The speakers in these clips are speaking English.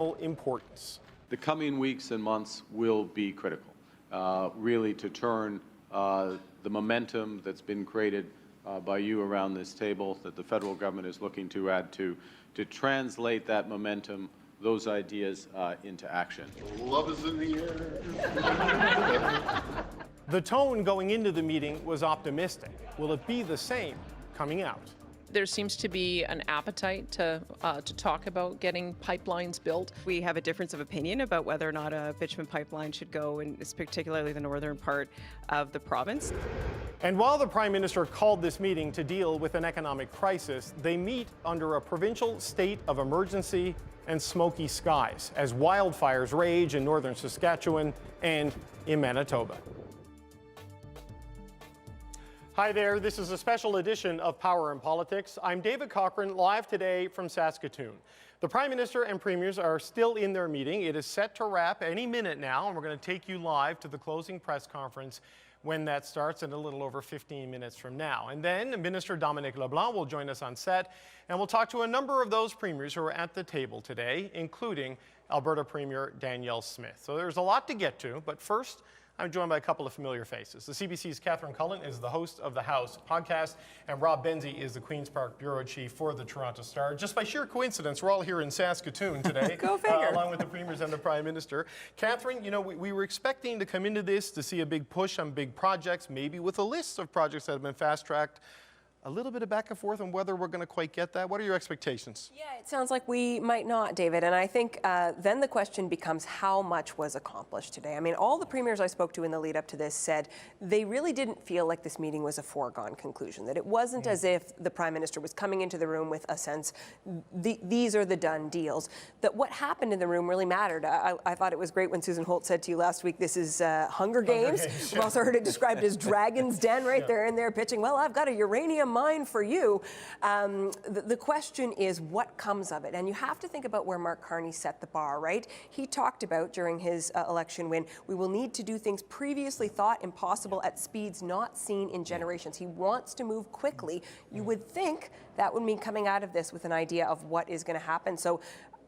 importance. The coming weeks and months will be critical, really, to turn the momentum that's been created by you around this table, that the federal government is looking to add to translate that momentum, those ideas into action. Love is in the air. The tone going into the meeting was optimistic. Will it be the same coming out? There seems to be an appetite to talk about getting pipelines built. We have a difference of opinion about whether or not a bitumen pipeline should go in particularly the northern part of the province. And while the Prime Minister called this meeting to deal with an economic crisis, they meet under a provincial state of emergency and smoky skies as wildfires rage in northern Saskatchewan and in Manitoba. Hi there, this is a special edition of Power and Politics. I'm David Cochran, live today from Saskatoon. The Prime Minister and Premiers are still in their meeting. It is set to wrap any minute now, and we're going to take you live to the closing press conference when that starts in a little over 15 minutes from now. And then Minister Dominic LeBlanc will join us on set, and we'll talk to a number of those premiers who are at the table today, including Alberta Premier Danielle Smith. So there's a lot to get to, but first, I'm joined by a couple of familiar faces. The CBC's Catherine Cullen is the host of the House podcast, and Rob Benzie is the Queen's Park Bureau Chief for the Toronto Star. Just by sheer coincidence, we're all here in Saskatoon today, Go figure. Along with the Premiers and the Prime Minister. Catherine, you know, we were expecting to come into this to see a big push on big projects, maybe with a list of projects that have been fast-tracked. A little bit of back and forth on whether we're going to quite get that. What are your expectations? Yeah, it sounds like we might not, David. And I think then the question becomes how much was accomplished today. I mean, all the premiers I spoke to in the lead up to this said they really didn't feel like this meeting was a foregone conclusion, that it wasn't as if the Prime Minister was coming into the room with a sense, these are the done deals, that what happened in the room really mattered. I thought it was great when Susan Holt said to you last week, this is Hunger Games. We've also heard it described as Dragon's Den right there in there pitching, well, I've got a uranium mine for you. The question is what comes of it? And you have to think about where Mark Carney set the bar, right? He talked about during his election win, we will need to do things previously thought impossible at speeds not seen in generations. He wants to move quickly. You would think that would mean coming out of this with an idea of what is going to happen. So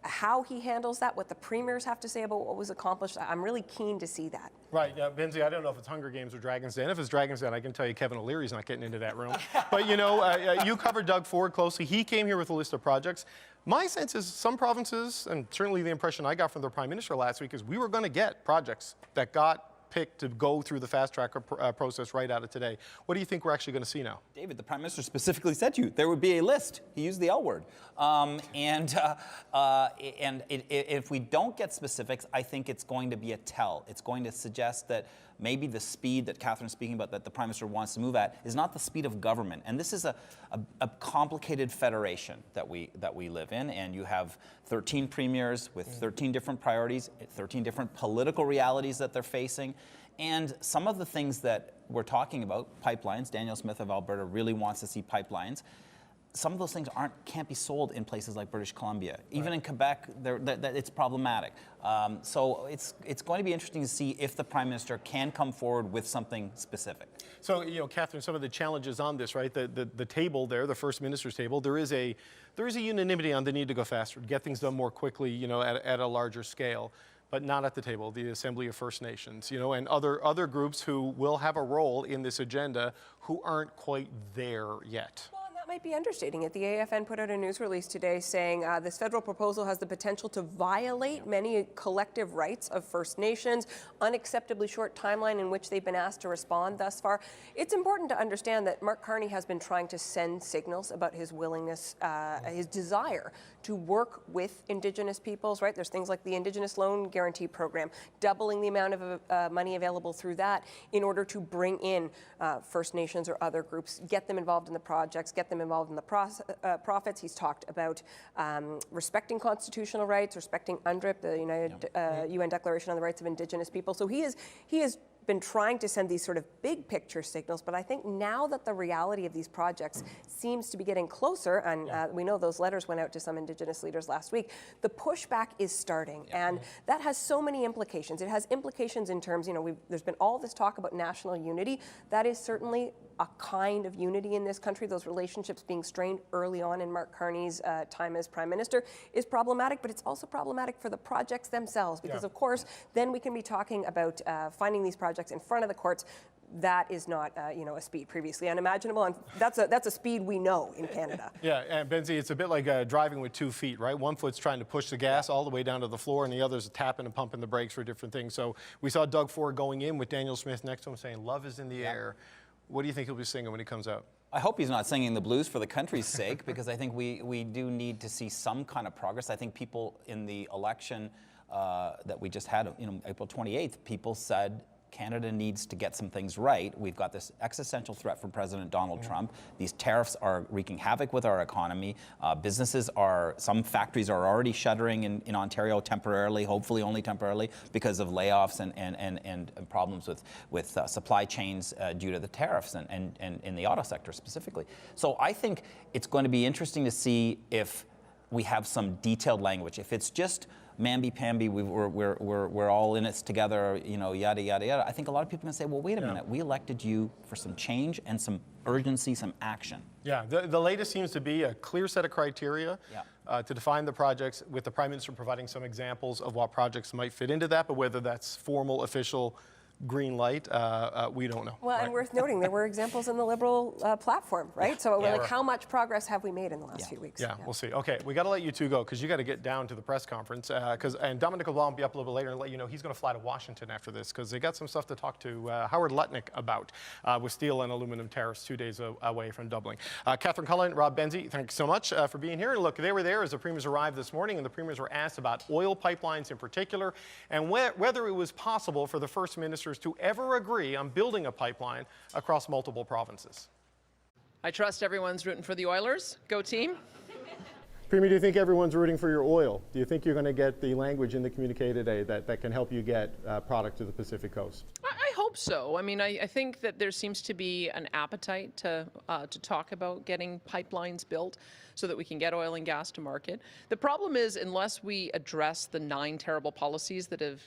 how he handles that, what the premiers have to say about what was accomplished, I'm really keen to see that. Right, yeah, Benzie, I don't know if it's Hunger Games or Dragon's Den. If it's Dragon's Den, I can tell you Kevin O'Leary's not getting into that room. But you know, you covered Doug Ford closely. He came here with a list of projects. My sense is some provinces, and certainly the impression I got from the Prime Minister last week, is we were going to get projects that got picked to go through the fast track process right out of today. What do you think we're actually going to see now? David, the Prime Minister specifically said to you there would be a list. He used the L word. If we don't get specifics, I think it's going to be a tell. It's going to suggest that maybe the speed that Catherine's speaking about, that the Prime Minister wants to move at, is not the speed of government. And this is a complicated federation that we live in, and you have 13 premiers with 13 different priorities, 13 different political realities that they're facing. And some of the things that we're talking about, pipelines, Danielle Smith of Alberta really wants to see pipelines. Some of those things can't be sold in places like British Columbia. Even in Quebec, it's problematic. So it's going to be interesting to see if the Prime Minister can come forward with something specific. So, you know, Catherine, some of the challenges on this, right? The table there, the First Minister's table, there is a unanimity on the need to go faster, get things done more quickly, you know, at a larger scale. But not at the table, the Assembly of First Nations, you know, and other groups who will have a role in this agenda who aren't quite there yet. Might be understating it. The AFN put out a news release today saying this federal proposal has the potential to violate many collective rights of First Nations, unacceptably short timeline in which they've been asked to respond thus far. It's important to understand that Mark Carney has been trying to send signals about his willingness, his desire to work with Indigenous peoples, right? There's things like the Indigenous Loan Guarantee Program, doubling the amount of money available through that in order to bring in First Nations or other groups, get them involved in the projects, get them involved in the profits. He's talked about respecting constitutional rights, respecting UNDRIP, the UN Declaration on the Rights of Indigenous People. So he has been trying to send these sort of big picture signals, but I think now that the reality of these projects seems to be getting closer, and we know those letters went out to some Indigenous leaders last week, the pushback is starting, and that has so many implications. It has implications in terms, you know, there's been all this talk about national unity. That is certainly a kind of unity in this country, those relationships being strained early on in Mark Carney's time as Prime Minister, is problematic, but it's also problematic for the projects themselves because, of course, then we can be talking about finding these projects in front of the courts. That is not, a speed previously unimaginable, and that's a speed we know in Canada. Yeah, and Benzie, it's a bit like driving with 2 feet, right? One foot's trying to push the gas all the way down to the floor, and the other's tapping and pumping the brakes for different things. So we saw Doug Ford going in with Daniel Smith next to him saying, "Love is in the air." What do you think he'll be singing when he comes out? I hope he's not singing the blues for the country's sake, because I think we do need to see some kind of progress. I think people in the election that we just had, April 28th, people said Canada needs to get some things right. We've got this existential threat from President Donald Trump. These tariffs are wreaking havoc with our economy. Some factories are already shuttering in Ontario temporarily, hopefully only temporarily, because of layoffs and problems with supply chains due to the tariffs and in the auto sector specifically. So I think it's going to be interesting to see if we have some detailed language. If it's just mamby-pamby, we're all in it together, yada, yada, yada. I think a lot of people are going to say, well, wait a minute, we elected you for some change and some urgency, some action. Yeah, the latest seems to be a clear set of criteria to define the projects, with the Prime Minister providing some examples of what projects might fit into that, but whether that's formal, official, green light, we don't know. Well, and worth noting, there were examples in the Liberal platform, right? So how much progress have we made in the last few weeks? Yeah, we'll see. Okay, we got to let you two go because you got to get down to the press conference. And Dominic LeBlanc will be up a little bit later and let you know he's going to fly to Washington after this because they got some stuff to talk to Howard Lutnick about with steel and aluminum tariffs 2 days away from doubling. Catherine Cullen, Rob Benzie, thanks so much for being here. And look, they were there as the premiers arrived this morning, and the premiers were asked about oil pipelines in particular and whether it was possible for the First Ministers to ever agree on building a pipeline across multiple provinces. I trust everyone's rooting for the Oilers. Go team. Premier, do you think everyone's rooting for your oil? Do you think you're going to get the language in the communique today that can help you get product to the Pacific Coast? I hope so. I mean, I think that there seems to be an appetite to talk about getting pipelines built so that we can get oil and gas to market. The problem is, unless we address the 9 terrible policies that have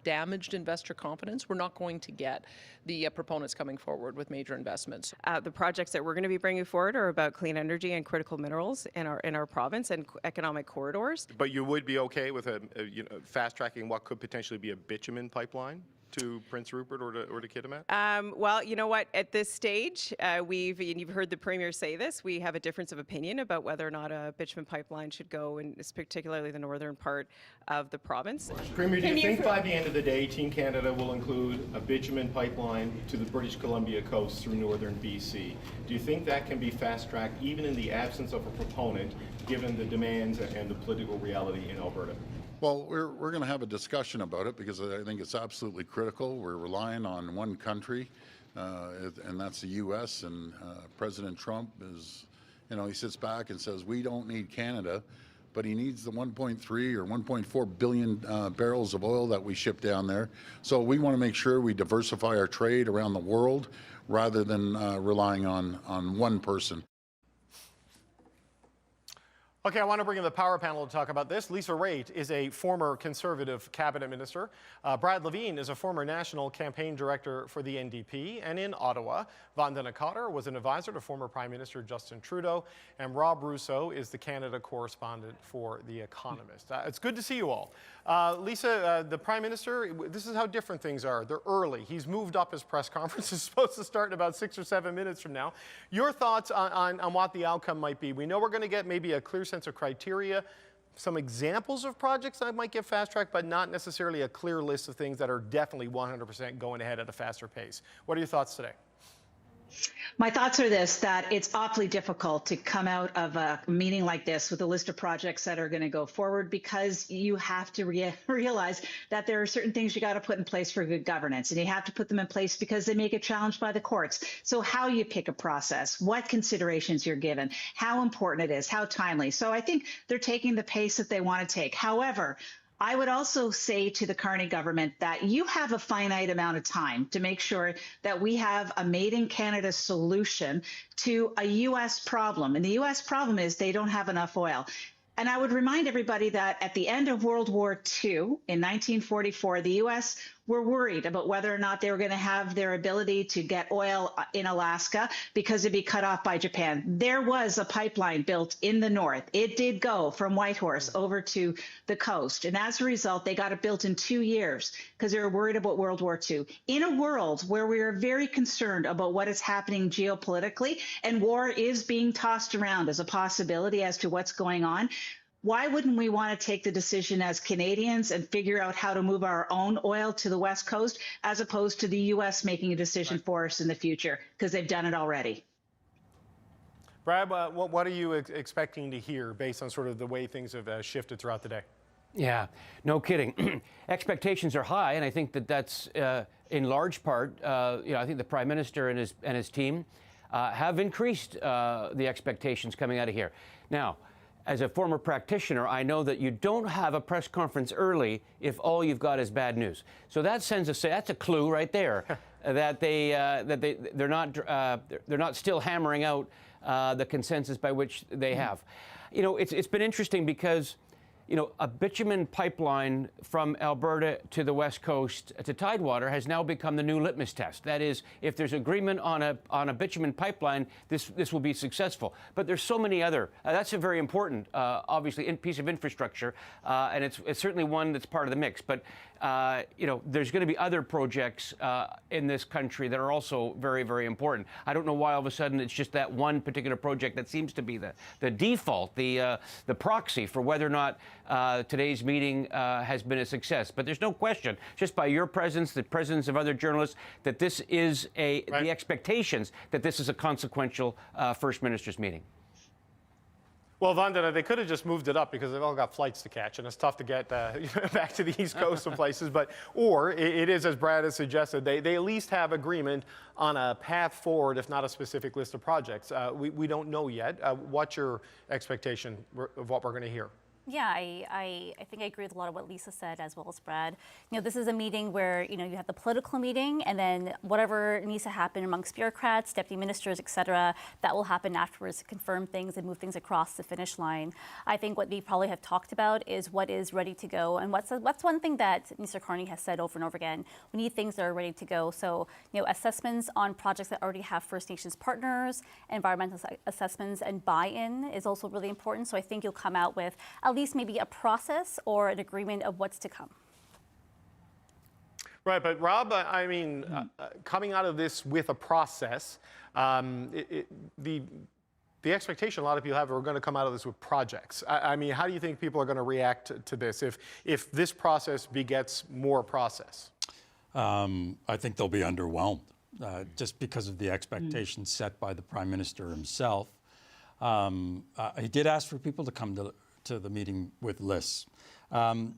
damaged investor confidence, we're not going to get the proponents coming forward with major investments. The projects that we're going to be bringing forward are about clean energy and critical minerals in our province and economic corridors. But you would be okay with fast tracking what could potentially be a bitumen pipeline to Prince Rupert or to Kitimat? Well, you know what? At this stage, and you've heard the Premier say this, we have a difference of opinion about whether or not a bitumen pipeline should go in particularly the northern part of the province. Premier, do you think by the end of the day, Team Canada will include a bitumen pipeline to the British Columbia coast through northern BC? Do you think that can be fast-tracked even in the absence of a proponent, given the demands and the political reality in Alberta? Well, we're going to have a discussion about it because I think it's absolutely critical. We're relying on one country, and that's the U.S. And President Trump is, he sits back and says, we don't need Canada, but he needs the 1.3 or 1.4 billion barrels of oil that we ship down there. So we want to make sure we diversify our trade around the world rather than relying on one person. Okay, I want to bring in the power panel to talk about this. Lisa Raitt is a former Conservative cabinet minister. Brad Levine is a former national campaign director for the NDP. And in Ottawa, Vandana Cotter was an advisor to former Prime Minister Justin Trudeau. And Rob Rousseau is the Canada correspondent for The Economist. It's good to see you all. Lisa, the Prime Minister, this is how different things are. They're early. He's moved up his press conference. It's supposed to start in about 6 or 7 minutes from now. Your thoughts on what the outcome might be? We know we're going to get maybe a clear sense of criteria, some examples of projects that might get fast-tracked, but not necessarily a clear list of things that are definitely 100% going ahead at a faster pace. What are your thoughts today? My thoughts are this, that it's awfully difficult to come out of a meeting like this with a list of projects that are going to go forward because you have to realize that there are certain things you got to put in place for good governance, and you have to put them in place because they may get challenged by the courts. So how you pick a process, what considerations you're given, how important it is, how timely. So I think they're taking the pace that they want to take. However, I would also say to the Carney government that you have a finite amount of time to make sure that we have a made in Canada solution to a U.S. problem. And the U.S. problem is they don't have enough oil. And I would remind everybody that at the end of World War II, in 1944, the U.S. were worried about whether or not they were going to have their ability to get oil in Alaska because it'd be cut off by Japan. There was a pipeline built in the north. It did go from Whitehorse over to the coast. And as a result, they got it built in 2 years because they were worried about World War II. In a world where we are very concerned about what is happening geopolitically, and war is being tossed around as a possibility as to what's going on, why wouldn't we want to take the decision as Canadians and figure out how to move our own oil to the West Coast as opposed to the U.S. making a decision for us in the future, because they've done it already? Brad, what are you expecting to hear based on sort of the way things have shifted throughout the day? Yeah, no kidding. Expectations are high, and I think that that's in large part, I think the Prime Minister and his team have increased the expectations coming out of here. Now, as a former practitioner, I know that you don't have a press conference early if all you've got is bad news. So that sends that's a clue right there that they're not still hammering out the consensus by which they have. You know, it's been interesting because, you know, a bitumen pipeline from Alberta to the West Coast to Tidewater has now become the new litmus test. That is, if there's agreement on a bitumen pipeline, this will be successful. But there's so many other. That's a very important, obviously, piece of infrastructure, and it's certainly one that's part of the mix. But you know, there's going to be other projects in this country that are also very, very important. I don't know why all of a sudden it's just that one particular project that seems to be the default, the proxy for whether or not today's meeting has been a success. But there's no question, just by your presence, the presence of other journalists, that this is the expectations that this is a consequential First Minister's meeting. Well, Vandana, they could have just moved it up because they've all got flights to catch, and it's tough to get back to the East Coast and places. Or it is, as Brad has suggested, they at least have agreement on a path forward, if not a specific list of projects. We don't know yet. What's your expectation of what we're going to hear? Yeah, I think I agree with a lot of what Lisa said, as well as Brad. You know, this is a meeting where, you know, you have the political meeting, and then whatever needs to happen amongst bureaucrats, deputy ministers, et cetera, that will happen afterwards to confirm things and move things across the finish line. I think what we probably have talked about is what is ready to go, and what's one thing that Minister Carney has said over and over again. We need things that are ready to go. So, you know, assessments on projects that already have First Nations partners, environmental assessments, and buy-in is also really important. So I think you'll come out with at least maybe a process or an agreement of what's to come. Right, but Rob, I mean, coming out of this with a process, the expectation a lot of people have are going to come out of this with projects. I mean, how do you think people are going to react to this if this process begets more process? I think they'll be underwhelmed just because of the expectations set by the Prime Minister himself. He did ask for people to come to the meeting with lists.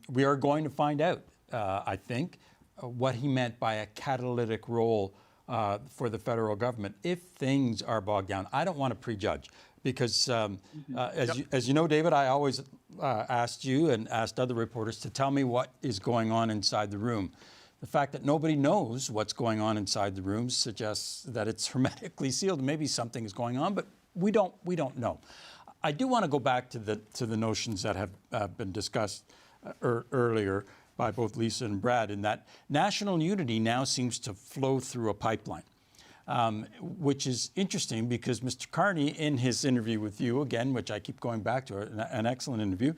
We are going to find out, I think, what he meant by a catalytic role for the federal government if things are bogged down. I don't want to prejudge because, as you know, David, I always asked you and asked other reporters to tell me what is going on inside the room. The fact that nobody knows what's going on inside the room suggests that it's hermetically sealed. Maybe something is going on, but we don't know. I do want to go back to the notions that have been discussed earlier by both Lisa and Brad, in that national unity now seems to flow through a pipeline, which is interesting because Mr. Carney, in his interview with you, again, which I keep going back to, an excellent interview,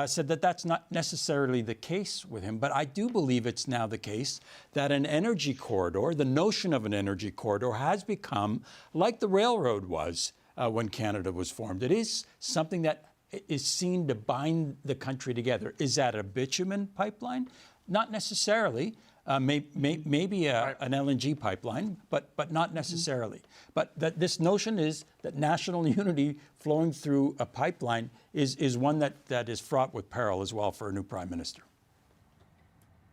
said that that's not necessarily the case with him. But I do believe it's now the case that an energy corridor, the notion of an energy corridor, has become like the railroad was when Canada was formed. It is something that is seen to bind the country together. Is that a bitumen pipeline? Not necessarily. Maybe an LNG pipeline, but not necessarily. But this notion is that national unity flowing through a pipeline is one that is fraught with peril as well for a new Prime Minister.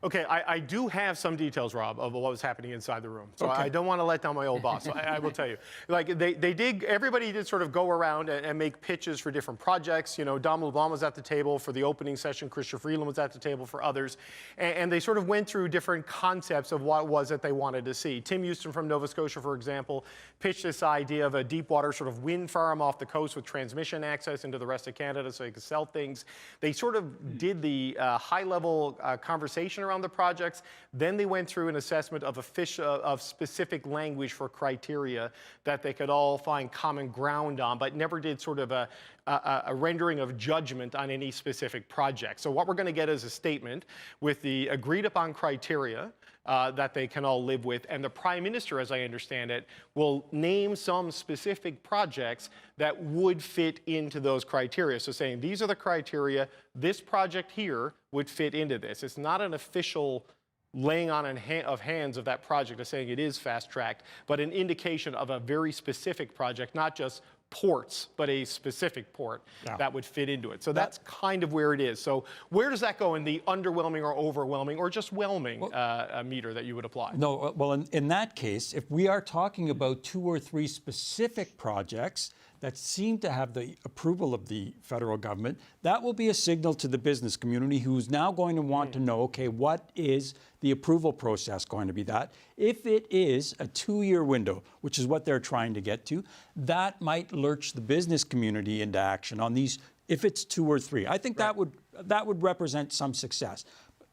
Okay, I do have some details, Rob, of what was happening inside the room. So I don't want to let down my old boss. So I will tell you. Like, everybody did sort of go around and make pitches for different projects. You know, Dom LeBlanc was at the table for the opening session. Christian Freeland was at the table for others. And they sort of went through different concepts of what it was that they wanted to see. Tim Houston from Nova Scotia, for example, pitched this idea of a deep water sort of wind farm off the coast with transmission access into the rest of Canada so they could sell things. They sort of did the high-level conversation around the projects. Then they went through an assessment of specific language for criteria that they could all find common ground on, but never did sort of a rendering of judgment on any specific project. So what we're going to get is a statement with the agreed upon criteria that they can all live with, and the Prime Minister, as I understand it, will name some specific projects that would fit into those criteria. So saying, these are the criteria, this project here would fit into this. It's not an official laying on of hands of that project as saying it is fast-tracked, but an indication of a very specific project, not just ports, but a specific port that would fit into it. So that's kind of where it is. So where does that go in the underwhelming or overwhelming or just whelming meter that you would apply? No, well, in that case, if we are talking about 2 or 3 specific projects that seem to have the approval of the federal government, that will be a signal to the business community who's now going to want to know, okay, what is the approval process going to be that? If it is a 2-year window, which is what they're trying to get to, that might lurch the business community into action on these, if it's 2 or 3. I think that would represent some success.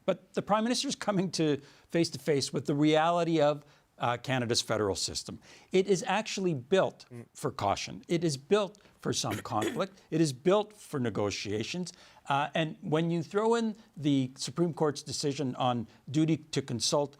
But the Prime Minister's coming to face with the reality of Canada's federal system. It is actually built for caution. It is built for some conflict. It is built for negotiations. And when you throw in the Supreme Court's decision on duty to consult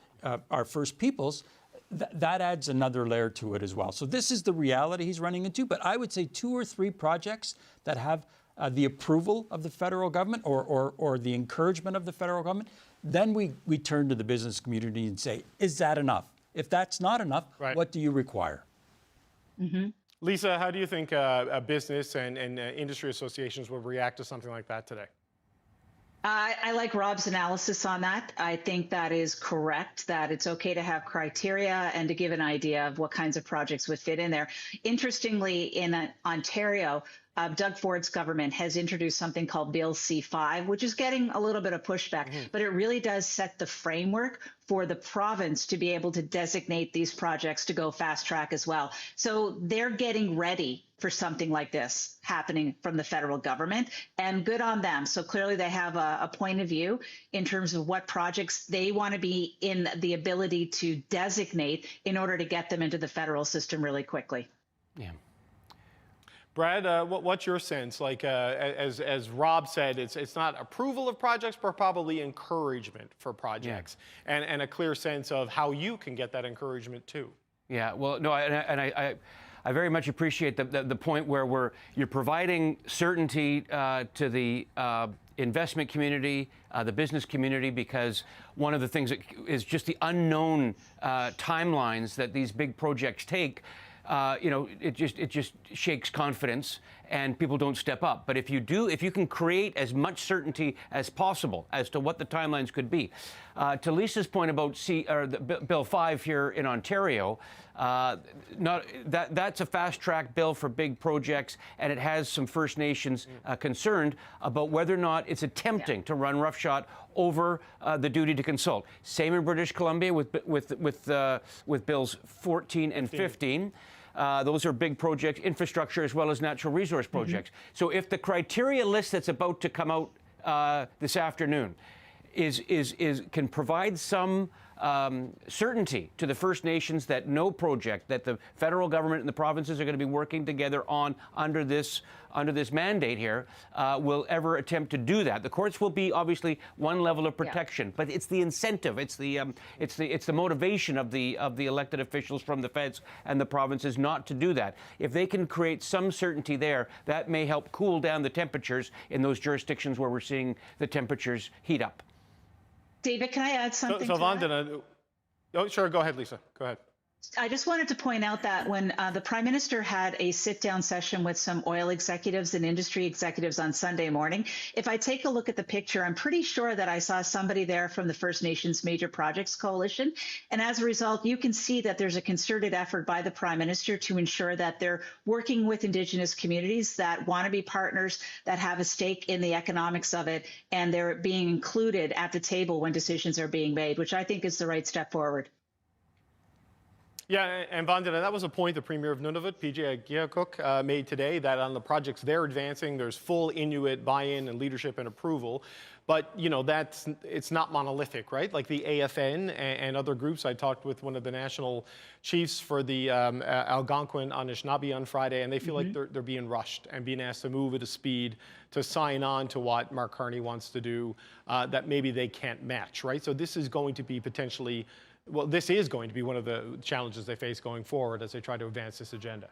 our First Peoples, that adds another layer to it as well. So this is the reality he's running into. But I would say 2 or 3 projects that have the approval of the federal government or the encouragement of the federal government, then we turn to the business community and say, is that enough? If that's not enough, what do you require? Lisa, how do you think business and industry associations will react to something like that today? I like Rob's analysis on that. I think that is correct, that it's okay to have criteria and to give an idea of what kinds of projects would fit in there. Interestingly, in Ontario, Doug Ford's government has introduced something called Bill C5, which is getting a little bit of pushback, but it really does set the framework for the province to be able to designate these projects to go fast track as well. So they're getting ready for something like this happening from the federal government, and good on them. So clearly they have a point of view in terms of what projects they want to be in the ability to designate in order to get them into the federal system really quickly. Yeah. Brad, what's your sense? Like, as Rob said, it's not approval of projects, but probably encouragement for projects, and a clear sense of how you can get that encouragement too. Yeah, well, no, I very much appreciate the point where you're providing certainty to the investment community, the business community, because one of the things that is just the unknown timelines that these big projects take. It just shakes confidence, and people don't step up. But if you can create as much certainty as possible as to what the timelines could be. To Lisa's point about Bill 5 here in Ontario, that's a fast-track bill for big projects, and it has some First Nations concerned about whether or not it's attempting to run roughshod over the duty to consult. Same in British Columbia with bills 14 and 15. Those are big projects, infrastructure as well as natural resource projects. So if the criteria list that's about to come out this afternoon can provide some certainty to the First Nations that no project that the federal government and the provinces are going to be working together on under this mandate here will ever attempt to do that. The courts will be obviously one level of protection, but it's the incentive, it's the motivation of the elected officials from the feds and the provinces not to do that. If they can create some certainty there, that may help cool down the temperatures in those jurisdictions where we're seeing the temperatures heat up. David, can I add something to that? Oh, sure, go ahead, Lisa. Go ahead. I just wanted to point out that when the Prime Minister had a sit-down session with some oil executives and industry executives on Sunday morning, if I take a look at the picture, I'm pretty sure that I saw somebody there from the First Nations Major Projects Coalition. And as a result, you can see that there's a concerted effort by the Prime Minister to ensure that they're working with Indigenous communities that want to be partners, that have a stake in the economics of it, and they're being included at the table when decisions are being made, which I think is the right step forward. Yeah, and Vandana, that was a point the Premier of Nunavut, PJ Giakuk, made today, that on the projects they're advancing, there's full Inuit buy-in and leadership and approval. But, you know, it's not monolithic, right? Like the AFN and other groups. I talked with one of the national chiefs for the Algonquin Anishinaabe on Friday, and they feel like they're being rushed and being asked to move at a speed to sign on to what Mark Carney wants to do that maybe they can't match, right? So this is going to be potentially, well, this is going to be one of the challenges they face going forward as they try to advance this agenda.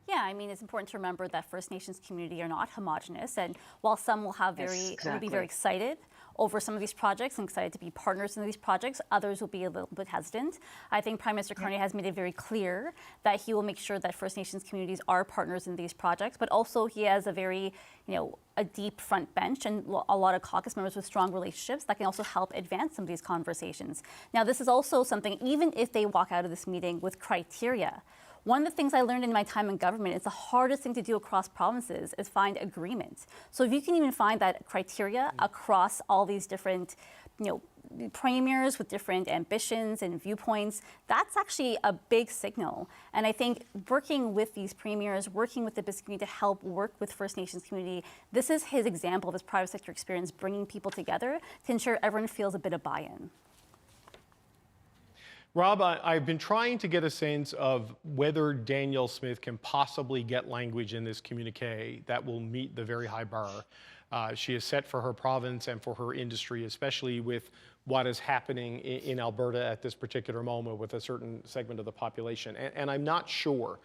Yeah, I mean, it's important to remember that First Nations community are not homogenous, and while some will have will be very excited over some of these projects and excited to be partners in these projects, others will be a little bit hesitant. I think Prime Minister Carney has made it very clear that he will make sure that First Nations communities are partners in these projects, but also he has a very, a deep front bench and a lot of caucus members with strong relationships that can also help advance some of these conversations. Now, this is also something, even if they walk out of this meeting with criteria, one of the things I learned in my time in government is the hardest thing to do across provinces is find agreement. So if you can even find that criteria across all these different, premiers with different ambitions and viewpoints, that's actually a big signal. And I think working with these premiers, working with the business community to help work with First Nations community, this is his example of his private sector experience, bringing people together to ensure everyone feels a bit of buy-in. Rob, I've been trying to get a sense of whether Danielle Smith can possibly get language in this communique that will meet the very high bar she has set for her province and for her industry, especially with what is happening in Alberta at this particular moment with a certain segment of the population. And I'm not sure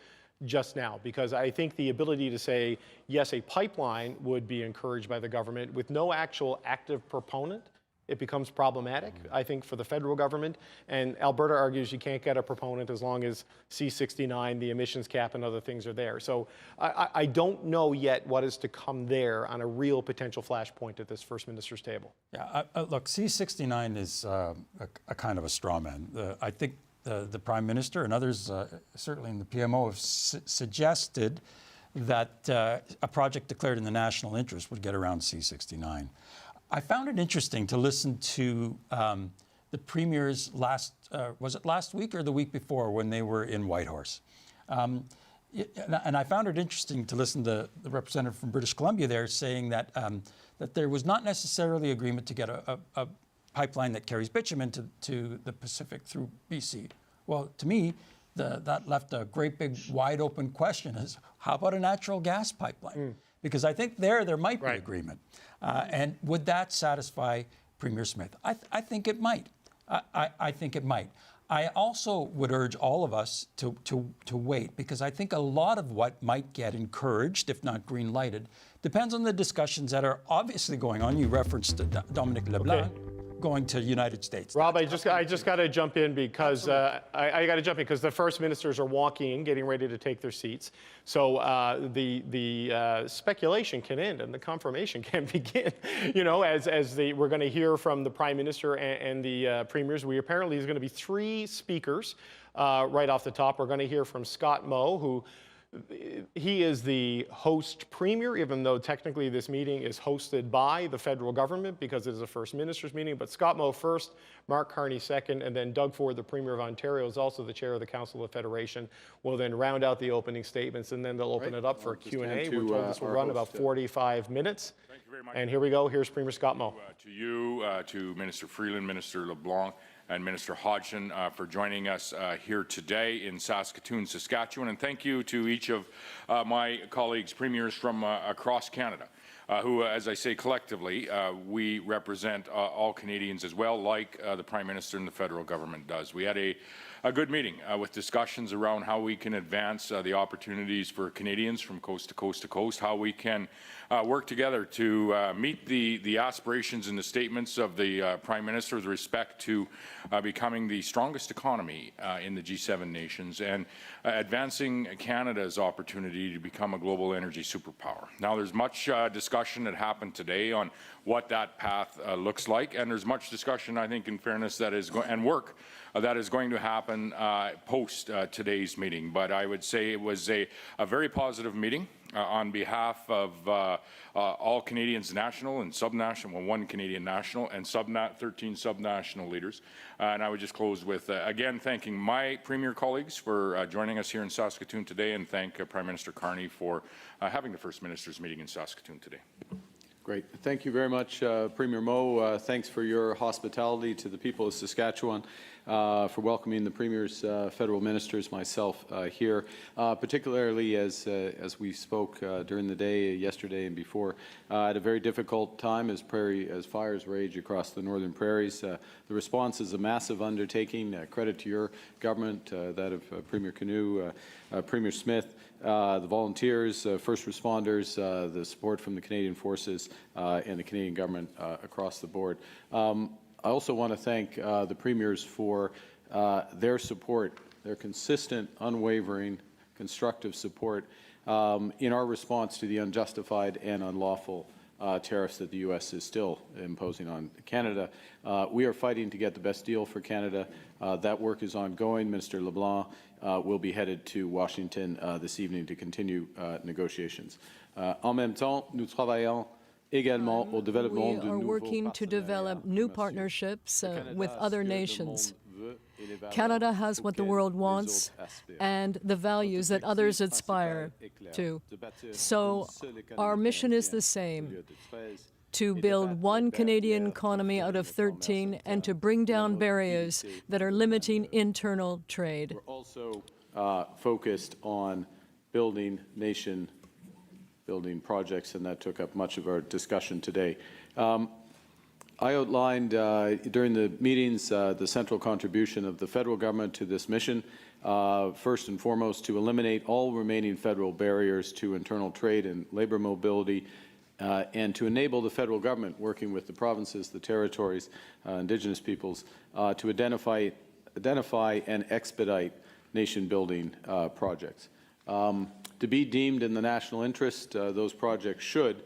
just now, because I think the ability to say, yes, a pipeline would be encouraged by the government with no actual active proponent, it becomes problematic, I think, for the federal government. And Alberta argues you can't get a proponent as long as C-69, the emissions cap, and other things are there. So I don't know yet what is to come there on a real potential flashpoint at this First Minister's table. Yeah, look, C-69 is a kind of a straw man. I think the Prime Minister and others, certainly in the PMO, have suggested that a project declared in the national interest would get around C-69. I found it interesting to listen to the Premier's was it last week or the week before when they were in Whitehorse? And I found it interesting to listen to the representative from British Columbia there saying that, that there was not necessarily agreement to get a pipeline that carries bitumen to the Pacific through BC. Well, to me, that left a great big wide open question is, how about a natural gas pipeline? Because I think there might be agreement. And would that satisfy Premier Smith? I think it might. I think it might. I also would urge all of us to wait, because I think a lot of what might get encouraged, if not green-lighted, depends on the discussions that are obviously going on. You referenced Dominic LeBlanc. Going to United States. Rob, I just got to jump in because I got to jump in because the First Ministers are walking in, getting ready to take their seats. So the speculation can end and the confirmation can begin. We're going to hear from the Prime Minister and the Premiers. There's going to be 3 speakers right off the top. We're going to hear from Scott Moe, who he is the host premier, even though technically this meeting is hosted by the federal government because it is a First Minister's meeting. But Scott Moe first, Mark Carney second, and then Doug Ford, the Premier of Ontario, is also the chair of the Council of Federation, will then round out the opening statements, and then they'll open it up for Q&A. We're told this will run about 45 minutes. Thank you very much. And here we go. Here's Premier Scott Moe. To you, to Minister Freeland, Minister LeBlanc, and Minister Hodgson for joining us here today in Saskatoon, Saskatchewan. And thank you to each of my colleagues, premiers from across Canada. who, as I say, collectively, we represent all Canadians as well, like the Prime Minister and the federal government does. We had a good meeting with discussions around how we can advance the opportunities for Canadians from coast to coast to coast, how we can work together to meet the aspirations and the statements of the Prime Minister with respect to becoming the strongest economy in the G7 nations and advancing Canada's opportunity to become a global energy superpower. Now, there's much discussion that happened today on what that path looks like, and there's much discussion, I think, in fairness, that is and work that is going to happen post today's meeting. But I would say it was a very positive meeting on behalf of all Canadians, national and subnational, well, one Canadian national and 13 subnational leaders. And I would just close with, again, thanking my Premier colleagues for joining us here in Saskatoon today, and thank Prime Minister Carney for having the First Ministers meeting in Saskatoon today. Great. Thank you very much, Premier Moe. Thanks for your hospitality to the people of Saskatchewan, for welcoming the Premier's federal ministers, myself here, particularly as we spoke during the day yesterday and before, at a very difficult time as fires rage across the northern prairies. The response is a massive undertaking. Credit to your government, that of Premier Canoe, Premier Smith, the volunteers, first responders, the support from the Canadian Forces and the Canadian government across the board. I also want to thank the Premiers for their support, their consistent, unwavering, constructive support in our response to the unjustified and unlawful tariffs that the U.S. is still imposing on Canada. We are fighting to get the best deal for Canada. That work is ongoing. Minister LeBlanc will be headed to Washington this evening to continue negotiations. En même temps, nous travaillons également au développement de nouveaux partenaires. We are working to develop new partnerships with other nations. Canada has what the world wants and the values that others aspire to. So our mission is the same: to build one Canadian economy out of 13 and to bring down barriers that are limiting internal trade. We're also focused on building nation-building projects, and that took up much of our discussion today. I outlined during the meetings the central contribution of the federal government to this mission, first and foremost to eliminate all remaining federal barriers to internal trade and labor mobility, and to enable the federal government, working with the provinces, the territories, Indigenous peoples, to identify and expedite nation-building projects. To be deemed in the national interest, those projects should,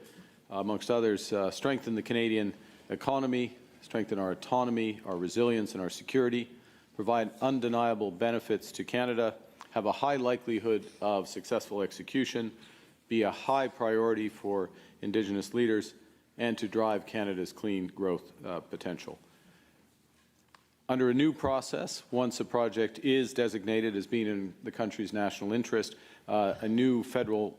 amongst others, strengthen the Canadian economy, strengthen our autonomy, our resilience, and our security, provide undeniable benefits to Canada, have a high likelihood of successful execution, be a high priority for Indigenous leaders, and to drive Canada's clean growth potential. Under a new process, once a project is designated as being in the country's national interest, a new federal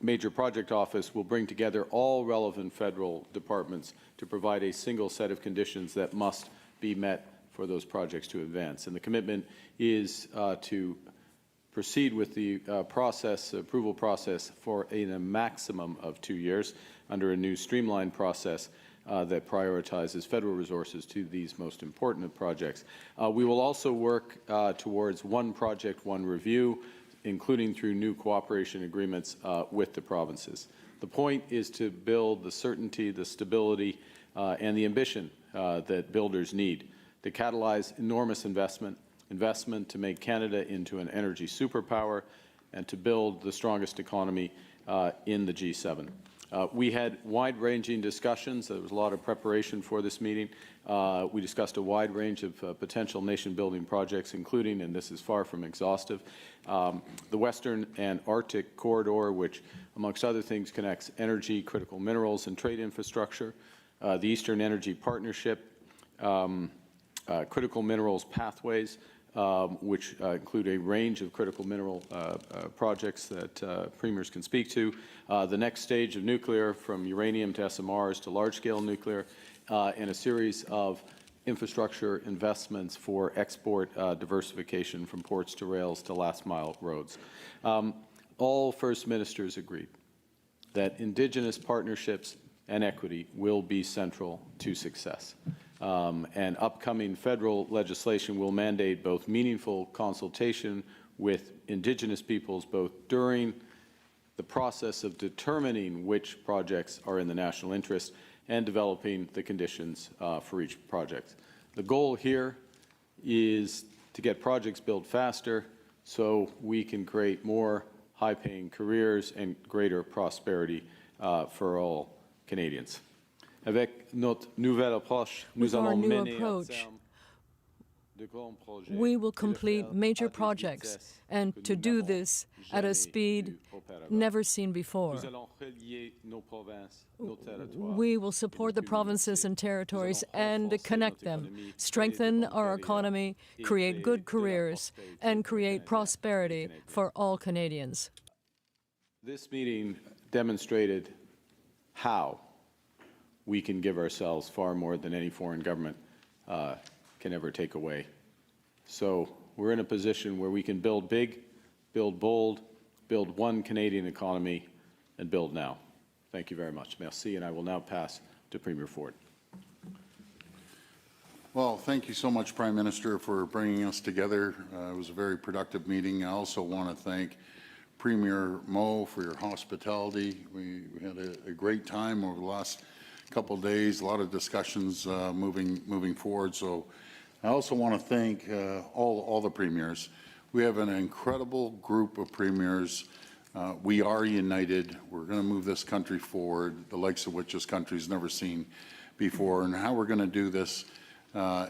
major project office will bring together all relevant federal departments to provide a single set of conditions that must be met for those projects to advance. And the commitment is to proceed with the approval process for a maximum of 2 years under a new streamlined process that prioritizes federal resources to these most important projects. We will also work towards one project, one review, including through new cooperation agreements with the provinces. The point is to build the certainty, the stability, and the ambition that builders need to catalyze enormous investment to make Canada into an energy superpower and to build the strongest economy in the G7. We had wide-ranging discussions. There was a lot of preparation for this meeting. We discussed a wide range of potential nation-building projects, including, and this is far from exhaustive, the Western and Arctic corridor, which, amongst other things, connects energy, critical minerals, and trade infrastructure, the Eastern Energy Partnership, critical minerals pathways, which include a range of critical mineral projects that premiers can speak to, the next stage of nuclear, from uranium to SMRs to large-scale nuclear, and a series of infrastructure investments for export diversification from ports to rails to last-mile roads. All First Ministers agreed that Indigenous partnerships and equity will be central to success. And upcoming federal legislation will mandate both meaningful consultation with Indigenous peoples, both during the process of determining which projects are in the national interest and developing the conditions for each project. The goal here is to get projects built faster so we can create more high-paying careers and greater prosperity for all Canadians. Avec notre nouvelle approche, nous allons mener à terme de grands projets. We will complete major projects, and to do this at a speed never seen before. We will support the provinces and territories and connect them, strengthen our economy, create good careers, and create prosperity for all Canadians. This meeting demonstrated how we can give ourselves far more than any foreign government can ever take away. So we're in a position where we can build big, build bold, build one Canadian economy, and build now. Thank you very much. Merci, and I will now pass to Premier Ford. Well, thank you so much, Prime Minister, for bringing us together. It was a very productive meeting. I also want to thank Premier Mo for your hospitality. We had a great time over the last couple of days, a lot of discussions moving forward. So I also want to thank all the premiers. We have an incredible group of premiers. We are united. We're going to move this country forward, the likes of which this country's never seen before. And how we're going to do this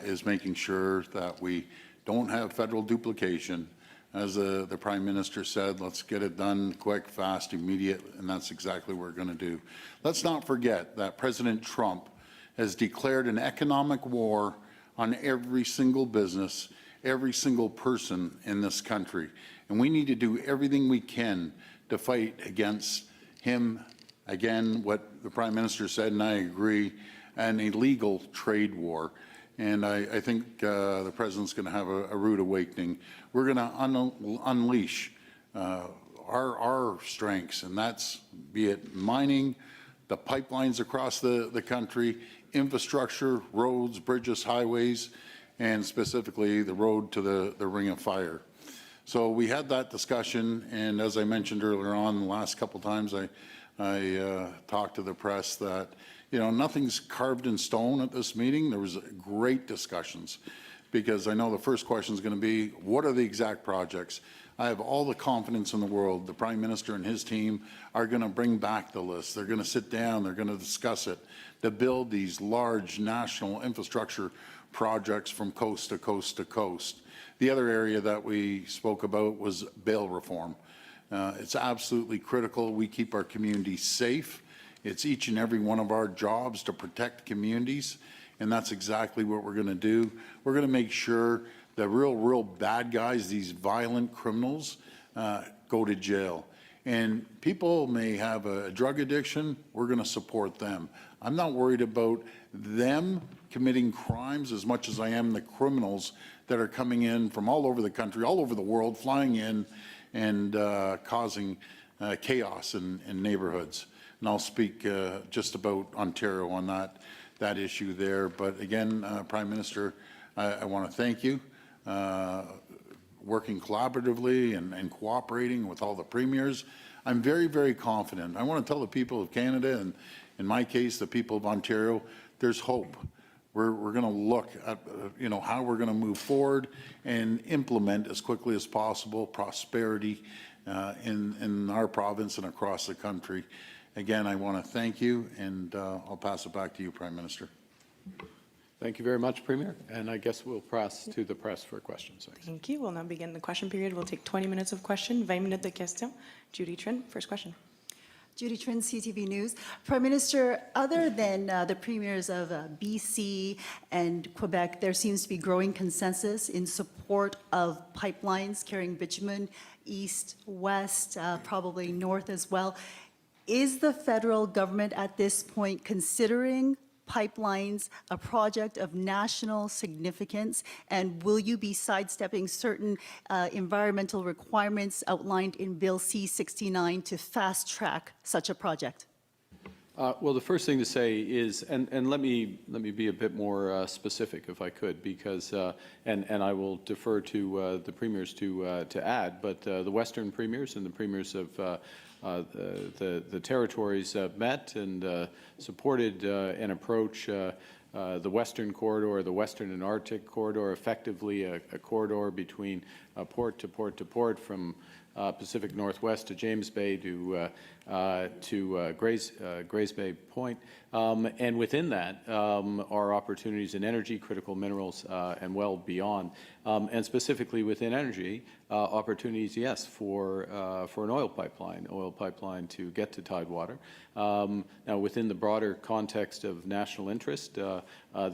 is making sure that we don't have federal duplication. As the Prime Minister said, let's get it done quick, fast, immediate, and that's exactly what we're going to do. Let's not forget that President Trump has declared an economic war on every single business, every single person in this country. And we need to do everything we can to fight against him. Again, what the Prime Minister said, and I agree, an illegal trade war. And I think the President's going to have a rude awakening. We're going to unleash our strengths, and that's be it mining, the pipelines across the country, infrastructure, roads, bridges, highways, and specifically the road to the Ring of Fire. So we had that discussion, and as I mentioned earlier on, the last couple times I talked to the press that, you know, nothing's carved in stone at this meeting. There was great discussions, because I know the first question is going to be, what are the exact projects? I have all the confidence in the world. The Prime Minister and his team are going to bring back the list. They're going to sit down. They're going to discuss it to build these large national infrastructure projects from coast to coast to coast. The other area that we spoke about was bail reform. It's absolutely critical we keep our communities safe. It's each and every one of our jobs to protect communities, and that's exactly what we're going to do. We're going to make sure the real bad guys, these violent criminals, go to jail. And people may have a drug addiction. We're going to support them. I'm not worried about them committing crimes as much as I am the criminals that are coming in from all over the country, all over the world, flying in and causing chaos in neighborhoods. And I'll speak just about Ontario on that issue there. But again, Prime Minister, I want to thank you. Working collaboratively and cooperating with all the premiers. I'm very, very confident. I want to tell the people of Canada, and in my case, the people of Ontario, there's hope. We're going to look at how we're going to move forward and implement as quickly as possible prosperity in our province and across the country. Again, I want to thank you, and I'll pass it back to you, Prime Minister. Thank you very much, Premier. And I guess we'll pass to the press for questions. Thank you. We'll now begin the question period. We'll take 20 minutes of question, 20 minutes de question. Judy Trin, first question. Judy Trin, CTV News. Prime Minister, other than the premiers of BC and Quebec, there seems to be growing consensus in support of pipelines carrying bitumen east, west, probably north as well. Is the federal government at this point considering pipelines a project of national significance? And will you be sidestepping certain environmental requirements outlined in Bill C-69 to fast-track such a project? Well, the first thing to say is, and let me be a bit more specific, if I could, because and I will defer to the premiers to add, but the Western premiers and the premiers of the territories met and supported an approach. The Western corridor, the Western and Arctic corridor, effectively a corridor between port to port to port, from Pacific Northwest to James Bay to Grays Bay Point, and within that are opportunities in energy, critical minerals, and well beyond. And specifically within energy, opportunities, yes, for an oil pipeline to get to Tidewater. Now, within the broader context of national interest, the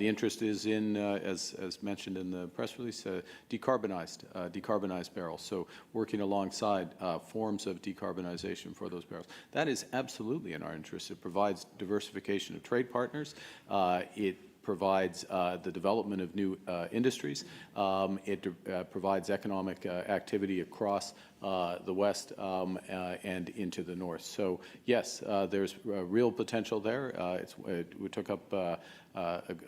interest is in, as mentioned in the press release, decarbonized barrels. So working alongside forms of decarbonization for those barrels. That is absolutely in our interest. It provides diversification of trade partners. It provides the development of new industries. It provides economic activity across the West and into the North. So yes, there's real potential there. We took up a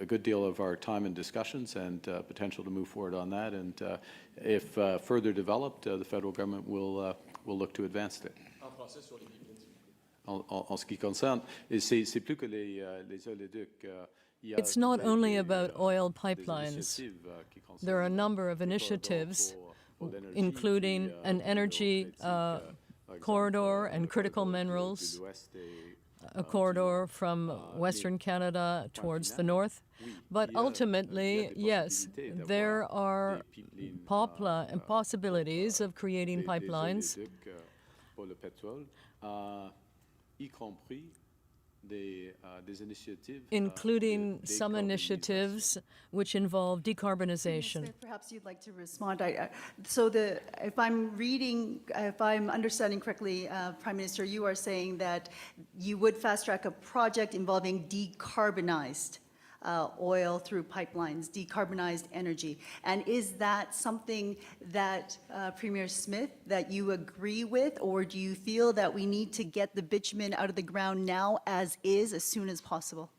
good deal of our time and discussions and potential to move forward on that. And if further developed, the federal government will look to advance it. En ce qui concerne, c'est plus que les oléoducs. It's not only about oil pipelines. There are a number of initiatives, including an energy corridor and critical minerals, a corridor from Western Canada towards the north. But ultimately, yes, there are possibilities of creating pipelines, including some initiatives which involve decarbonization. Perhaps you'd like to respond. If I'm understanding correctly, Prime Minister, you are saying that you would fast-track a project involving decarbonized oil through pipelines, decarbonized energy. And is that something that, Premier Smith, that you agree with, or do you feel that we need to get the bitumen out of the ground now as soon as possible?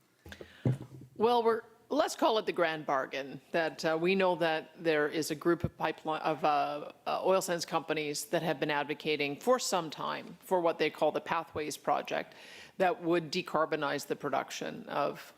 Well, let's call it the grand bargain, that we know that there is a group of oil sands companies that have been advocating for some time for what they call the Pathways Project, that would decarbonize the production of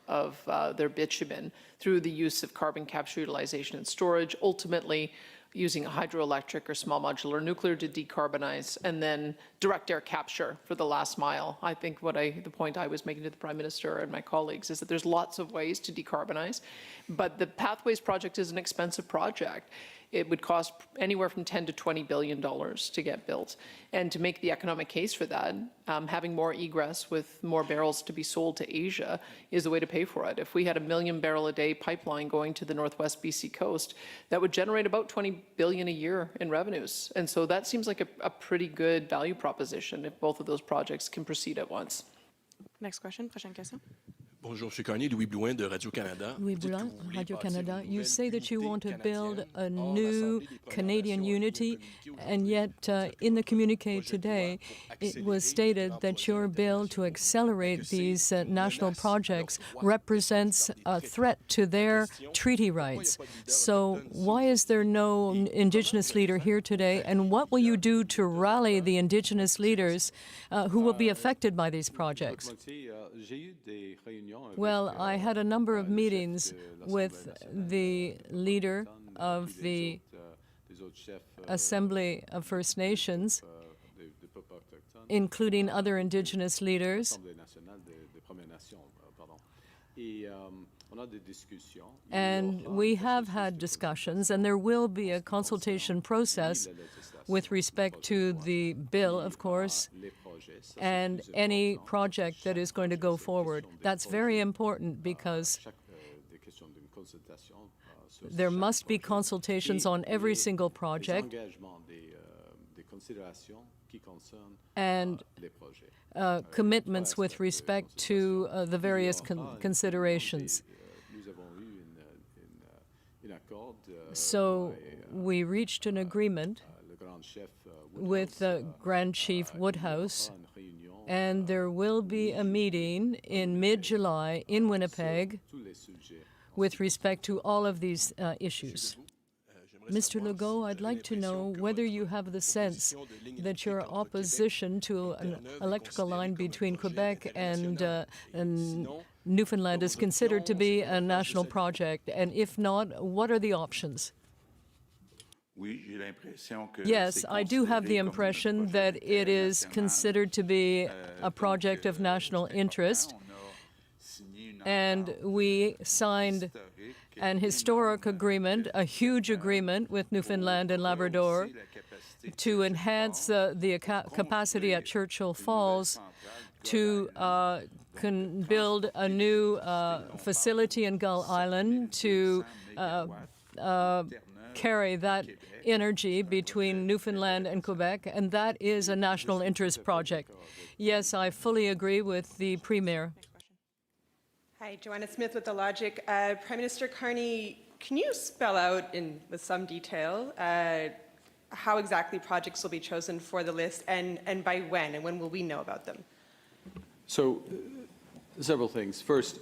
their bitumen through the use of carbon capture, utilization, and storage, ultimately using hydroelectric or small modular nuclear to decarbonize, and then direct air capture for the last mile. I think the point I was making to the Prime Minister and my colleagues is that there's lots of ways to decarbonize, but the Pathways Project is an expensive project. It would cost anywhere from $10 to $20 billion to get built. And to make the economic case for that, having more egress with more barrels to be sold to Asia is the way to pay for it. If we had a 1 million barrel a day pipeline going to the Northwest BC coast, that would generate about $20 billion a year in revenues. And so that seems like a pretty good value proposition if both of those projects can proceed at once. Next question, prochaine question. Bonjour, M. Carney, Louis Blouin de Radio-Canada. Louis Blouin, Radio-Canada. You say that you want to build a new Canadian unity, and yet in the communiqué today, it was stated that your bill to accelerate these national projects represents a threat to their treaty rights. So why is there no Indigenous leader here today, and what will you do to rally the Indigenous leaders who will be affected by these projects? Well, I had a number of meetings with the leader of the Assembly of First Nations, including other Indigenous leaders. And we have had discussions, and there will be a consultation process with respect to the bill, of course, and any project that is going to go forward. That's very important because there must be consultations on every single project. and commitments with respect to the various considerations. So we reached an agreement with Grand Chief Woodhouse, and there will be a meeting in mid-July in Winnipeg with respect to all of these issues. Mr. Legault, I'd like to know whether you have the sense that your opposition to an electrical line between Quebec and Newfoundland is considered to be a national project, and if not, what are the options? Yes, I do have the impression that it is considered to be a project of national interest, and we signed an historic agreement, a huge agreement with Newfoundland and Labrador to enhance the capacity at Churchill Falls to build a new facility in Gull Island to carry that energy between Newfoundland and Quebec, and that is a national interest project. Yes, I fully agree with the Premier. Hi, Joanna Smith with The Logic. Prime Minister Carney, can you spell out with some detail how exactly projects will be chosen for the list and by when, and when will we know about them? So, several things. First,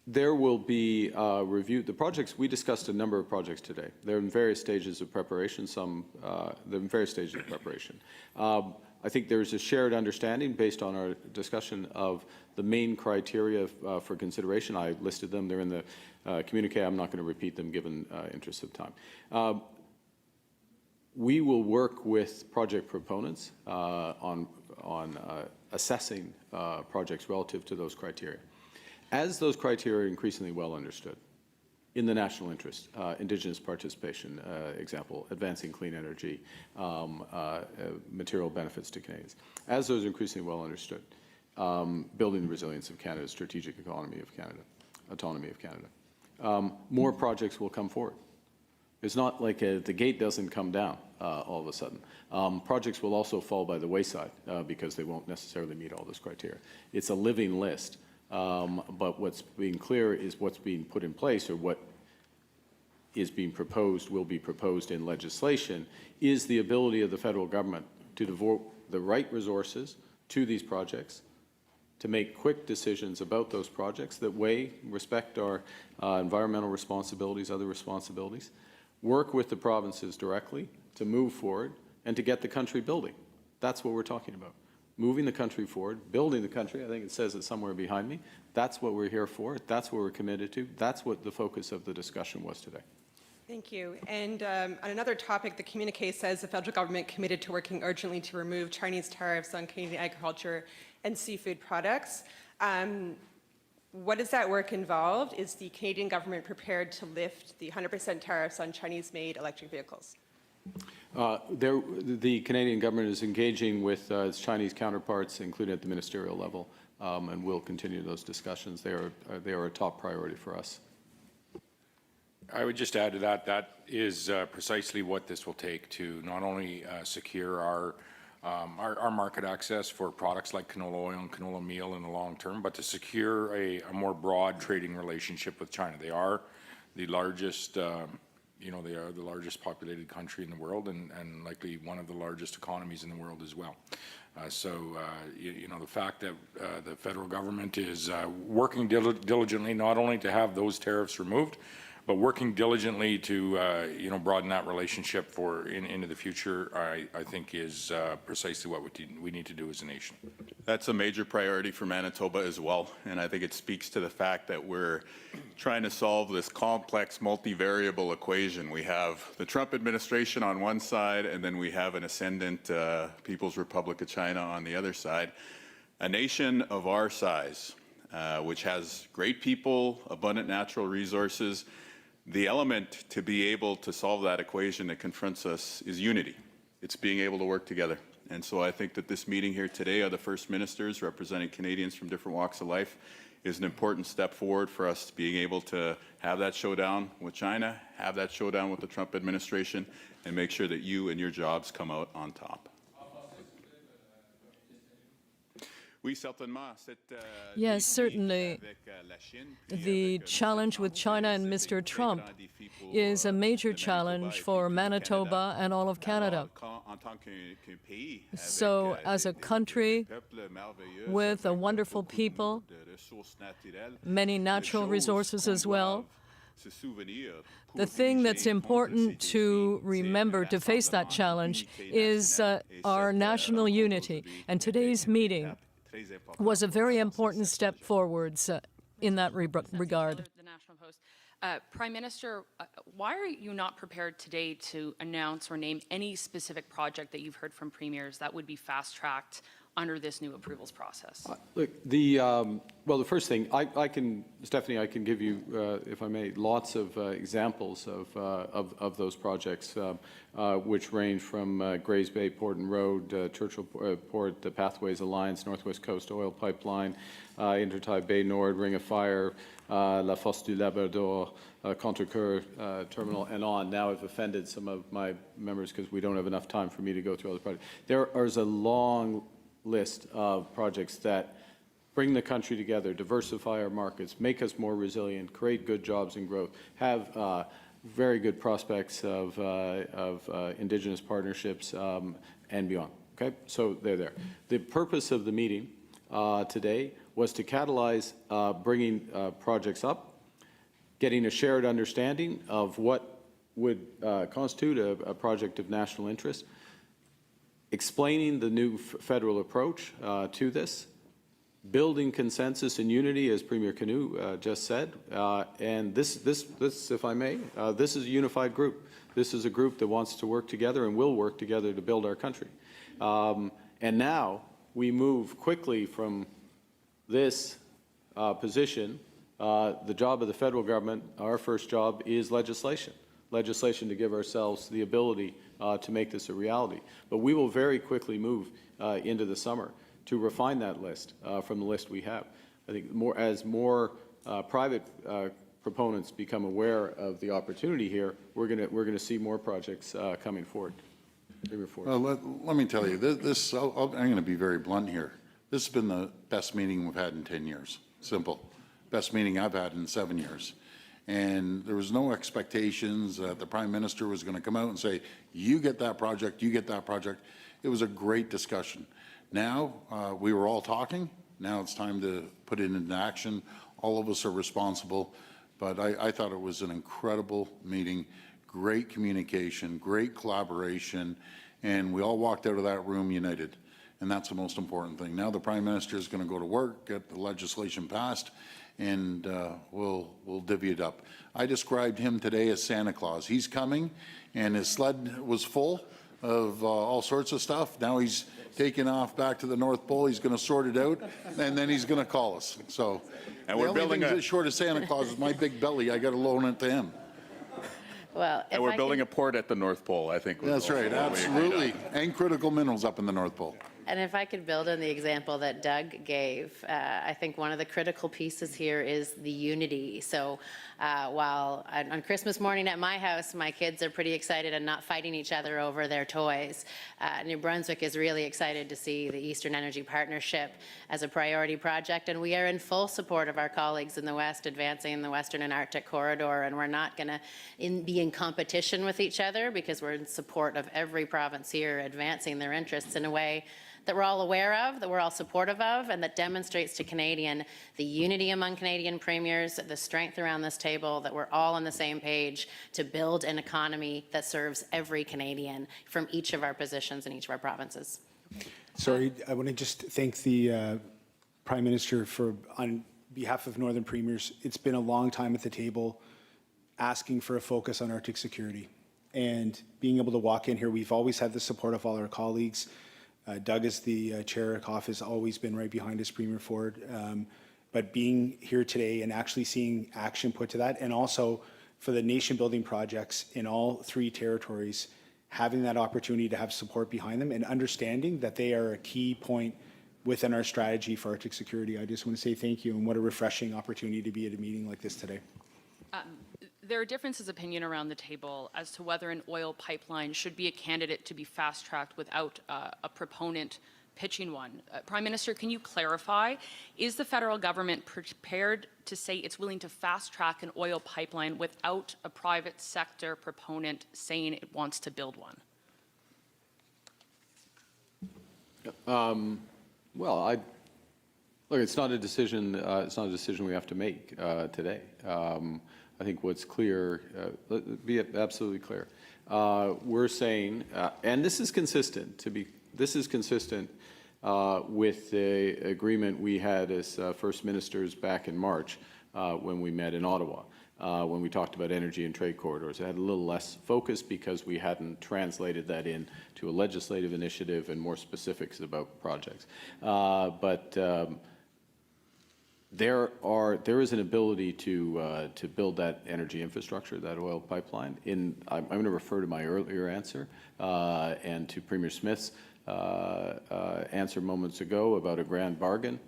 there will be review. The projects, we discussed a number of projects today. They're in various stages of preparation. They're in various stages of preparation. I think there's a shared understanding based on our discussion of the main criteria for consideration. I listed them. They're in the communique. I'm not going to repeat them given interest of time. We will work with project proponents on assessing projects relative to those criteria. As those criteria are increasingly well understood, in the national interest, Indigenous participation, example, advancing clean energy, material benefits to Canadians. As those are increasingly well understood, building the resilience of Canada, strategic economy of Canada, autonomy of Canada, more projects will come forward. It's not like the gate doesn't come down all of a sudden. Projects will also fall by the wayside because they won't necessarily meet all those criteria. It's a living list. But what's being clear is what's being put in place, or what is being proposed, will be proposed in legislation, is the ability of the federal government to devote the right resources to these projects, to make quick decisions about those projects that respect our environmental responsibilities, other responsibilities, work with the provinces directly to move forward and to get the country building. That's what we're talking about. Moving the country forward, building the country. I think it says it somewhere behind me. That's what we're here for. That's what we're committed to. That's what the focus of the discussion was today. Thank you. And on another topic, the communique says the federal government committed to working urgently to remove Chinese tariffs on Canadian agriculture and seafood products. What does that work involve? Is the Canadian government prepared to lift the 100% tariffs on Chinese-made electric vehicles? The Canadian government is engaging with its Chinese counterparts, including at the ministerial level, and we'll continue those discussions. They are a top priority for us. I would just add to that, that is precisely what this will take to not only secure our market access for products like canola oil and canola meal in the long term, but to secure a more broad trading relationship with China. They are the largest they are the largest populated country in the world, and likely one of the largest economies in the world as well. The fact that the federal government is working diligently not only to have those tariffs removed, but working diligently to broaden that relationship into the future, I think is precisely what we need to do as a nation. That's a major priority for Manitoba as well, and I think it speaks to the fact that we're trying to solve this complex multivariable equation. We have the Trump administration on one side, and then we have an ascendant People's Republic of China on the other side. A nation of our size, which has great people, abundant natural resources, the element to be able to solve that equation that confronts us is unity. It's being able to work together. And so I think that this meeting here today of the First Ministers representing Canadians from different walks of life is an important step forward for us being able to have that showdown with China, have that showdown with the Trump administration, and make sure that you and your jobs come out on top. Yes, certainly. The challenge with China and Mr. Trump is a major challenge for Manitoba and all of Canada. So, as a country with a wonderful people, many natural resources as well, the thing that's important to remember to face that challenge is our national unity. And today's meeting was a very important step forwards in that regard. The National Post. Prime Minister, why are you not prepared today to announce or name any specific project that you've heard from premiers that would be fast-tracked under this new approvals process? Look, well, the first thing, Stephanie, I can give you, if I may, lots of examples of those projects, which range from Grays Bay Port and Road, Churchill Port, the Pathways Alliance, Northwest Coast Oil Pipeline, Intertie Bay Nord, Ring of Fire, La Fosse du Labrador, Contrecoeur Terminal, and on. Now I've offended some of my members because we don't have enough time for me to go through all the projects. There is a long list of projects that bring the country together, diversify our markets, make us more resilient, create good jobs and growth, have very good prospects of Indigenous partnerships and beyond. Okay, so they're there. The purpose of the meeting today was to catalyze bringing projects up, getting a shared understanding of what would constitute a project of national interest, explaining the new federal approach to this, building consensus and unity, as Premier Canoe just said, and this, if I may, this is a unified group. This is a group that wants to work together and will work together to build our country. And now we move quickly from this position. The job of the federal government, our first job, is legislation. Legislation to give ourselves the ability to make this a reality. But we will very quickly move into the summer to refine that list from the list we have. I think as more private proponents become aware of the opportunity here, we're going to see more projects coming forward. Well, let me tell you, I'm going to be very blunt here. This has been the best meeting we've had in 10 years. Simple. Best meeting I've had in 7 years. And there was no expectations that the Prime Minister was going to come out and say, you get that project, you get that project. It was a great discussion. Now, we were all talking. Now it's time to put it into action. All of us are responsible. But I thought it was an incredible meeting, great communication, great collaboration, and we all walked out of that room united. And that's the most important thing. Now the Prime Minister is going to go to work, get the legislation passed, and we'll divvy it up. I described him today as Santa Claus. He's coming, and his sled was full of all sorts of stuff. Now he's taking off back to the North Pole. He's going to sort it out, and then he's going to call us. So, and we're building a short of Santa Claus is my big belly. I got to loan it to him. Well, and we're building a port at the North Pole, I think. That's right, absolutely, and critical minerals up in the North Pole. And if I could build on the example that Doug gave, I think one of the critical pieces here is the unity. So while on Christmas morning at my house, my kids are pretty excited and not fighting each other over their toys, New Brunswick is really excited to see the Eastern Energy Partnership as a priority project. And we are in full support of our colleagues in the West advancing the Western and Arctic Corridor. And we're not going to be in competition with each other, because we're in support of every province here advancing their interests in a way that we're all aware of, that we're all supportive of, and that demonstrates to Canadian the unity among Canadian premiers, the strength around this table, that we're all on the same page to build an economy that serves every Canadian from each of our positions in each of our provinces. Sorry, I want to just thank the Prime Minister for, on behalf of Northern Premiers, it's been a long time at the table asking for a focus on Arctic security. And being able to walk in here, we've always had the support of all our colleagues. Doug, as the chair at COF, has always been right behind us, Premier Ford. But being here today and actually seeing action put to that, and also for the nation-building projects in all 3 territories, having that opportunity to have support behind them and understanding that they are a key point within our strategy for Arctic security. I just want to say thank you, and what a refreshing opportunity to be at a meeting like this today. There are differences of opinion around the table as to whether an oil pipeline should be a candidate to be fast-tracked without a proponent pitching one. Prime Minister, can you clarify, is the federal government prepared to say it's willing to fast-track an oil pipeline without a private sector proponent saying it wants to build one? Well, look, it's not a decision. It's not a decision we have to make today. I think what's clear, be absolutely clear. We're saying, and this is consistent. This is consistent with the agreement we had as First Ministers back in March when we met in Ottawa. When we talked about energy and trade corridors. It had a little less focus because we hadn't translated that into a legislative initiative and more specifics about projects. There is an ability to build that energy infrastructure, that oil pipeline. I'm going to refer to my earlier answer and to Premier Smith's answer moments ago about a grand bargain.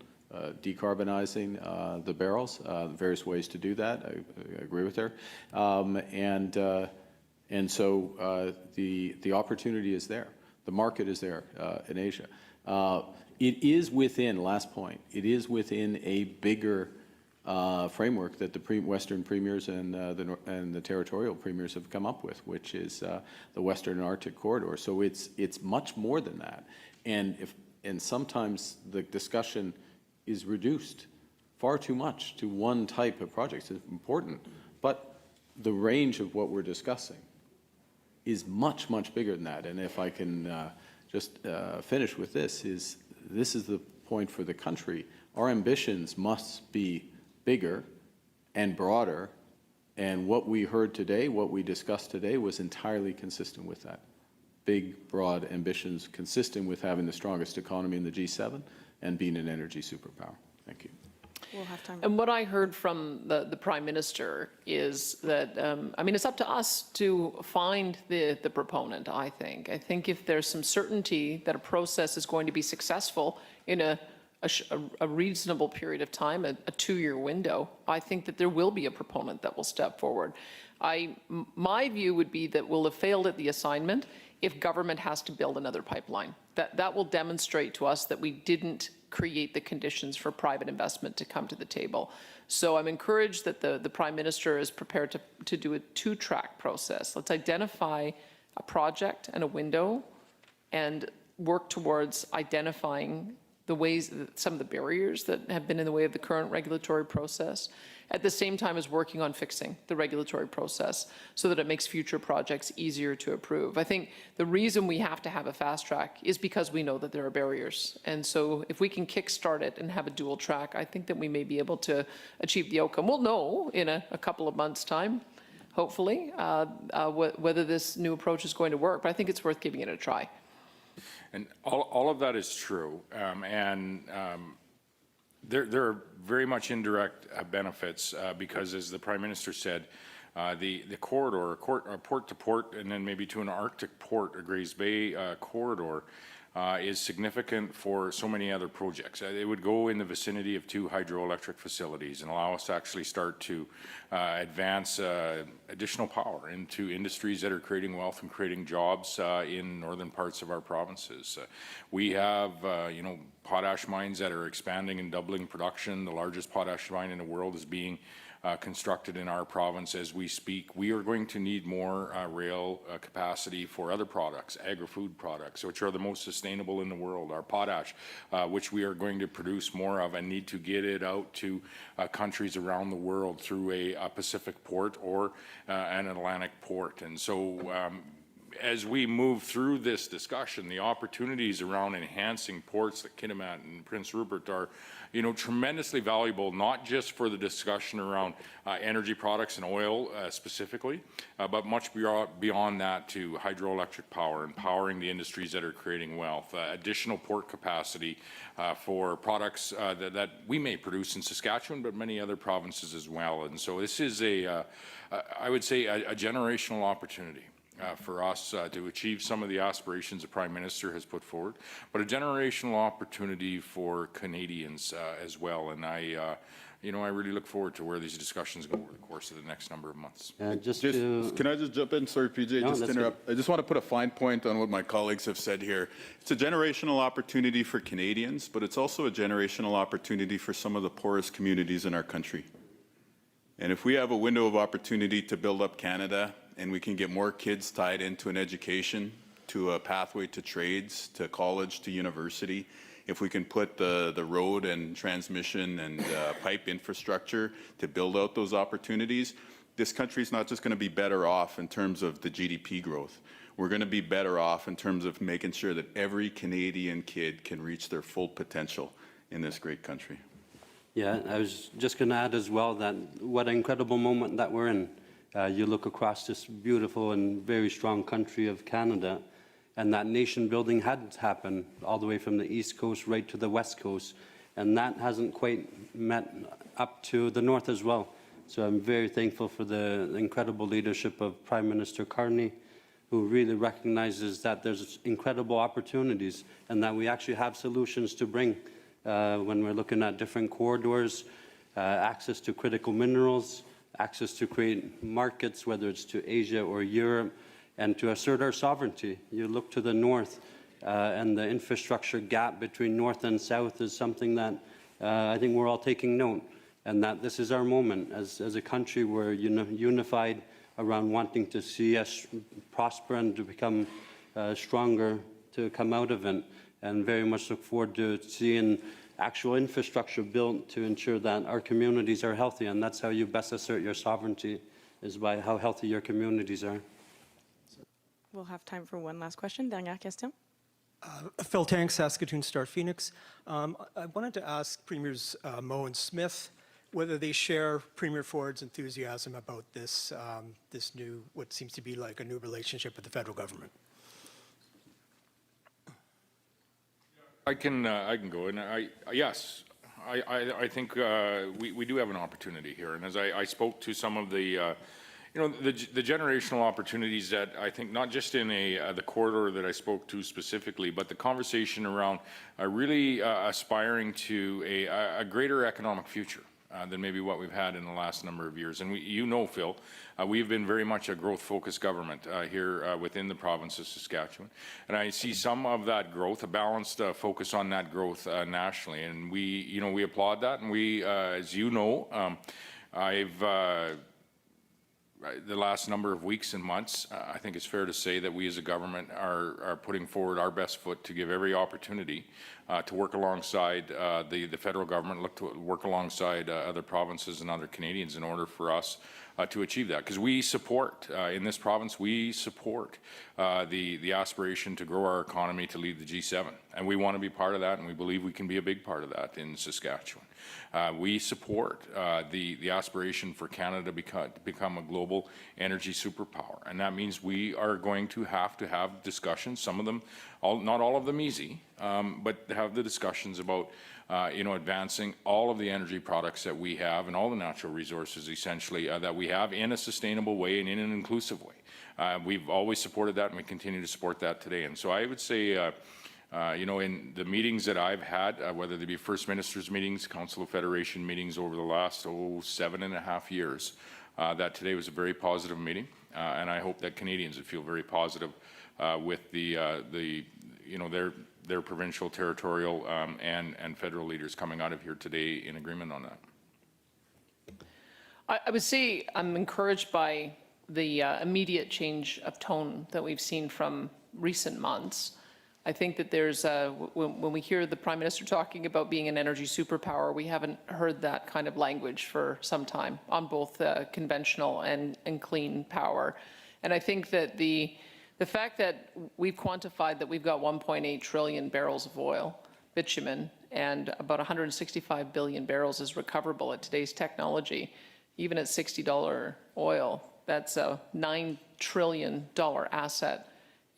Decarbonizing the barrels, various ways to do that. I agree with her, and so the opportunity is there. The market is there in Asia. It is within. Last point. It is within a bigger framework that the Western premiers and the territorial premiers have come up with, which is the Western Arctic corridor. So it's much more than that, and sometimes the discussion is reduced far too much to one type of project. It's important, but the range of what we're discussing is much, much bigger than that. And if I can just finish with this is the point for the country. Our ambitions must be bigger and broader, and what we heard today, what we discussed today, was entirely consistent with that. Big, broad ambitions consistent with having the strongest economy in the G7 and being an energy superpower. Thank you. We'll have time. And what I heard from the Prime Minister is that, I mean, it's up to us to find the proponent, I think. I think if there's some certainty that a process is going to be successful in a reasonable period of time, a 2-year window, I think that there will be a proponent that will step forward. My view would be that we'll have failed at the assignment if government has to build another pipeline. That will demonstrate to us that we didn't create the conditions for private investment to come to the table. So I'm encouraged that the Prime Minister is prepared to do a 2-track process. Let's identify a project and a window and work towards identifying the ways, some of the barriers that have been in the way of the current regulatory process, at the same time as working on fixing the regulatory process so that it makes future projects easier to approve. I think the reason we have to have a fast track is because we know that there are barriers. And so if we can kickstart it and have a dual track, I think that we may be able to achieve the outcome. We'll know in a couple of months' time, hopefully, whether this new approach is going to work. But I think it's worth giving it a try. And all of that is true, there are very much indirect benefits because, as the Prime Minister said, the corridor, port to port, and then maybe to an Arctic port, a Grays Bay corridor, is significant for so many other projects. It would go in the vicinity of 2 hydroelectric facilities and allow us to actually start to advance additional power into industries that are creating wealth and creating jobs in northern parts of our provinces. We have, potash mines that are expanding and doubling production. The largest potash mine in the world is being constructed in our province as we speak. We are going to need more rail capacity for other products, agri-food products, which are the most sustainable in the world. Our potash, which we are going to produce more of and need to get it out to countries around the world through a Pacific port or an Atlantic port. And so as we move through this discussion, the opportunities around enhancing ports like Kitimat and Prince Rupert are, tremendously valuable, not just for the discussion around energy products and oil specifically, but much beyond that to hydroelectric power, empowering the industries that are creating wealth, additional port capacity for products that we may produce in Saskatchewan, but many other provinces as well. And so this is I would say, a generational opportunity. for us to achieve some of the aspirations the Prime Minister has put forward, but a generational opportunity for Canadians as well. And I really look forward to where these discussions go over the course of the next number of months. Can I just jump in? Sorry, PJ, just interrupt. I just want to put a fine point on what my colleagues have said here. It's a generational opportunity for Canadians, but it's also a generational opportunity for some of the poorest communities in our country. And if we have a window of opportunity to build up Canada, and we can get more kids tied into an education, to a pathway to trades, to college, to university, if we can put the road and transmission and pipe infrastructure to build out those opportunities, this country is not just going to be better off in terms of the GDP growth. We're going to be better off in terms of making sure that every Canadian kid can reach their full potential in this great country. Yeah, I was just going to add as well that what an incredible moment that we're in. You look across this beautiful and very strong country of Canada, and that nation building had happened all the way from the East Coast right to the West Coast, and that hasn't quite met up to the North as well. So I'm very thankful for the incredible leadership of Prime Minister Carney, who really recognizes that there's incredible opportunities and that we actually have solutions to bring when we're looking at different corridors, access to critical minerals, access to create markets, whether it's to Asia or Europe, and to assert our sovereignty. You look to the north, and the infrastructure gap between north and south is something that I think we're all taking note, and that this is our moment. As a country, we're unified around wanting to see us prosper and to become stronger to come out of it, and very much look forward to seeing actual infrastructure built to ensure that our communities are healthy, and that's how you best assert your sovereignty, is by how healthy your communities are. We'll have time for one last question. Dernière question. Phil Tank, Saskatoon Star Phoenix. I wanted to ask Premiers Moe and Smith whether they share Premier Ford's enthusiasm about this new, what seems to be like a new relationship with the federal government. I can go, and yes, I think we do have an opportunity here, and as I spoke to some of the the generational opportunities that I think not just in the corridor that I spoke to specifically, but the conversation around really aspiring to a greater economic future than maybe what we've had in the last number of years. And Phil, we've been very much a growth-focused government here within the province of Saskatchewan. And I see some of that growth, a balanced focus on that growth nationally. And we applaud that. And we, as you know, the last number of weeks and months, I think it's fair to say that we as a government are putting forward our best foot to give every opportunity to work alongside the federal government, look to work alongside other provinces and other Canadians in order for us to achieve that. Because we support, in this province, we support the aspiration to grow our economy to lead the G7. And we want to be part of that, and we believe we can be a big part of that in Saskatchewan. We support the aspiration for Canada to become a global energy superpower, and that means we are going to have discussions, some of them, not all of them easy, but have the discussions about advancing all of the energy products that we have and all the natural resources essentially that we have in a sustainable way and in an inclusive way. We've always supported that, and we continue to support that today. And so I would say in the meetings that I've had, whether they be First Ministers meetings, Council of Federation meetings over the last 7.5 years, that today was a very positive meeting, and I hope that Canadians would feel very positive with their provincial, territorial, and federal leaders coming out of here today in agreement on that. I would say I'm encouraged by the immediate change of tone that we've seen from recent months. I think that there's, when we hear the Prime Minister talking about being an energy superpower, we haven't heard that kind of language for some time on both conventional and clean power. And I think that the fact that we've quantified that we've got 1.8 trillion barrels of oil, bitumen, and about 165 billion barrels is recoverable at today's technology, even at $60 oil, that's a $9 trillion asset.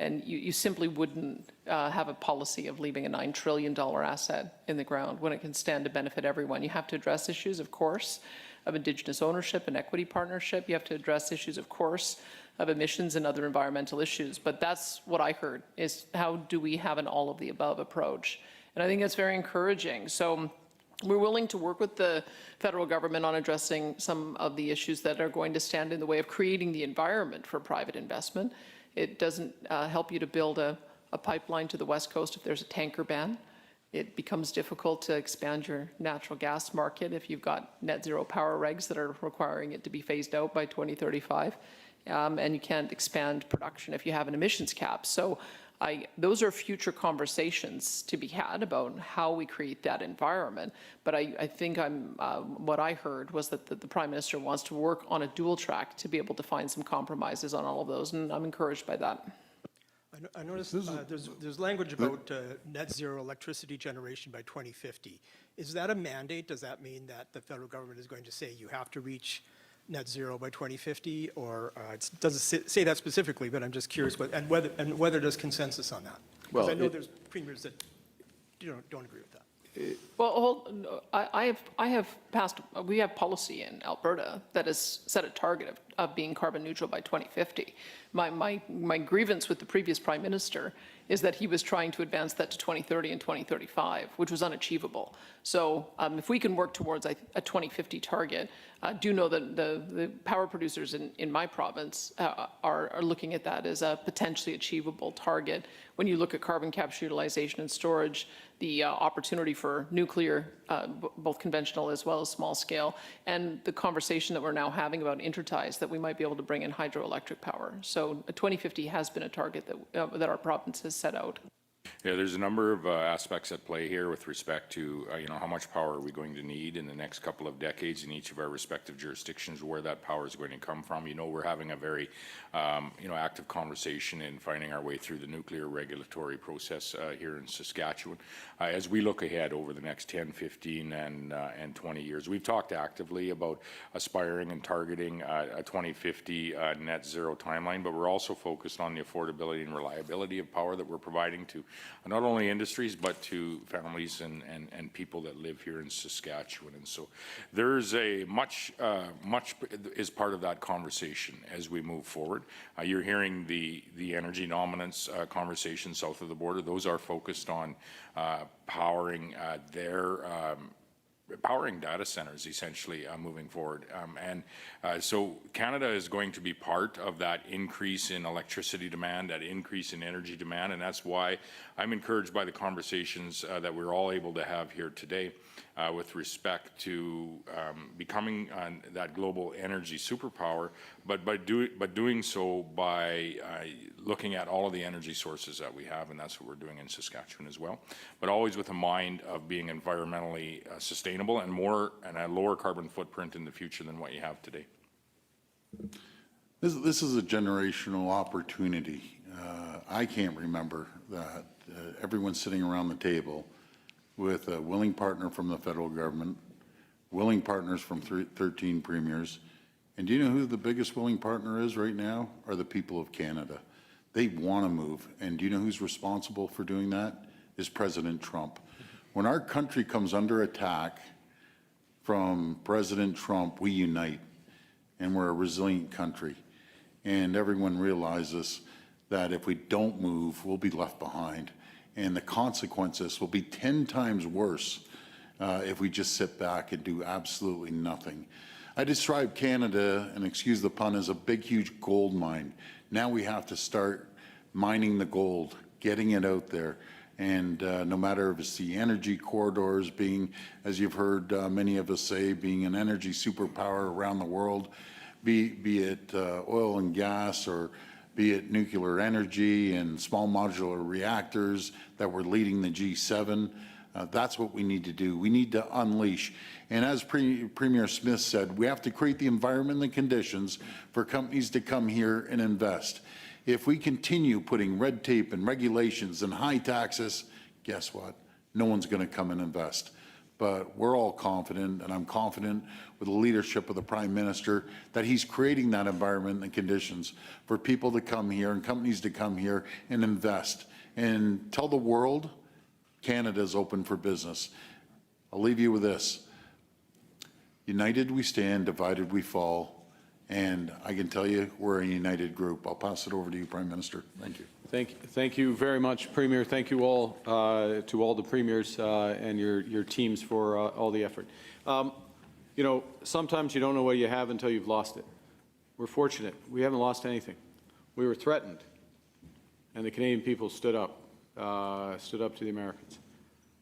And you simply wouldn't have a policy of leaving a $9 trillion asset in the ground when it can stand to benefit everyone. You have to address issues, of course, of Indigenous ownership and equity partnership. You have to address issues, of course, of emissions and other environmental issues. But that's what I heard, is how do we have an all of the above approach? And I think that's very encouraging. So we're willing to work with the federal government on addressing some of the issues that are going to stand in the way of creating the environment for private investment. It doesn't help you to build a pipeline to the West Coast if there's a tanker ban. It becomes difficult to expand your natural gas market if you've got net zero power regs that are requiring it to be phased out by 2035. And you can't expand production if you have an emissions cap. So those are future conversations to be had about how we create that environment. But I think what I heard was that the Prime Minister wants to work on a dual track to be able to find some compromises on all of those, and I'm encouraged by that. I noticed there's language about net zero electricity generation by 2050. Is that a mandate? Does that mean that the federal government is going to say you have to reach net zero by 2050, or it doesn't say that specifically, but I'm just curious, whether there's consensus on that? Because I know there's premiers that don't agree with that. Well, we have policy in Alberta that has set a target of being carbon neutral by 2050. My grievance with the previous Prime Minister is that he was trying to advance that to 2030 and 2035, which was unachievable. So if we can work towards a 2050 target, do know that the power producers in my province are looking at that as a potentially achievable target. When you look at carbon capture, utilization and storage, the opportunity for nuclear, both conventional as well as small scale, and the conversation that we're now having about interties, that we might be able to bring in hydroelectric power. So 2050 has been a target that our province has set out. Yeah, there's a number of aspects at play here with respect to, how much power are we going to need in the next couple of decades in each of our respective jurisdictions, where that power is going to come from. We're having a very, active conversation in finding our way through the nuclear regulatory process here in Saskatchewan. As we look ahead over the next 10, 15, and 20 years, we've talked actively about aspiring and targeting a 2050 net zero timeline, but we're also focused on the affordability and reliability of power that we're providing to not only industries, but to families and people that live here in Saskatchewan. And so there's much is part of that conversation as we move forward. You're hearing the energy dominance conversation south of the border. Those are focused on powering powering data centers, essentially, moving forward. So Canada is going to be part of that increase in electricity demand, that increase in energy demand, and that's why I'm encouraged by the conversations that we're all able to have here today with respect to becoming that global energy superpower, but doing so by looking at all of the energy sources that we have, and that's what we're doing in Saskatchewan as well, but always with a mind of being environmentally sustainable and a lower carbon footprint in the future than what you have today. This is a generational opportunity. I can't remember that everyone sitting around the table with a willing partner from the federal government, willing partners from 13 premiers. And do you know who the biggest willing partner is right now? Are the people of Canada. They want to move. And do you know who's responsible for doing that? Is President Trump. When our country comes under attack from President Trump, we unite. And we're a resilient country. And everyone realizes that if we don't move, we'll be left behind. And the consequences will be 10 times worse if we just sit back and do absolutely nothing. I describe Canada, and excuse the pun, as a big, huge gold mine. Now we have to start mining the gold, getting it out there. And no matter if it's the energy corridors being, as you've heard many of us say, being an energy superpower around the world, be it oil and gas, or be it nuclear energy and small modular reactors that we're leading the G7. That's what we need to do. We need to unleash. And as Premier Smith said, we have to create the environment and the conditions for companies to come here and invest. If we continue putting red tape and regulations and high taxes, guess what? No one's going to come and invest. But we're all confident, and I'm confident with the leadership of the Prime Minister, that he's creating that environment and conditions for people to come here and companies to come here and invest and tell the world Canada's open for business. I'll leave you with this. united we stand, divided we fall. And I can tell you, we're a united group. I'll pass it over to you, Prime Minister. Thank you. Thank you very much, Premier. Thank you all to all the premiers and your teams for all the effort. You know, sometimes you don't know what you have until you've lost it. We're fortunate. We haven't lost anything. We were threatened, and the Canadian people stood up to the Americans.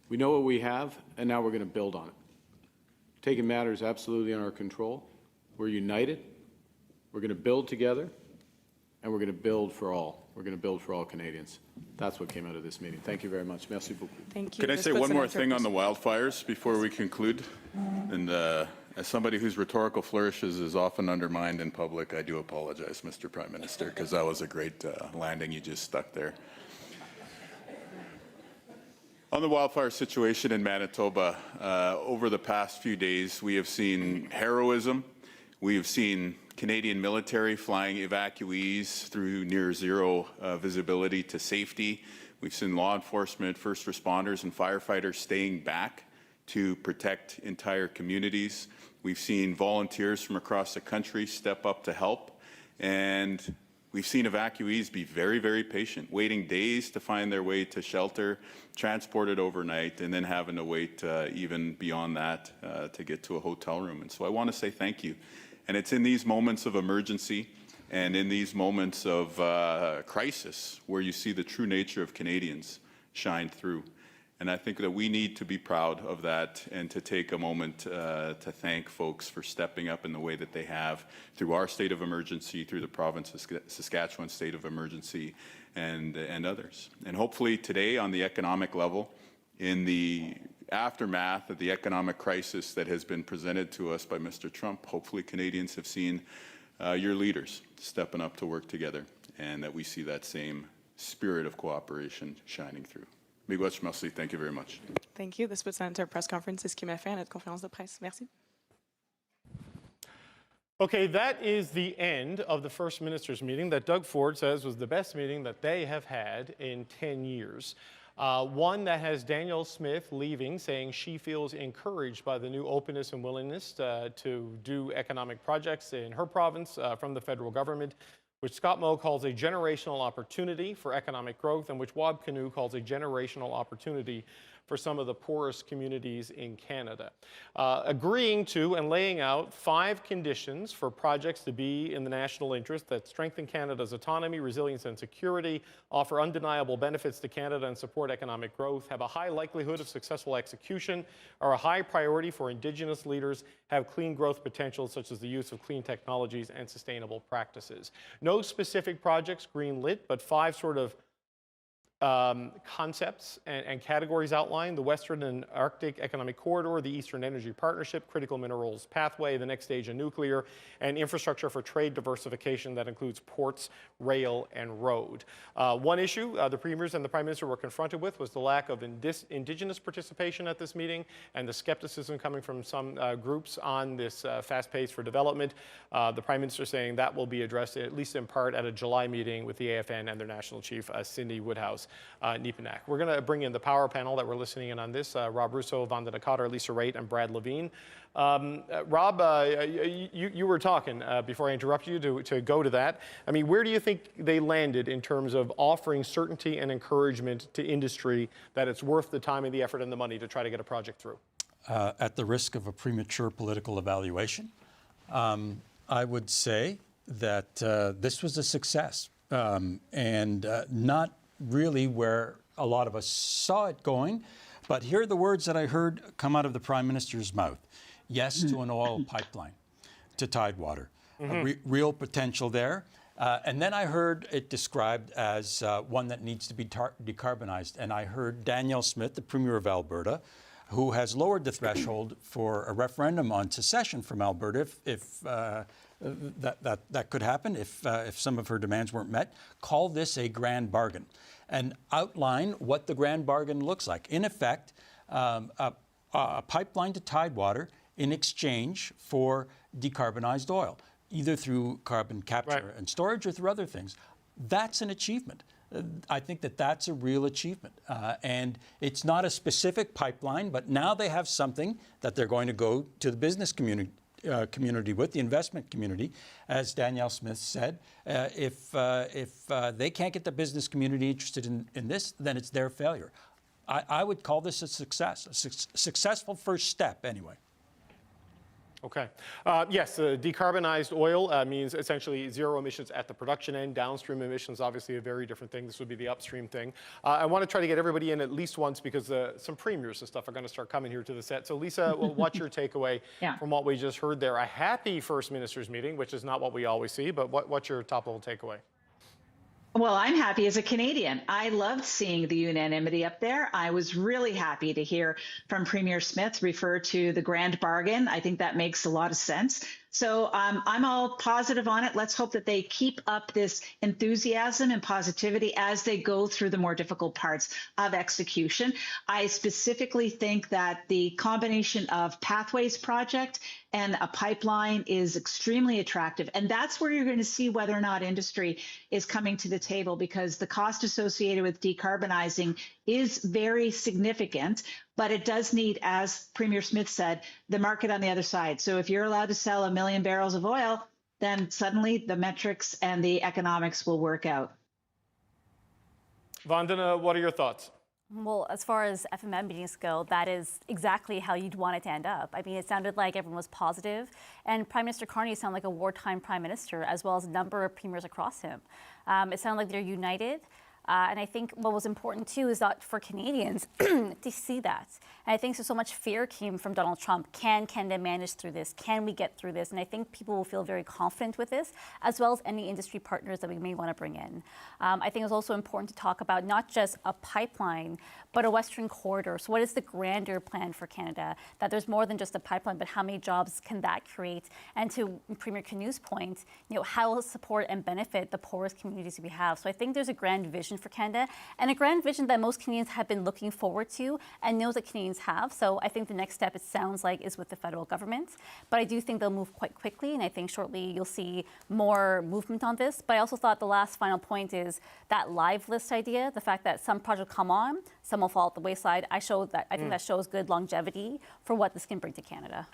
We know what we have, and now we're going to build on it. Taking matters absolutely under our control. We're united. We're going to build together, and we're going to build for all. We're going to build for all Canadians. That's what came out of this meeting. Thank you very much. Merci beaucoup. Thank you. Can I say one more thing on the wildfires before we conclude? And as somebody whose rhetorical flourishes is often undermined in public, I do apologize, Mr. Prime Minister, because that was a great landing you just stuck there. On the wildfire situation in Manitoba, over the past few days, we have seen heroism. We have seen Canadian military flying evacuees through near zero visibility to safety. We've seen law enforcement, first responders, and firefighters staying back to protect entire communities. We've seen volunteers from across the country step up to help. And we've seen evacuees be very, very patient, waiting days to find their way to shelter, transported overnight, and then having to wait even beyond that to get to a hotel room. And so I want to say thank you. And it's in these moments of emergency and in these moments of crisis where you see the true nature of Canadians shine through. And I think that we need to be proud of that and to take a moment to thank folks for stepping up in the way that they have through our state of emergency, through the province of Saskatchewan state of emergency, and others. And hopefully today on the economic level, in the aftermath of the economic crisis that has been presented to us by Mr. Trump, hopefully Canadians have seen your leaders stepping up to work together, and that we see that same spirit of cooperation shining through. Miigwech, merci. Thank you very much. Thank you. This puts an end to our press conference. C'est ce qui m'a fait à notre conférence de presse. Merci. Okay, that is the end of the First Minister's meeting that Doug Ford says was the best meeting that they have had in 10 years. One that has Danielle Smith leaving, saying she feels encouraged by the new openness and willingness to do economic projects in her province from the federal government, which Scott Moe calls a generational opportunity for economic growth, and which Wab Kinew calls a generational opportunity for some of the poorest communities in Canada. Agreeing to and laying out 5 conditions for projects to be in the national interest that strengthen Canada's autonomy, resilience, and security, offer undeniable benefits to Canada and support economic growth, have a high likelihood of successful execution, are a high priority for Indigenous leaders, have clean growth potential such as the use of clean technologies and sustainable practices. No specific projects green-lit, but 5 sort of concepts and categories outlined: the Western and Arctic Economic Corridor, the Eastern Energy Partnership, Critical Minerals Pathway, the next stage of nuclear, and infrastructure for trade diversification that includes ports, rail, and road. One issue the Premiers and the Prime Minister were confronted with was the lack of Indigenous participation at this meeting and the skepticism coming from some groups on this fast pace for development. The Prime Minister saying that will be addressed, at least in part, at a July meeting with the AFN and their National Chief, Cindy Woodhouse. Neepanak. We're going to bring in the power panel that we're listening in on this, Rob Russo, Vanda Nakata, Lisa Raitt, and Brad Levine. Rob, you were talking before I interrupted you to go to that. I mean, where do you think they landed in terms of offering certainty and encouragement to industry that it's worth the time and the effort and the money to try to get a project through? At the risk of a premature political evaluation, I would say that this was a success and not really where a lot of us saw it going, but here are the words that I heard come out of the Prime Minister's mouth. Yes to an oil pipeline to Tidewater. Real potential there. And then I heard it described as one that needs to be decarbonized. And I heard Danielle Smith, the Premier of Alberta, who has lowered the threshold for a referendum on secession from Alberta if that could happen, if some of her demands weren't met, call this a grand bargain and outline what the grand bargain looks like. In effect, a pipeline to Tidewater in exchange for decarbonized oil, either through carbon capture and storage or through other things. That's an achievement. I think that that's a real achievement. And it's not a specific pipeline, but now they have something that they're going to go to the business community with, the investment community. As Danielle Smith said, if they can't get the business community interested in this, then it's their failure. I would call this a success, a successful first step anyway. Okay. Yes, decarbonized oil means essentially zero emissions at the production end. Downstream emissions, obviously a very different thing. This would be the upstream thing. I want to try to get everybody in at least once because some premiers and stuff are going to start coming here to the set. So Lisa, what's your takeaway from what we just heard there? A happy First Minister's meeting, which is not what we always see, but what's your top-level takeaway? Well, I'm happy as a Canadian. I loved seeing the unanimity up there. I was really happy to hear from Premier Smith refer to the grand bargain. I think that makes a lot of sense. So I'm all positive on it. Let's hope that they keep up this enthusiasm and positivity as they go through the more difficult parts of execution. I specifically think that the combination of Pathways project and a pipeline is extremely attractive. And that's where you're going to see whether or not industry is coming to the table, because the cost associated with decarbonizing is very significant, but it does need, as Premier Smith said, the market on the other side. So if you're allowed to sell 1 million barrels of oil, then suddenly the metrics and the economics will work out. Vandana, what are your thoughts? Well, as far as FMM meetings go, that is exactly how you'd want it to end up. I mean, it sounded like everyone was positive, and Prime Minister Carney sounded like a wartime prime minister, as well as a number of premiers across him. It sounded like they're united. And I think what was important, too, is that for Canadians to see that. And I think so much fear came from Donald Trump. Can Canada manage through this? Can we get through this? And I think people will feel very confident with this, as well as any industry partners that we may want to bring in. I think it's also important to talk about not just a pipeline, but a Western corridor. So what is the grander plan for Canada? That there's more than just a pipeline, but how many jobs can that create? And to Premier Canoe's point, how will it support and benefit the poorest communities we have? So I think there's a grand vision for Canada, and a grand vision that most Canadians have been looking forward to and knows that Canadians have. So I think the next step, it sounds like, is with the federal government. But I do think they'll move quite quickly, and I think shortly you'll see more movement on this. But I also thought the last final point is that live list idea, the fact that some projects come on, some will fall at the wayside. I think that shows good longevity for what this can bring to Canada.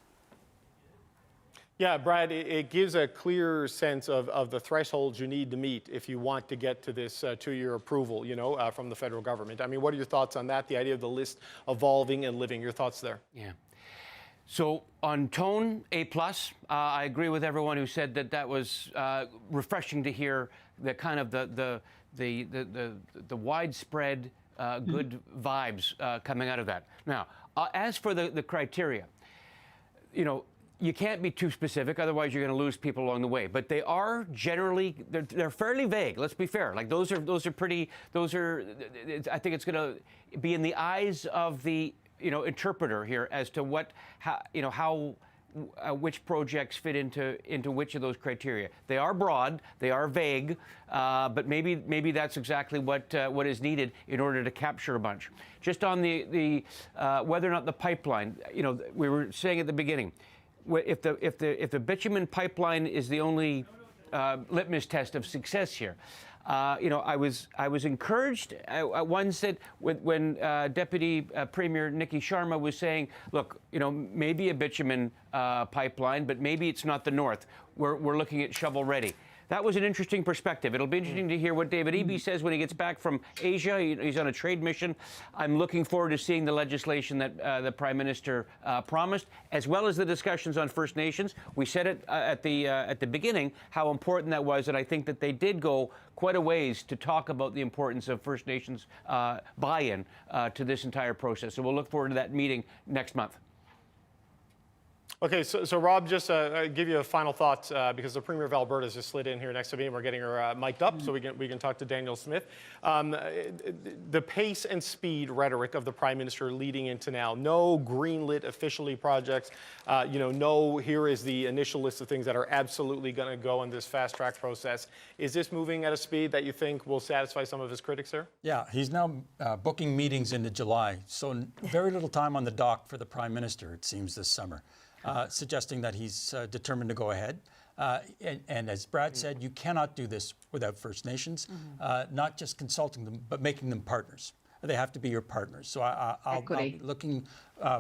Yeah, Brad, it gives a clear sense of the thresholds you need to meet if you want to get to this 2-year approval, from the federal government. I mean, what are your thoughts on that, the idea of the list evolving and living? Your thoughts there? Yeah. So on tone, A+. I agree with everyone who said that was refreshing to hear the kind of the widespread good vibes coming out of that. Now, as for the criteria, you can't be too specific, otherwise you're going to lose people along the way. But they are generally, they're fairly vague. Let's be fair. Like those are pretty. I think it's going to be in the eyes of the interpreter here as to which projects fit into which of those criteria. They are broad, they are vague, but maybe that's exactly what is needed in order to capture a bunch. Just on the whether or not the pipeline, we were saying at the beginning, if the bitumen pipeline is the only litmus test of success here, I was encouraged. One said when Deputy Premier Nikki Sharma was saying, look, maybe a bitumen pipeline, but maybe it's not the north. We're looking at shovel ready. That was an interesting perspective. It'll be interesting to hear what David Eby says when he gets back from Asia. He's on a trade mission. I'm looking forward to seeing the legislation that the Prime Minister promised, as well as the discussions on First Nations. We said it at the beginning how important that was, and I think that they did go quite a ways to talk about the importance of First Nations buy-in to this entire process. So we'll look forward to that meeting next month. Okay, so Rob, just give you a final thought because the Premier of Alberta has just slid in here next to me, and we're getting her mic'd up so we can talk to Danielle Smith. The pace and speed rhetoric of the Prime Minister leading into now, no greenlit officially projects, no here is the initial list of things that are absolutely going to go in this fast track process. Is this moving at a speed that you think will satisfy some of his critics there? Yeah, he's now booking meetings into July, so very little time on the dock for the Prime Minister, it seems, this summer. Suggesting that he's determined to go ahead. And as Brad said, you cannot do this without First Nations, not just consulting them, but making them partners. They have to be your partners. So I'll be looking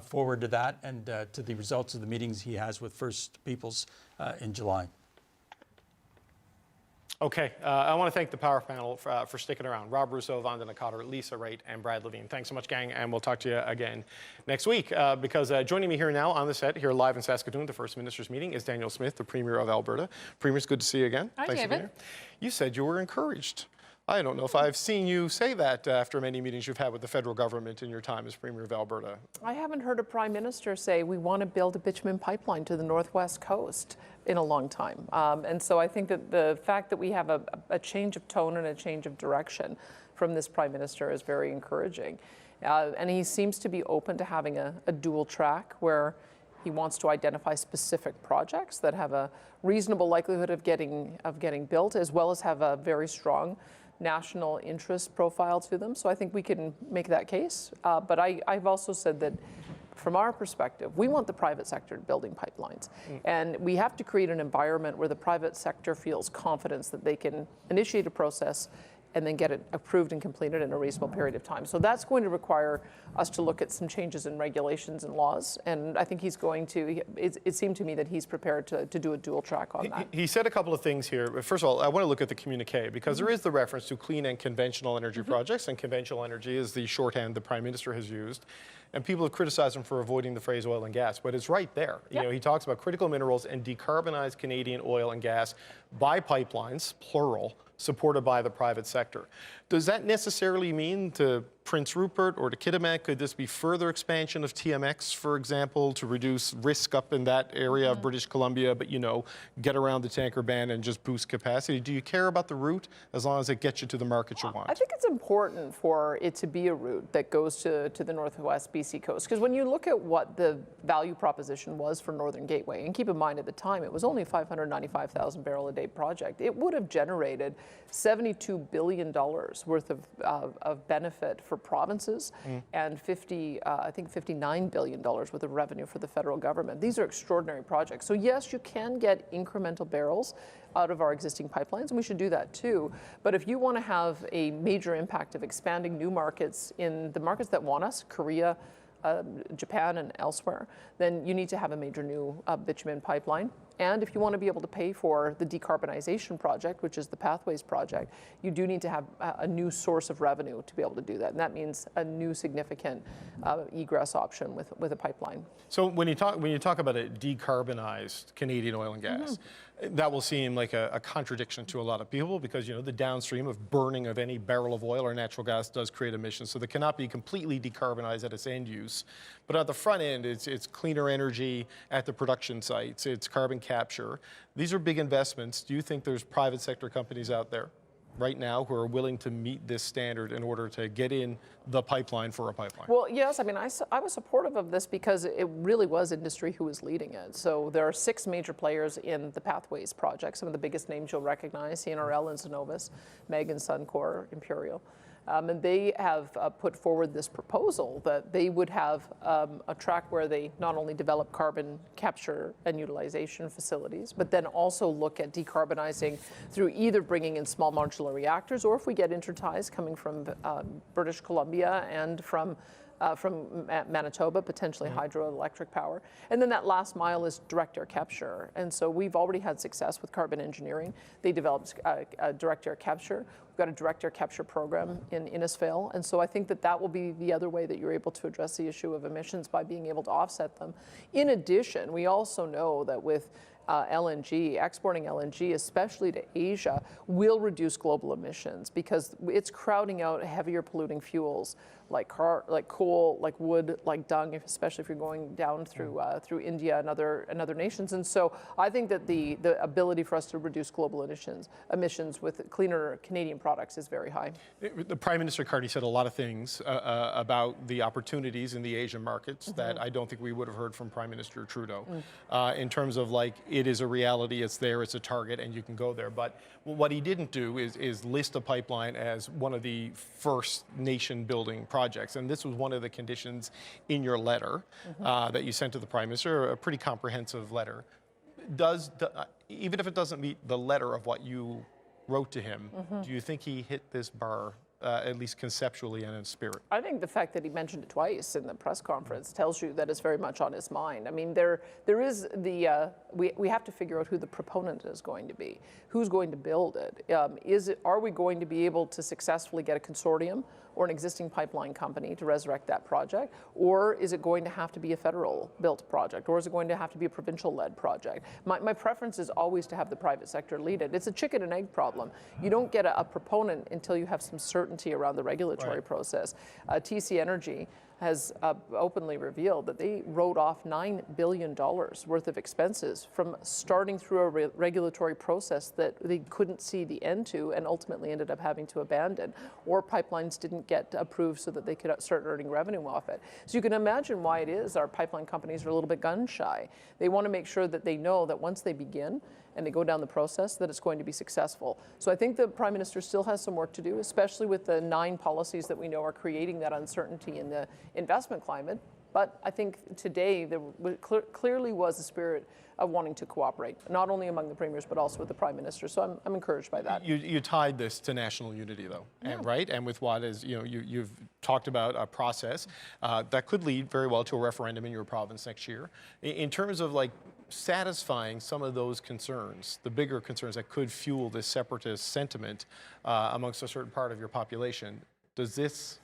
forward to that and to the results of the meetings he has with First Peoples in July. Okay, I want to thank the Power Panel for sticking around. Rob Rousseau, Vonda Nakata, Lisa Wright, and Brad Levine. Thanks so much, gang, and we'll talk to you again next week. Because joining me here now on the set, here live in Saskatoon, the First Minister's meeting, is Daniel Smith, the Premier of Alberta. Premier, it's good to see you again. Hi, Thanks David. for being here. You said you were encouraged. I don't know if I've seen you say that after many meetings you've had with the federal government in your time as Premier of Alberta. I haven't heard a Prime Minister say we want to build a bitumen pipeline to the northwest coast in a long time. And so I think that the fact that we have a change of tone and a change of direction from this Prime Minister is very encouraging. And he seems to be open to having a dual track where he wants to identify specific projects that have a reasonable likelihood of getting built, as well as have a very strong national interest profile to them. So I think we can make that case. But I've also said that from our perspective, we want the private sector building pipelines. And we have to create an environment where the private sector feels confidence that they can initiate a process and then get it approved and completed in a reasonable period of time. So that's going to require us to look at some changes in regulations and laws. And I think he's going to, it seemed to me that he's prepared to do a dual track on that. He said a couple of things here. First of all, I want to look at the communique because there is the reference to clean and conventional energy projects, and conventional energy is the shorthand the Prime Minister has used. And people have criticized him for avoiding the phrase oil and gas, but it's right there. You know, he talks about critical minerals and decarbonized Canadian oil and gas by pipelines, plural, supported by the private sector. Does that necessarily mean to Prince Rupert or to Kitimat, could this be further expansion of TMX, for example, to reduce risk up in that area of British Columbia, but, you know, get around the tanker ban and just boost capacity? Do you care about the route as long as it gets you to the market you want? I think it's important for it to be a route that goes to the northwest BC coast, because when you look at what the value proposition was for Northern Gateway, and keep in mind at the time it was only a 595,000 barrel a day project, it would have generated $72 billion worth of benefit for provinces and I think $59 billion worth of revenue for the federal government. These are extraordinary projects. So yes, you can get incremental barrels out of our existing pipelines, and we should do that too. But if you want to have a major impact of expanding new markets in the markets that want us, Korea, Japan and elsewhere, then you need to have a major new bitumen pipeline. And if you want to be able to pay for the decarbonization project, which is the Pathways project, you do need to have a new source of revenue to be able to do that. And that means a new significant egress option with a pipeline. So when you talk about a decarbonized Canadian oil and gas, that will seem like a contradiction to a lot of people because, you know, the downstream of burning of any barrel of oil or natural gas does create emissions. So they cannot be completely decarbonized at its end use. But at the front end, it's cleaner energy at the production sites. It's carbon capture. These are big investments. Do you think there's private sector companies out there right now who are willing to meet this standard in order to get in the pipeline for a pipeline? Well, yes. I mean, I was supportive of this because it really was industry who was leading it. So there are 6 major players in the Pathways project. Some of the biggest names you'll recognize, CNRL and Cenovus, Meg and Suncor, Imperial. And they have put forward this proposal that they would have a track where they not only develop carbon capture and utilization facilities, but then also look at decarbonizing through either bringing in small modular reactors, or if we get interties coming from British Columbia and from Manitoba, potentially hydroelectric power. And then that last mile is direct air capture. And so we've already had success with carbon engineering. They developed direct air capture. We've got a direct air capture program in Innisfail. And so I think that will be the other way that you're able to address the issue of emissions, by being able to offset them. In addition, we also know that with LNG, exporting LNG, especially to Asia, will reduce global emissions because it's crowding out heavier polluting fuels like coal, like wood, like dung, especially if you're going down through India and other nations. And so I think that the ability for us to reduce global emissions with cleaner Canadian products is very high. The Prime Minister Carney said a lot of things about the opportunities in the Asian markets that I don't think we would have heard from Prime Minister Trudeau in terms of, like, it is a reality, it's there, it's a target, and you can go there. But what he didn't do is list a pipeline as one of the first nation building projects. And this was one of the conditions in your letter that you sent to the Prime Minister, a pretty comprehensive letter. even if it doesn't meet the letter of what you wrote to him, do you think he hit this bar, at least conceptually and in spirit? I think the fact that he mentioned it twice in the press conference tells you that it's very much on his mind. I mean, there is the, we have to figure out who the proponent is going to be, who's going to build it. Are we going to be able to successfully get a consortium or an existing pipeline company to resurrect that project? Or is it going to have to be a federal built project? Or is it going to have to be a provincial led project? My preference is always to have the private sector lead it. It's a chicken and egg problem. You don't get a proponent until you have some certainty around the regulatory process. TC Energy has openly revealed that they wrote off $9 billion worth of expenses from starting through a regulatory process that they couldn't see the end to and ultimately ended up having to abandon, or pipelines didn't get approved so that they could start earning revenue off it. So you can imagine why it is our pipeline companies are a little bit gun shy. They want to make sure that they know that once they begin and they go down the process, that it's going to be successful. So I think the Prime Minister still has some work to do, especially with the 9 policies that we know are creating that uncertainty in the investment climate. But I think today there clearly was a spirit of wanting to cooperate, not only among the premiers, but also with the Prime Minister. So I'm encouraged by that. You tied this to national unity, though, and, right? And with what is, you've talked about a process that could lead very well to a referendum in your province next year. In terms of like satisfying some of those concerns, the bigger concerns that could fuel this separatist sentiment amongst a certain part of your population, does this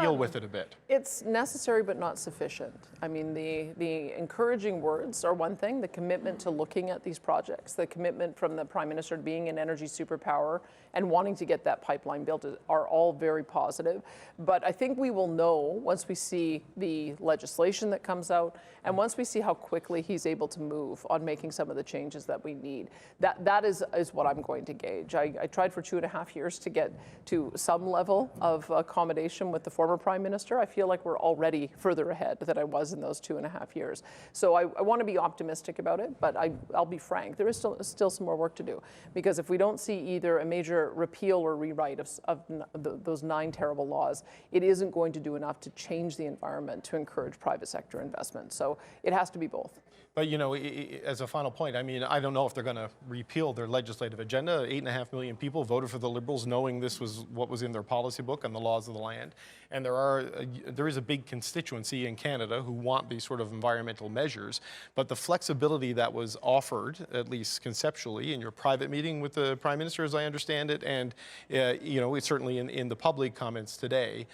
deal with it a bit? It's necessary but not sufficient. I mean, the encouraging words are one thing, the commitment to looking at these projects, the commitment from the Prime Minister to being an energy superpower and wanting to get that pipeline built are all very positive. But I think we will know once we see the legislation that comes out and once we see how quickly he's able to move on making some of the changes that we need. That is what I'm going to gauge. I tried for 2.5 years to get to some level of accommodation with the former Prime Minister. I feel like we're already further ahead than I was in those 2.5 years. So I want to be optimistic about it, but I'll be frank, there is still some more work to do. Because if we don't see either a major repeal or rewrite of those 9 terrible laws, it isn't going to do enough to change the environment to encourage private sector investment. So it has to be both. But, as a final point, I mean, I don't know if they're going to repeal their legislative agenda. 8.5 million people voted for the Liberals knowing this was what was in their policy book and the laws of the land. And there is a big constituency in Canada who want these sort of environmental measures. But the flexibility that was offered, at least conceptually, in your private meeting with the Prime Minister, as I understand it, and, it's certainly in the public comments today,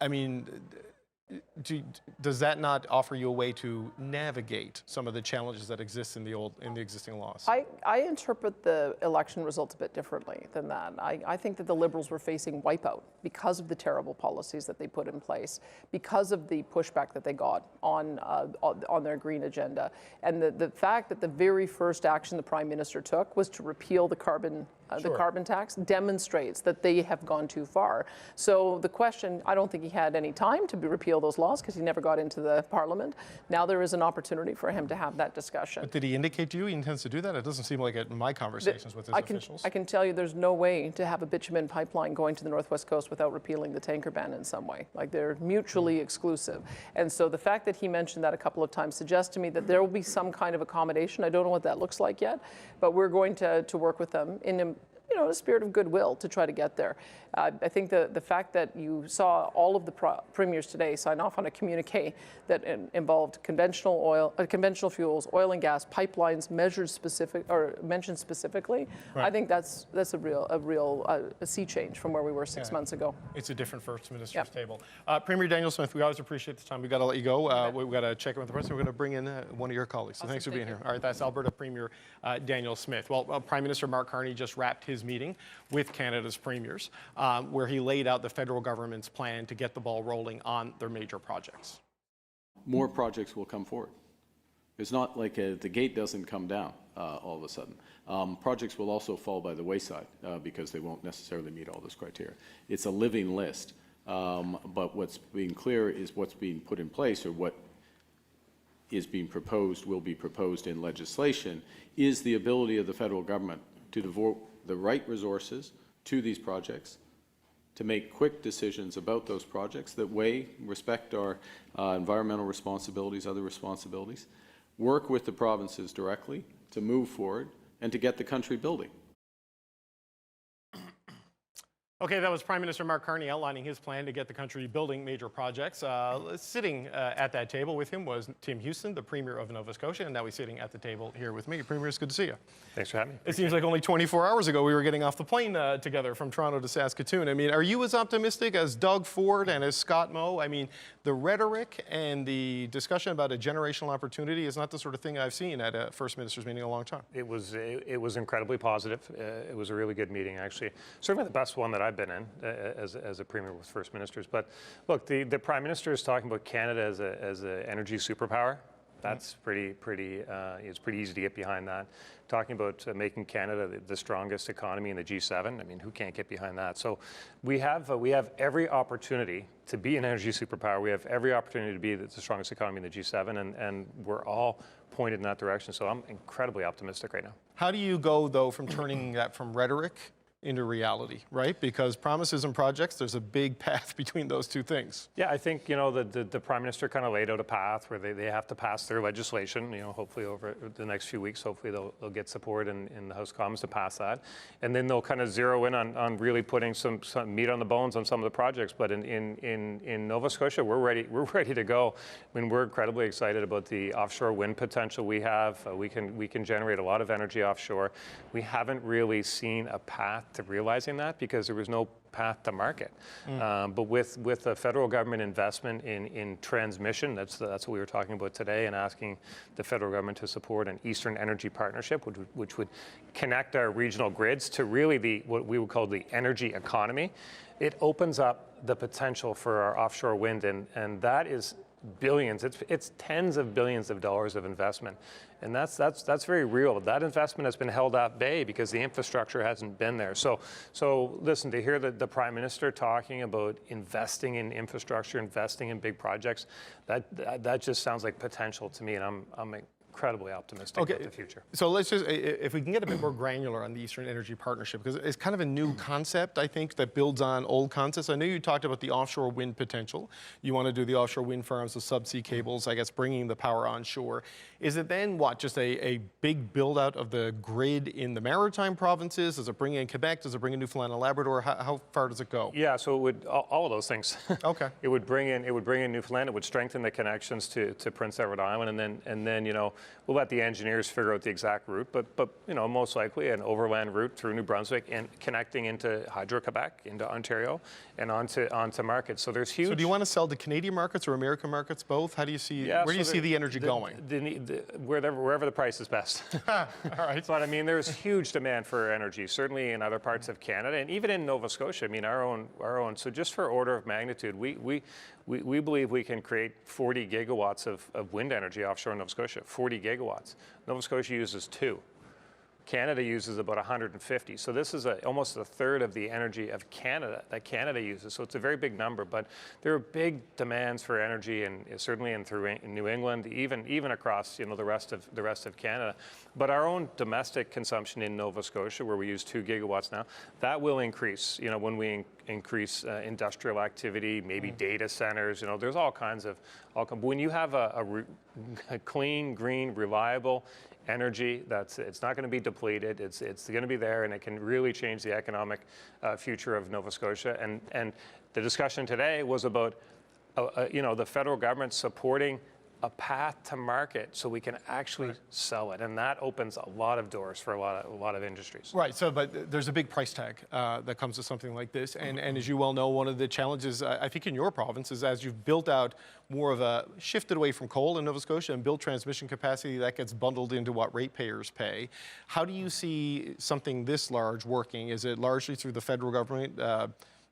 I mean, does that not offer you a way to navigate some of the challenges that exist in the existing laws? I interpret the election results a bit differently than that. I think that the Liberals were facing wipeout because of the terrible policies that they put in place, because of the pushback that they got on their green agenda, and the fact that the very first action the Prime Minister took was to repeal the carbon tax demonstrates that they have gone too far. So the question, I don't think he had any time to repeal those laws because he never got into the Parliament. Now there is an opportunity for him to have that discussion. But did he indicate to you he intends to do that? It doesn't seem like it in my conversations with his officials. I can tell you there's no way to have a bitumen pipeline going to the Northwest Coast without repealing the tanker ban in some way. Like, they're mutually exclusive. And so the fact that he mentioned that a couple of times suggests to me that there will be some kind of accommodation. I don't know what that looks like yet, but we're going to work with them in a spirit of goodwill to try to get there. I think the fact that you saw all of the premiers today sign off on a communique that involved conventional fuels, oil and gas, pipelines mentioned specifically. Right. I think that's a real sea change from where we were 6 months ago. It's a different First Minister's table. Premier Daniel Smith, we always appreciate the time. We've got to let you go. We've got to check in with the president. We're going to bring in one of your colleagues. So awesome. Thanks for being here. All right, that's Alberta Premier Daniel Smith. Well, Prime Minister Mark Carney just wrapped his meeting with Canada's premiers, where he laid out the federal government's plan to get the ball rolling on their major projects. More projects will come forward. It's not like the gate doesn't come down all of a sudden. Projects will also fall by the wayside because they won't necessarily meet all those criteria. It's a living list, but what's being clear is what's being put in place, or what is being proposed will be proposed in legislation, is the ability of the federal government to devote the right resources to these projects, to make quick decisions about those projects that respect our environmental responsibilities, other responsibilities, work with the provinces directly to move forward and to get the country building. Okay, that was Prime Minister Mark Carney outlining his plan to get the country building major projects. Sitting at that table with him was Tim Houston, the Premier of Nova Scotia, and now he's sitting at the table here with me. Premier, it's good to see you. Thanks for having me. It seems like only 24 hours ago we were getting off the plane together from Toronto to Saskatoon. I mean, are you as optimistic as Doug Ford and as Scott Moe? I mean, the rhetoric and the discussion about a generational opportunity is not the sort of thing I've seen at a First Minister's meeting in a long time. It was incredibly positive. It was a really good meeting, actually. Certainly the best one that I've been in as a Premier with First Ministers. But look, the Prime Minister is talking about Canada as an energy superpower. That's pretty it's pretty easy to get behind that. Talking about making Canada the strongest economy in the G7. I mean, who can't get behind that? So we have every opportunity to be an energy superpower. We have every opportunity to be the strongest economy in the G7, and we're all pointed in that direction. So I'm incredibly optimistic right now. How do you go, though, from turning that from rhetoric into reality, right? Because promises and projects, there's a big path between those two things. Yeah, I think, you know, the Prime Minister kind of laid out a path where they have to pass their legislation, you know, hopefully over the next few weeks, hopefully they'll get support in the House of Commons to pass that. And then they'll kind of zero in on really putting some meat on the bones on some of the projects. But in Nova Scotia, we're ready to go. I mean, we're incredibly excited about the offshore wind potential we have. We can generate a lot of energy offshore. We haven't really seen a path to realizing that because there was no path to market. But with the federal government investment in transmission, that's what we were talking about today, and asking the federal government to support an Eastern Energy Partnership, which would connect our regional grids to really what we would call the energy economy. It opens up the potential for our offshore wind, and that is billions. It's tens of billions of dollars of investment, and that's very real. That investment has been held at bay because the infrastructure hasn't been there. So listen, to hear the Prime Minister talking about investing in infrastructure, investing in big projects, that just sounds like potential to me, and I'm incredibly optimistic about the future. So let's just, if we can get a bit more granular on the Eastern Energy Partnership, because it's kind of a new concept, I think, that builds on old concepts. I know you talked about the offshore wind potential. You want to do the offshore wind farms with subsea cables, I guess, bringing the power onshore. Is it then, what, just a big build out of the grid in the maritime provinces? Does it bring in Quebec? Does it bring in Newfoundland and Labrador? How far does it go? Yeah, so it would, all of those things. Okay. It would bring in Newfoundland. It would strengthen the connections to Prince Edward Island, and then you know, we'll let the engineers figure out the exact route, but you know, most likely an overland route through New Brunswick and connecting into Hydro-Quebec, into Ontario, and onto markets. So there's huge. So do you want to sell to Canadian markets or American markets, both? How do you see, where do you see the energy going? Wherever the price is best. All right. But I mean, there's huge demand for energy, certainly in other parts of Canada, and even in Nova Scotia. I mean, our own. So just for order of magnitude, we believe we can create 40 gigawatts of wind energy offshore in Nova Scotia. 40 gigawatts. Nova Scotia uses 2. Canada uses about 150. So this is almost a third of the energy of Canada that Canada uses. So it's a very big number, but there are big demands for energy, and certainly in New England, even across the rest of Canada. But our own domestic consumption in Nova Scotia, where we use 2 gigawatts now, that will increase. You know, when we increase industrial activity, maybe data centers. You know, there's all kinds of. When you have a clean, green, reliable energy, it's not going to be depleted. It's going to be there, and it can really change the economic future of Nova Scotia. And the discussion today was about you know, the federal government supporting a path to market so we can actually sell it, and that opens a lot of doors for a lot of industries. Right. So, but there's a big price tag that comes to something like this, and as you well know, one of the challenges I think in your province is as you've built out more of a shifted away from coal in Nova Scotia and built transmission capacity that gets bundled into what ratepayers pay. How do you see something this large working? Is it largely through the federal government?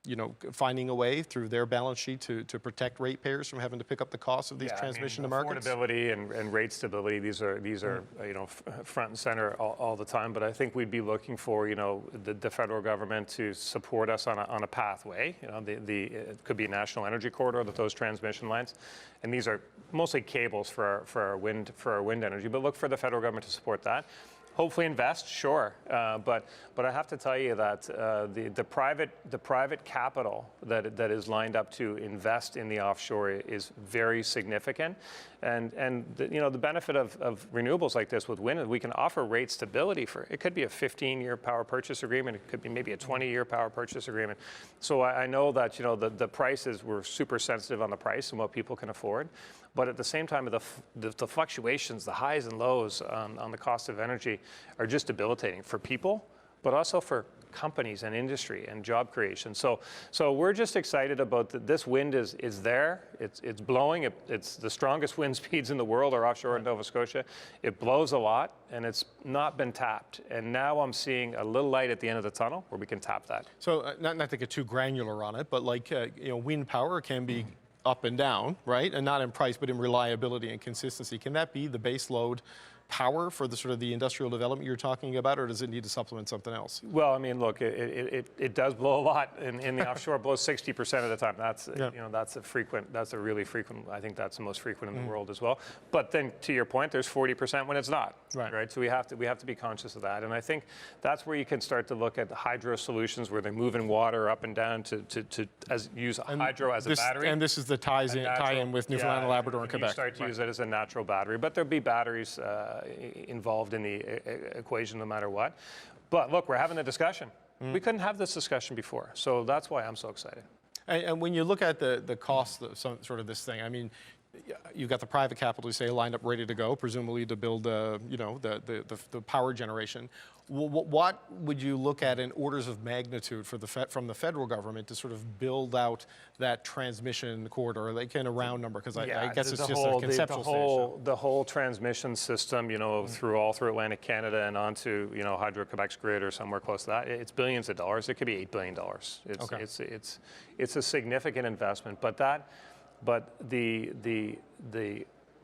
You know, finding a way through their balance sheet to protect ratepayers from having to pick up the cost of these transmission to markets? Affordability and rate stability, these are you know, front and center all the time. But I think we'd be looking for, you know, the federal government to support us on a pathway. You know, it could be a national energy corridor with those transmission lines, and these are mostly cables for our wind energy. But look for the federal government to support that. Hopefully invest, sure, but I have to tell you that the private capital that is lined up to invest in the offshore is very significant, and the benefit of renewables like this with wind is we can offer rate stability for it could be a 15-year power purchase agreement, it could be maybe a 20-year power purchase agreement. So I know that the prices, we're super sensitive on the price and what people can afford. But at the same time, the fluctuations, the highs and lows on the cost of energy are just debilitating for people, but also for companies and industry and job creation. So we're just excited about this wind is there. It's blowing. It's the strongest wind speeds in the world are offshore in Nova Scotia. It blows a lot, and it's not been tapped. And now I'm seeing a little light at the end of the tunnel where we can tap that. So not to get too granular on it, but like wind power can be up and down, right? And not in price, but in reliability and consistency. Can that be the base load power for the sort of the industrial development you're talking about, or does it need to supplement something else? Well, I mean, look, it does blow a lot in the offshore. It blows 60% of the time. That's that's a really frequent. I think that's the most frequent in the world as well. But then, to your point, there's 40% when it's not. Right. So we have to be conscious of that. And I think that's where you can start to look at the hydro solutions where they're moving water up and down to use hydro as a battery. And this is the tie-in with Newfoundland, and Labrador, and Quebec. You start to use it as a natural battery, but there'll be batteries involved in the equation no matter what. But look, we're having a discussion. We couldn't have this discussion before, so that's why I'm so excited. And when you look at the cost of some sort of this thing, I mean, you've got the private capital, you say, lined up ready to go, presumably to build, the power generation. What would you look at in orders of magnitude from the federal government to sort of build out that transmission corridor, like in a round number? Because I guess it's just a conceptual stage. The whole transmission system, through Atlantic Canada and onto, Hydro-Quebec's grid or somewhere close to that, it's billions of dollars. It could be $8 billion. It's a significant investment, but the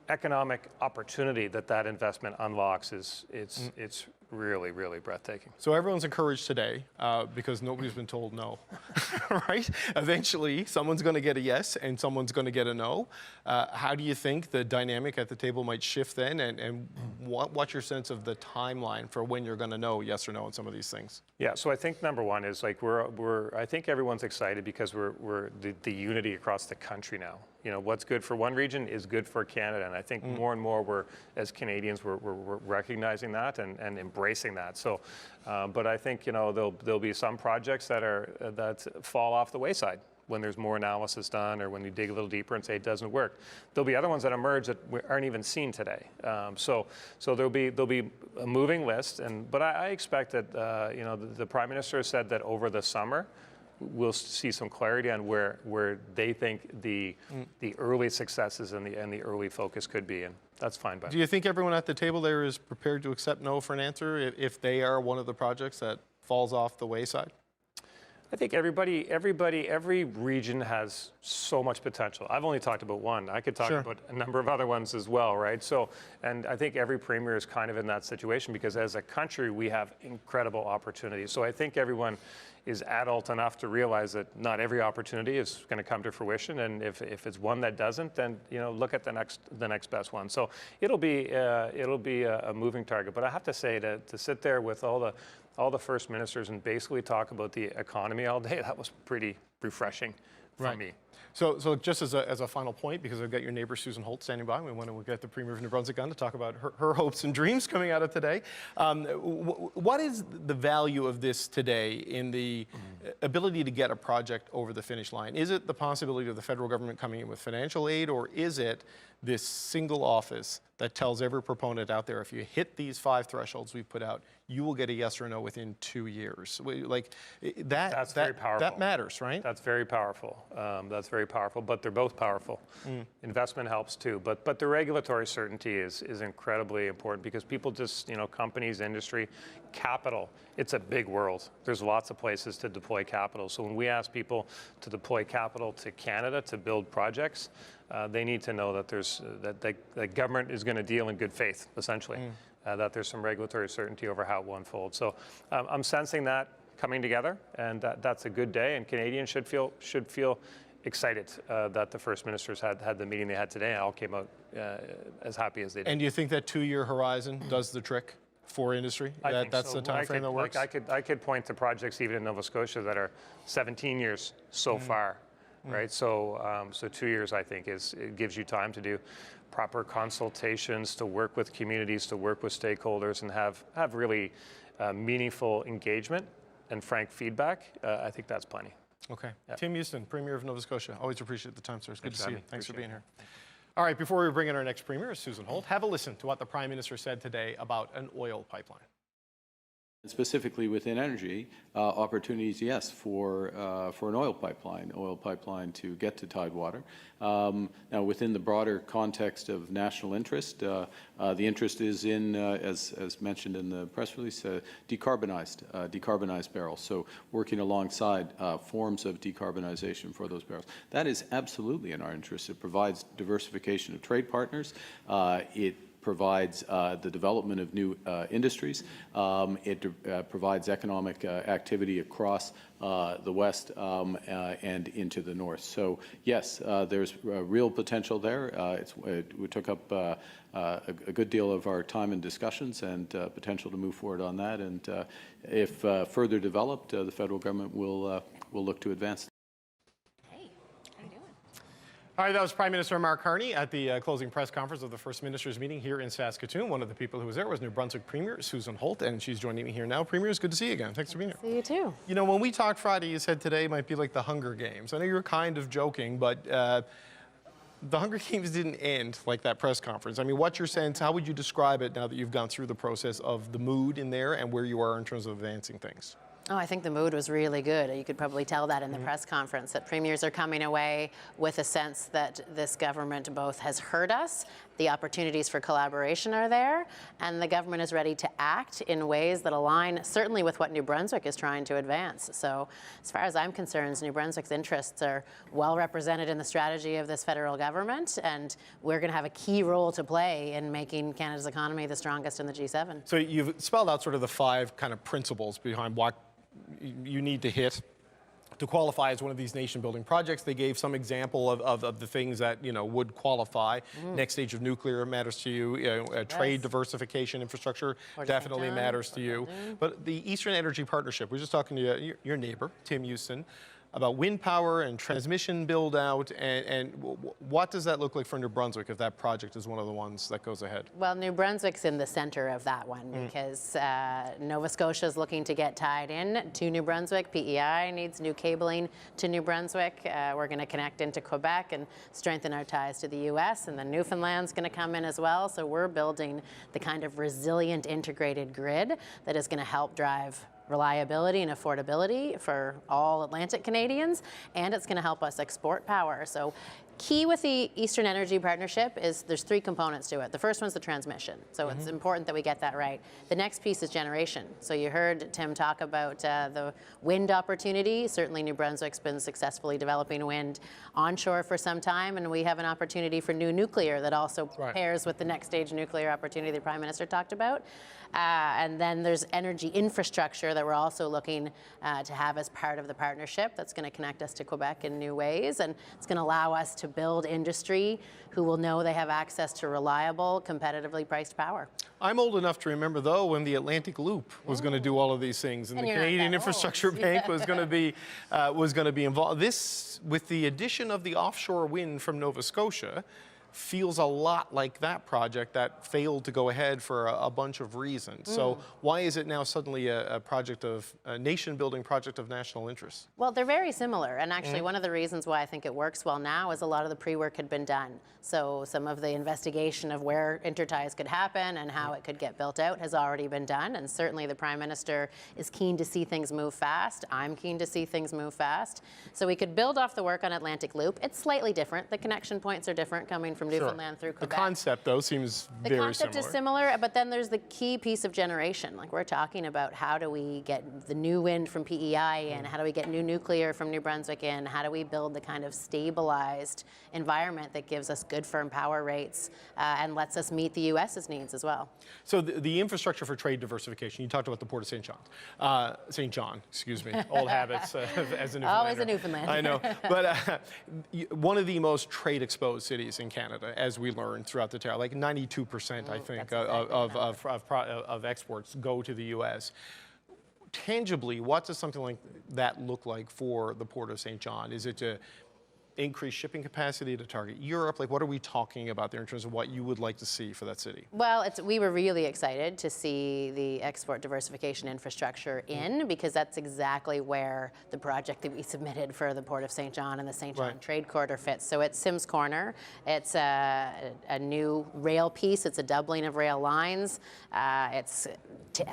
economic opportunity that investment unlocks it's really, really breathtaking. So everyone's encouraged today because nobody's been told no, right? Eventually, someone's going to get a yes and someone's going to get a no. How do you think the dynamic at the table might shift then? And what's your sense of the timeline for when you're going to know yes or no on some of these things? Yeah, so I think number one is like I think everyone's excited because we're the unity across the country now. What's good for one region is good for Canada, and I think more and more as Canadians we're recognizing that and embracing that. So, but I think there'll be some projects that fall off the wayside when there's more analysis done, or when you dig a little deeper and say it doesn't work. There'll be other ones that emerge that aren't even seen today. So there'll be a moving list, but I expect that the Prime Minister has said that over the summer we'll see some clarity on where they think the early successes and the early focus could be, and that's fine by me. Do you think everyone at the table there is prepared to accept no for an answer if they are one of the projects that falls off the wayside? I think every region has so much potential. I've only talked about one. I could talk about a number of other ones as well, right? So, and I think every premier is kind of in that situation because as a country, we have incredible opportunities. So I think everyone is adult enough to realize that not every opportunity is going to come to fruition, and if it's one that doesn't, then look at the next best one. So it'll be a moving target. But I have to say to sit there with all the first ministers and basically talk about the economy all day, that was pretty refreshing for me. So just as a final point, because I've got your neighbor Susan Holt standing by, we want to get the Premier of New Brunswick on to talk about her hopes and dreams coming out of today. What is the value of this today in the ability to get a project over the finish line? Is it the possibility of the federal government coming in with financial aid, or is it this single office that tells every proponent out there, if you hit these 5 thresholds we've put out, you will get a yes or no within 2 years? That's very powerful. That matters, right? That's very powerful. That's very powerful, but they're both powerful. Investment helps too, but the regulatory certainty is incredibly important because people just, companies, industry, capital, it's a big world. There's lots of places to deploy capital. So when we ask people to deploy capital to Canada to build projects, they need to know that the government is going to deal in good faith, essentially. That there's some regulatory certainty over how it will unfold. So I'm sensing that coming together, and that's a good day. And Canadians should feel excited that the First Ministers had the meeting they had today, and all came out as happy as they did. And do you think that 2-year horizon does the trick for industry? I think That's so. the time frame that works? I could point to projects even in Nova Scotia that are 17 years so far, right? So 2 years, I think, it gives you time to do proper consultations, to work with communities, to work with stakeholders, and have really meaningful engagement and frank feedback. I think that's plenty. Okay. Yeah. Tim Houston, Premier of Nova Scotia. Always appreciate the time, sir. It's good to see you. Thanks for being here. It. All right, before we bring in our next Premier, Susan Holt, have a listen to what the Prime Minister said today about an oil pipeline. Specifically within energy, opportunities, yes, for an oil pipeline to get to Tidewater. Now, within the broader context of national interest, the interest is in, as mentioned in the press release, decarbonized barrels. So working alongside forms of decarbonization for those barrels. That is absolutely in our interest. It provides diversification of trade partners. It provides the development of new industries. It provides economic activity across the west and into the north. So yes, there's real potential there. We took up a good deal of our time in discussions and potential to move forward on that. And if further developed, the federal government will look to advance. All right, that was Prime Minister Mark Carney at the closing press conference of the First Minister's meeting here in Saskatoon. One of the people who was there was New Brunswick Premier Susan Holt, and she's joining me here now. Premier, it's good to see you again. Thanks for being here. See you too. You know, when we talked Friday, you said today might be like the Hunger Games. I know you were kind of joking, but the Hunger Games didn't end like that press conference. I mean, what's your sense? How would you describe it now that you've gone through the process of the mood in there and where you are in terms of advancing things? Oh, I think the mood was really good. You could probably tell that in the press conference, that premiers are coming away with a sense that this government both has heard us, the opportunities for collaboration are there, and the government is ready to act in ways that align certainly with what New Brunswick is trying to advance. So as far as I'm concerned, New Brunswick's interests are well represented in the strategy of this federal government, and we're going to have a key role to play in making Canada's economy the strongest in the G7. So you've spelled out sort of the 5 kind of principles behind what you need to hit to qualify as one of these nation-building projects. They gave some example of the things that, you know, would qualify. Next stage of nuclear matters to you. Trade diversification, infrastructure definitely matters to you. But the Eastern Energy Partnership, we're just talking to your neighbor, Tim Houston, about wind power and transmission build out, and what does that look like for New Brunswick if that project is one of the ones that goes ahead? Well, New Brunswick's in the center of that one because Nova Scotia is looking to get tied in to New Brunswick. PEI needs new cabling to New Brunswick. We're going to connect into Quebec and strengthen our ties to the U.S. and then Newfoundland's going to come in as well. So we're building the kind of resilient integrated grid that is going to help drive reliability and affordability for all Atlantic Canadians, and it's going to help us export power. So key with the Eastern Energy Partnership is there's 3 components to it. The first one's the transmission, so it's important that we get that right. The next piece is generation. So you heard Tim talk about the wind opportunity. Certainly New Brunswick's been successfully developing wind onshore for some time, and we have an opportunity for new nuclear that also pairs with the next stage nuclear opportunity the Prime Minister talked about. And then there's energy infrastructure that we're also looking to have as part of the partnership that's going to connect us to Quebec in new ways, and it's going to allow us to build industry who will know they have access to reliable, competitively priced power. I'm old enough to remember, though, when the Atlantic Loop was going to do all of these things, and the Canadian Infrastructure Bank was going to be involved. This, with the addition of the offshore wind from Nova Scotia, feels a lot like that project that failed to go ahead for a bunch of reasons. So why is it now suddenly a nation-building project of national interest? Well, they're very similar, and actually one of the reasons why I think it works well now is a lot of the pre-work had been done. So some of the investigation of where interties could happen and how it could get built out has already been done, and certainly the Prime Minister is keen to see things move fast. I'm keen to see things move fast. So we could build off the work on Atlantic Loop. It's slightly different. The connection points are different coming from Newfoundland through Quebec. The concept, though, seems very similar. The concept is similar, but then there's the key piece of generation. Like we're talking about how do we get the new wind from PEI in, how do we get new nuclear from New Brunswick in, how do we build the kind of stabilized environment that gives us good firm power rates and lets us meet the U.S.'s needs as well. So the infrastructure for trade diversification, you talked about the Port of St. John, excuse me, old habits as a Newfoundlander. Always a Newfoundland. I know, but one of the most trade exposed cities in Canada. Canada, as we learned throughout the tariff. Like 92%, I think, of exports go to the U.S. Tangibly, what does something like that look like for the Port of St. John? Is it to increase shipping capacity to target Europe? Like, what are we talking about there in terms of what you would like to see for that city? Well, we were really excited to see the export diversification infrastructure in, because that's exactly where the project that we submitted for the Port of St. John and the St. John Trade Corridor fits. So it's Sims Corner. It's a new rail piece. It's a doubling of rail lines. It's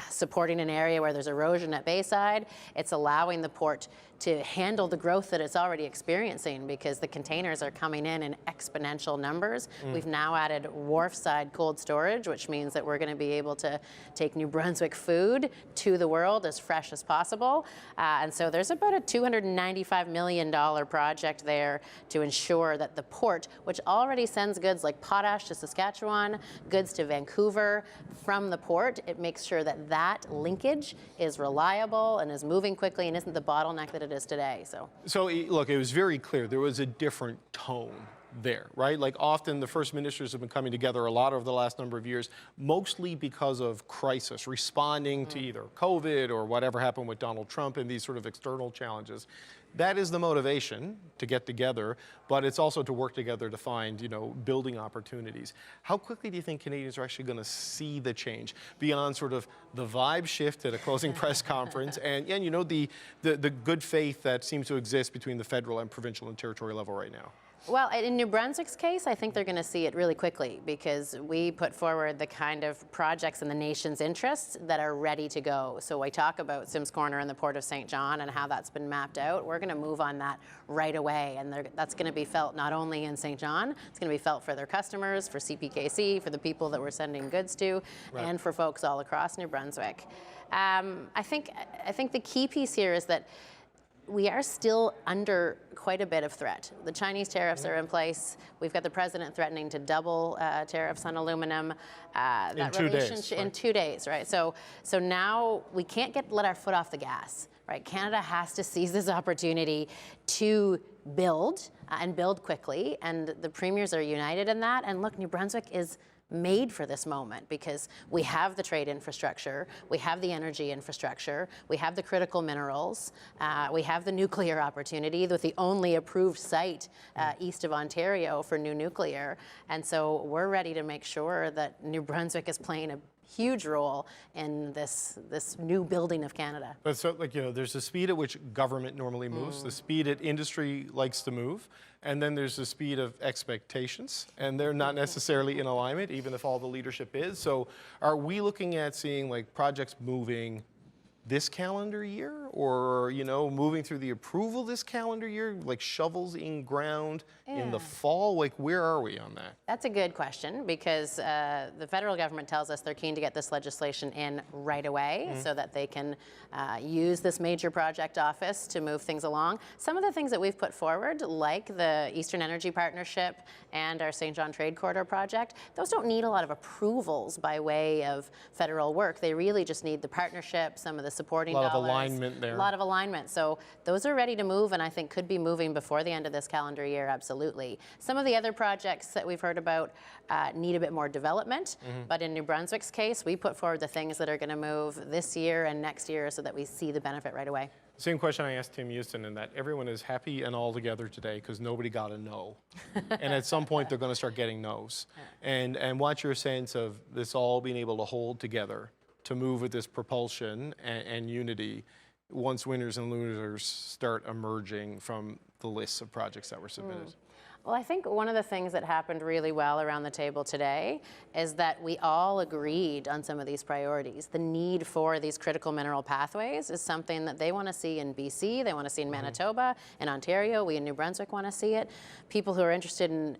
supporting an area where there's erosion at Bayside. It's allowing the port to handle the growth that it's already experiencing, because the containers are coming in exponential numbers. We've now added wharf-side cold storage, which means that we're going to be able to take New Brunswick food to the world as fresh as possible. And so there's about a $295 million project there to ensure that the port, which already sends goods like potash to Saskatchewan, goods to Vancouver from the port, it makes sure that that linkage is reliable and is moving quickly and isn't the bottleneck that it is today. So look, it was very clear there was a different tone there, right? Like, often the first ministers have been coming together a lot over the last number of years, mostly because of crisis, responding to either COVID or whatever happened with Donald Trump and these sort of external challenges. That is the motivation to get together, but it's also to work together to find, building opportunities. How quickly do you think Canadians are actually going to see the change beyond sort of the vibe shift at a closing press conference and the good faith that seems to exist between the federal and provincial and territorial level right now? Well, in New Brunswick's case, I think they're going to see it really quickly, because we put forward the kind of projects in the nation's interests that are ready to go. So I talk about Sims Corner and the Port of St. John and how that's been mapped out. We're going to move on that right away, and that's going to be felt not only in St. John, it's going to be felt for their customers, for CPKC, for the people that we're sending goods to, and for folks all across New Brunswick. I think the key piece here is that we are still under quite a bit of threat. The Chinese tariffs are in place. We've got the president threatening to double tariffs on aluminum. In 2 days. In 2 days, right? So now we can't let our foot off the gas, right? Canada has to seize this opportunity to build and build quickly, and the premiers are united in that. And look, New Brunswick is made for this moment, because we have the trade infrastructure, we have the energy infrastructure, we have the critical minerals, we have the nuclear opportunity with the only approved site east of Ontario for new nuclear. And so we're ready to make sure that New Brunswick is playing a huge role in this new building of Canada. But so, there's the speed at which government normally moves, the speed at industry likes to move, and then there's the speed of expectations, and they're not necessarily in alignment, even if all the leadership is. So are we looking at seeing projects moving this calendar year, or moving through the approval this calendar year, like shovels in ground in the fall? Like, where are we on that? That's a good question, because the federal government tells us they're keen to get this legislation in right away so that they can use this major project office to move things along. Some of the things that we've put forward, like the Eastern Energy Partnership and our St. John Trade Corridor project, those don't need a lot of approvals by way of federal work. They really just need the partnership, some of the supporting dollars. A lot of alignment there. A lot of alignment. So those are ready to move, and I think could be moving before the end of this calendar year, absolutely. Some of the other projects that we've heard about need a bit more development, but in New Brunswick's case, we put forward the things that are going to move this year and next year so that we see the benefit right away. Same question I asked Tim Houston, in that everyone is happy and all together today because nobody got a no. And at some point, they're going to start getting no's. And what's your sense of this all being able to hold together to move with this propulsion and unity once winners and losers start emerging from the lists of projects that were submitted? Well, I think one of the things that happened really well around the table today is that we all agreed on some of these priorities. The need for these critical mineral pathways is something that they want to see in BC, they want to see in Manitoba, in Ontario, we in New Brunswick want to see it. People who are interested in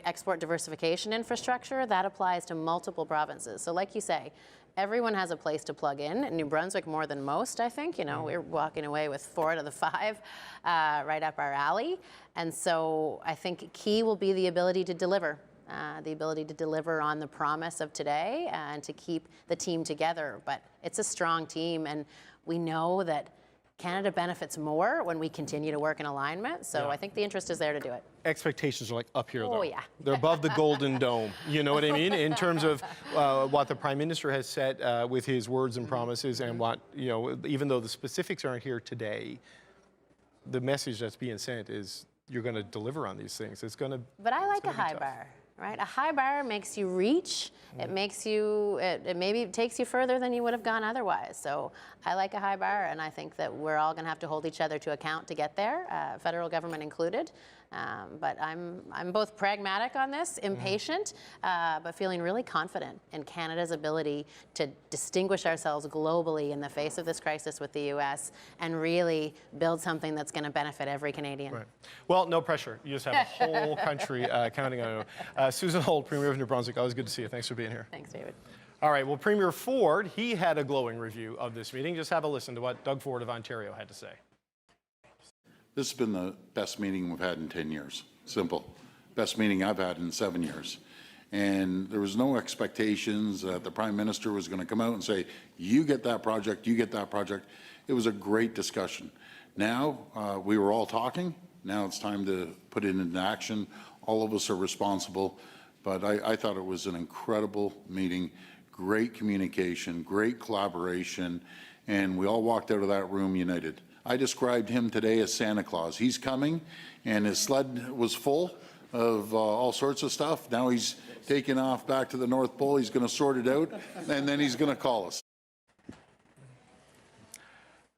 export diversification infrastructure, that applies to multiple provinces. So like you say, everyone has a place to plug in. New Brunswick more than most, I think. We're walking away with 4 out of the 5 right up our alley. And so I think key will be the ability to deliver. The ability to deliver on the promise of today and to keep the team together. But it's a strong team, and we know that Canada benefits more when we continue to work in alignment. So I think the interest is there to do it. Expectations are like up here, though. Oh, yeah. They're above the Golden Dome. You know what I mean? In terms of what the Prime Minister has said with his words and promises, and what, you know, even though the specifics aren't here today, the message that's being sent is you're going to deliver on these things. It's going to. But I like a high bar. Right? A high bar makes you reach. It makes you, it maybe takes you further than you would have gone otherwise. So I like a high bar, and I think that we're all going to have to hold each other to account to get there, federal government included. But I'm both pragmatic on this, impatient, but feeling really confident in Canada's ability to distinguish ourselves globally in the face of this crisis with the U.S. and really build something that's going to benefit every Canadian. Right. Well, no pressure. You just have a whole country counting on you. Susan Holt, Premier of New Brunswick, always good to see you. Thanks for being here. Thanks, David. All right, well, Premier Ford, he had a glowing review of this meeting. Just have a listen to what Doug Ford of Ontario had to say. This has been the best meeting we've had in 10 years. Simple. Best meeting I've had in 7 years. And there was no expectations that the Prime Minister was going to come out and say, you get that project, you get that project. It was a great discussion. Now, we were all talking. Now it's time to put it into action. All of us are responsible. But I thought it was an incredible meeting, great communication, great collaboration, and we all walked out of that room united. I described him today as Santa Claus. He's coming, and his sled was full of all sorts of stuff. Now he's taking off back to the North Pole. He's going to sort it out, and then he's going to call us.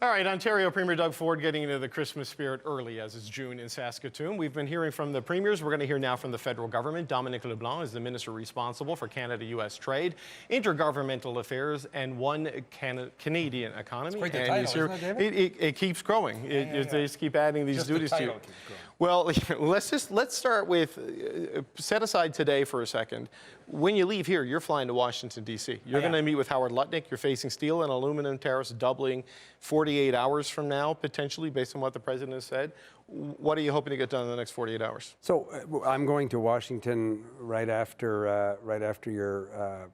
All right, Ontario Premier Doug Ford getting into the Christmas spirit early as it's June in Saskatoon. We've been hearing from the premiers. We're going to hear now from the federal government. Dominic LeBlanc is the minister responsible for Canada-U.S. trade, intergovernmental affairs, and one Canadian economy. It's quite the title, isn't it, David? It keeps growing. They just keep adding these duties to you. Well, let's start with, set aside today for a second. When you leave here, you're flying to Washington, D.C. You're going to meet with Howard Lutnick. You're facing steel and aluminum tariffs doubling 48 hours from now, potentially, based on what the president has said. What are you hoping to get done in the next 48 hours? So I'm going to Washington right after your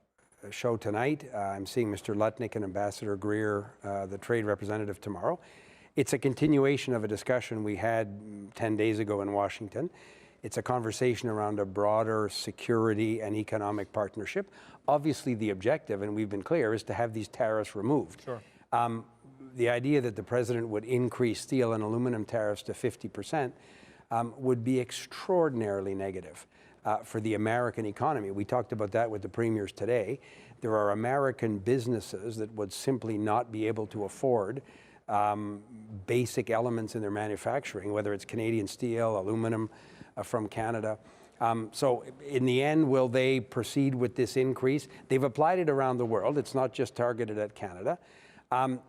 show tonight. I'm seeing Mr. Lutnick and Ambassador Greer, the trade representative, tomorrow. It's a continuation of a discussion we had 10 days ago in Washington. It's a conversation around a broader security and economic partnership. Obviously, the objective, and we've been clear, is to have these tariffs removed. Sure. The idea that the president would increase steel and aluminum tariffs to 50% would be extraordinarily negative for the American economy. We talked about that with the premiers today. There are American businesses that would simply not be able to afford basic elements in their manufacturing, whether it's Canadian steel, aluminum from Canada. So in the end, will they proceed with this increase? They've applied it around the world. It's not just targeted at Canada.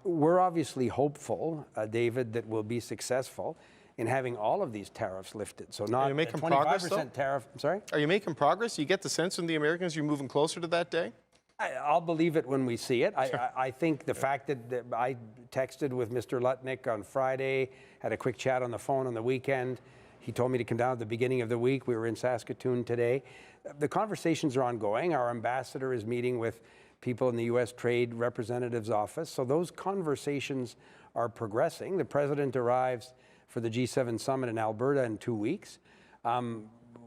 We're obviously hopeful, David, that we'll be successful in having all of these tariffs lifted. So not Are you making 25% progress, though? tariff. I'm sorry? Are you making progress? You get the sense from the Americans you're moving closer to that day? I'll believe it when we see it. I think the fact that I texted with Mr. Lutnick on Friday, had a quick chat on the phone on the weekend. He told me to come down at the beginning of the week. We were in Saskatoon today. The conversations are ongoing. Our ambassador is meeting with people in the U.S. Trade Representative's office. So those conversations are progressing. The president arrives for the G7 summit in Alberta in 2 weeks.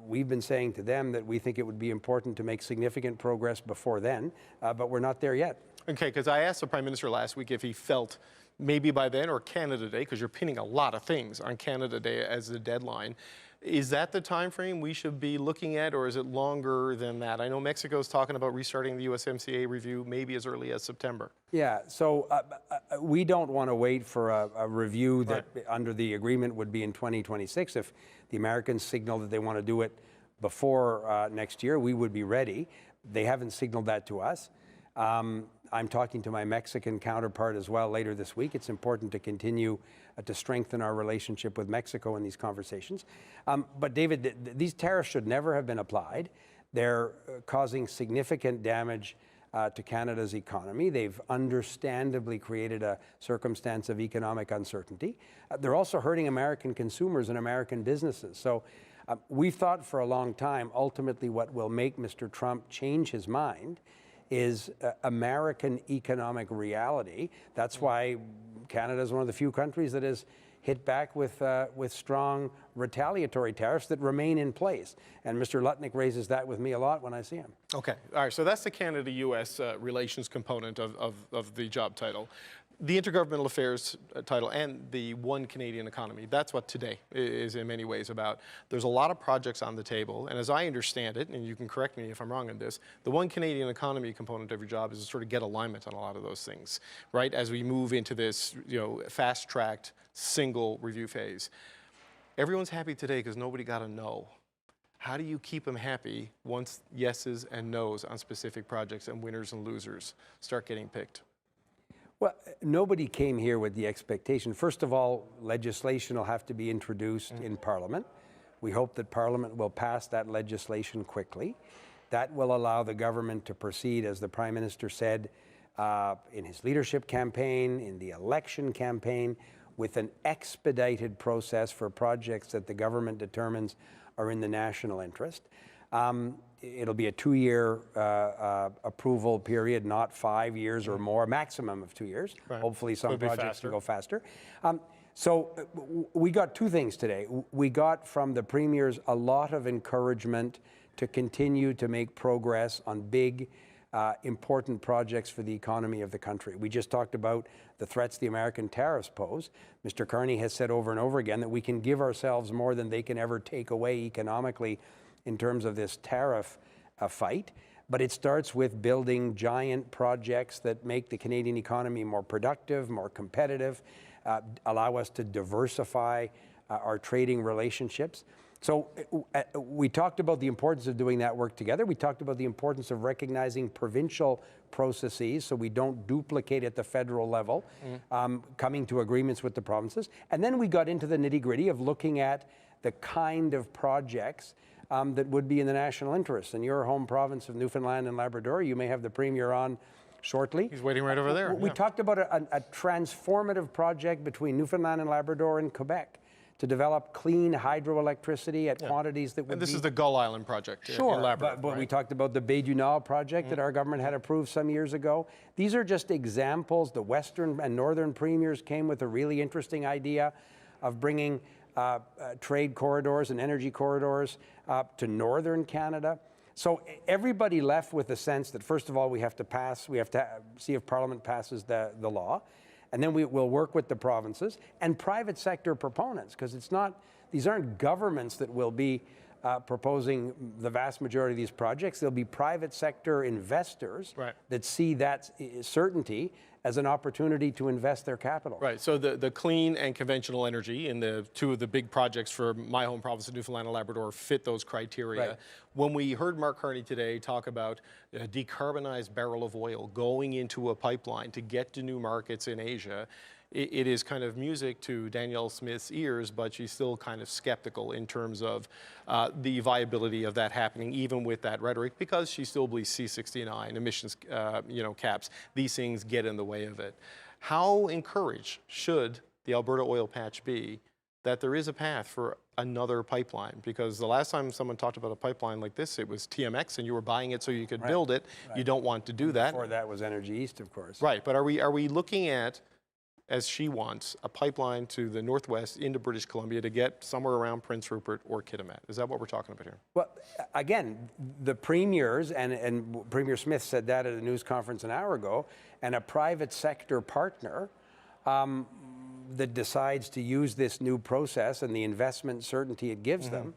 We've been saying to them that we think it would be important to make significant progress before then, but we're not there yet. Okay, because I asked the Prime Minister last week if he felt maybe by then, or Canada Day, because you're pinning a lot of things on Canada Day as the deadline. Is that the time frame we should be looking at, or is it longer than that? I know Mexico's talking about restarting the USMCA review maybe as early as September. Yeah, so we don't want to wait for a review that under the agreement would be in 2026. If the Americans signal that they want to do it before next year, we would be ready. They haven't signaled that to us. I'm talking to my Mexican counterpart as well later this week. It's important to continue to strengthen our relationship with Mexico in these conversations. But David, these tariffs should never have been applied. They're causing significant damage to Canada's economy. They've understandably created a circumstance of economic uncertainty. They're also hurting American consumers and American businesses. So we've thought for a long time, ultimately what will make Mr. Trump change his mind is American economic reality. That's why Canada is one of the few countries that is hit back with strong retaliatory tariffs that remain in place. And Mr. Lutnick raises that with me a lot when I see him. Okay, all right, so that's the Canada-U.S. Relations component of the job title. The Intergovernmental Affairs title and the One Canadian Economy, that's what today is in many ways about. There's a lot of projects on the table, and as I understand it, and you can correct me if I'm wrong on this, the One Canadian Economy component of your job is to sort of get alignment on a lot of those things, right? As we move into this, fast-tracked single review phase. Everyone's happy today because nobody got a no. How do you keep them happy once yeses and nos on specific projects and winners and losers start getting picked? Well, nobody came here with the expectation. First of all, legislation will have to be introduced in Parliament. We hope that Parliament will pass that legislation quickly. That will allow the government to proceed, as the Prime Minister said in his leadership campaign, in the election campaign, with an expedited process for projects that the government determines are in the national interest. It'll be a 2-year approval period, not 5 years or more, maximum of 2 years. Right. Hopefully some projects will go faster. So we got two things today. We got from the premiers a lot of encouragement to continue to make progress on big, important projects for the economy of the country. We just talked about the threats the American tariffs pose. Mr. Carney has said over and over again that we can give ourselves more than they can ever take away economically in terms of this tariff fight, but it starts with building giant projects that make the Canadian economy more productive, more competitive, allow us to diversify our trading relationships. So we talked about the importance of doing that work together. We talked about the importance of recognizing provincial processes so we don't duplicate at the federal level, coming to agreements with the provinces. And then we got into the nitty-gritty of looking at the kind of projects that would be in the national interest. In your home province of Newfoundland and Labrador, you may have the Premier on shortly. He's waiting right over there. We talked about a transformative project between Newfoundland and Labrador and Quebec to develop clean hydroelectricity at quantities that would And this is the Gull Island project in Labrador. But we talked about the Baie du Nord project that our government had approved some years ago. These are just examples. The Western and Northern premiers came with a really interesting idea of bringing trade corridors and energy corridors to northern Canada. So everybody left with the sense that, first of all, we have to see if Parliament passes the law, and then we'll work with the provinces and private sector proponents, because these aren't governments that will be proposing the vast majority of these projects. There'll be private sector investors that see that certainty as an opportunity to invest their capital. Right, so the clean and conventional energy in the two of the big projects for my home province of Newfoundland and Labrador fit those criteria. Right. When we heard Mark Carney today talk about a decarbonized barrel of oil going into a pipeline to get to new markets in Asia, it is kind of music to Danielle Smith's ears, but she's still kind of skeptical in terms of the viability of that happening, even with that rhetoric, because she still believes C-69 emissions, caps. These things get in the way of it. How encouraged should the Alberta oil patch be that there is a path for another pipeline? Because the last time someone talked about a pipeline like this, it was TMX, and you were buying it so you could build it. You don't want to do that. Before that was Energy East, of course. Right, but are we looking at, as she wants, a pipeline to the northwest into British Columbia to get somewhere around Prince Rupert or Kitimat? Is that what we're talking about here? Well, again, the premiers, and Premier Smith said that at a news conference an hour ago, and a private sector partner that decides to use this new process and the investment certainty it gives them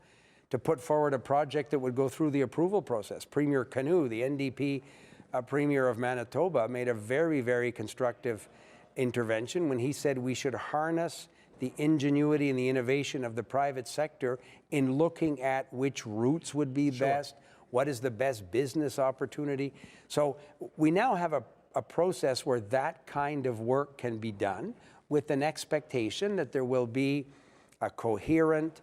to put forward a project that would go through the approval process. Premier Canoe, the NDP Premier of Manitoba, made a very, very constructive intervention when he said we should harness the ingenuity and the innovation of the private sector in looking at which routes would be best, what is the best business opportunity. So we now have a process where that kind of work can be done with an expectation that there will be a coherent,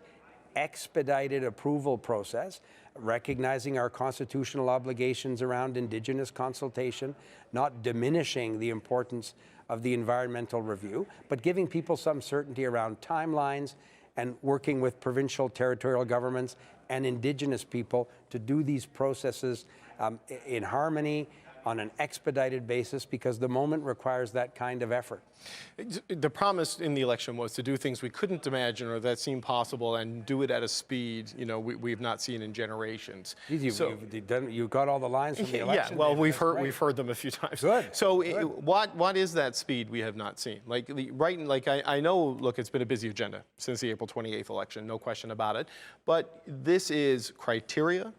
expedited approval process, recognizing our constitutional obligations around Indigenous consultation, not diminishing the importance of the environmental review, but giving people some certainty around timelines and working with provincial territorial governments and Indigenous people to do these processes in harmony, on an expedited basis because the moment requires that kind of effort. The promise in the election was to do things we couldn't imagine or that seemed possible and do it at a speed, you know, we've not seen in generations. You got all the lines from the election. Yeah, well, we've heard them a few times. Good. So what is that speed we have not seen? Like I know, look, it's been a busy agenda since the April 28th election, no question about it. But this is criteria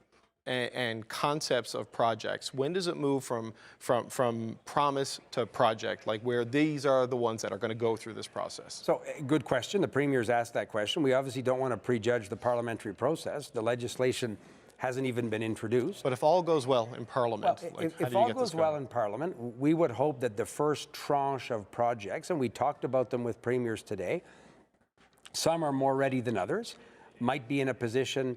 and concepts of projects. When does it move from promise to project, like where these are the ones that are going to go through this process? So, good question. The Premier's asked that question. We obviously don't want to prejudge the parliamentary process. The legislation hasn't even been introduced. But if all goes well in Parliament, if all goes well in Parliament, we would hope that the first tranche of projects, and we talked about them with premiers today, some are more ready than others, might be in a position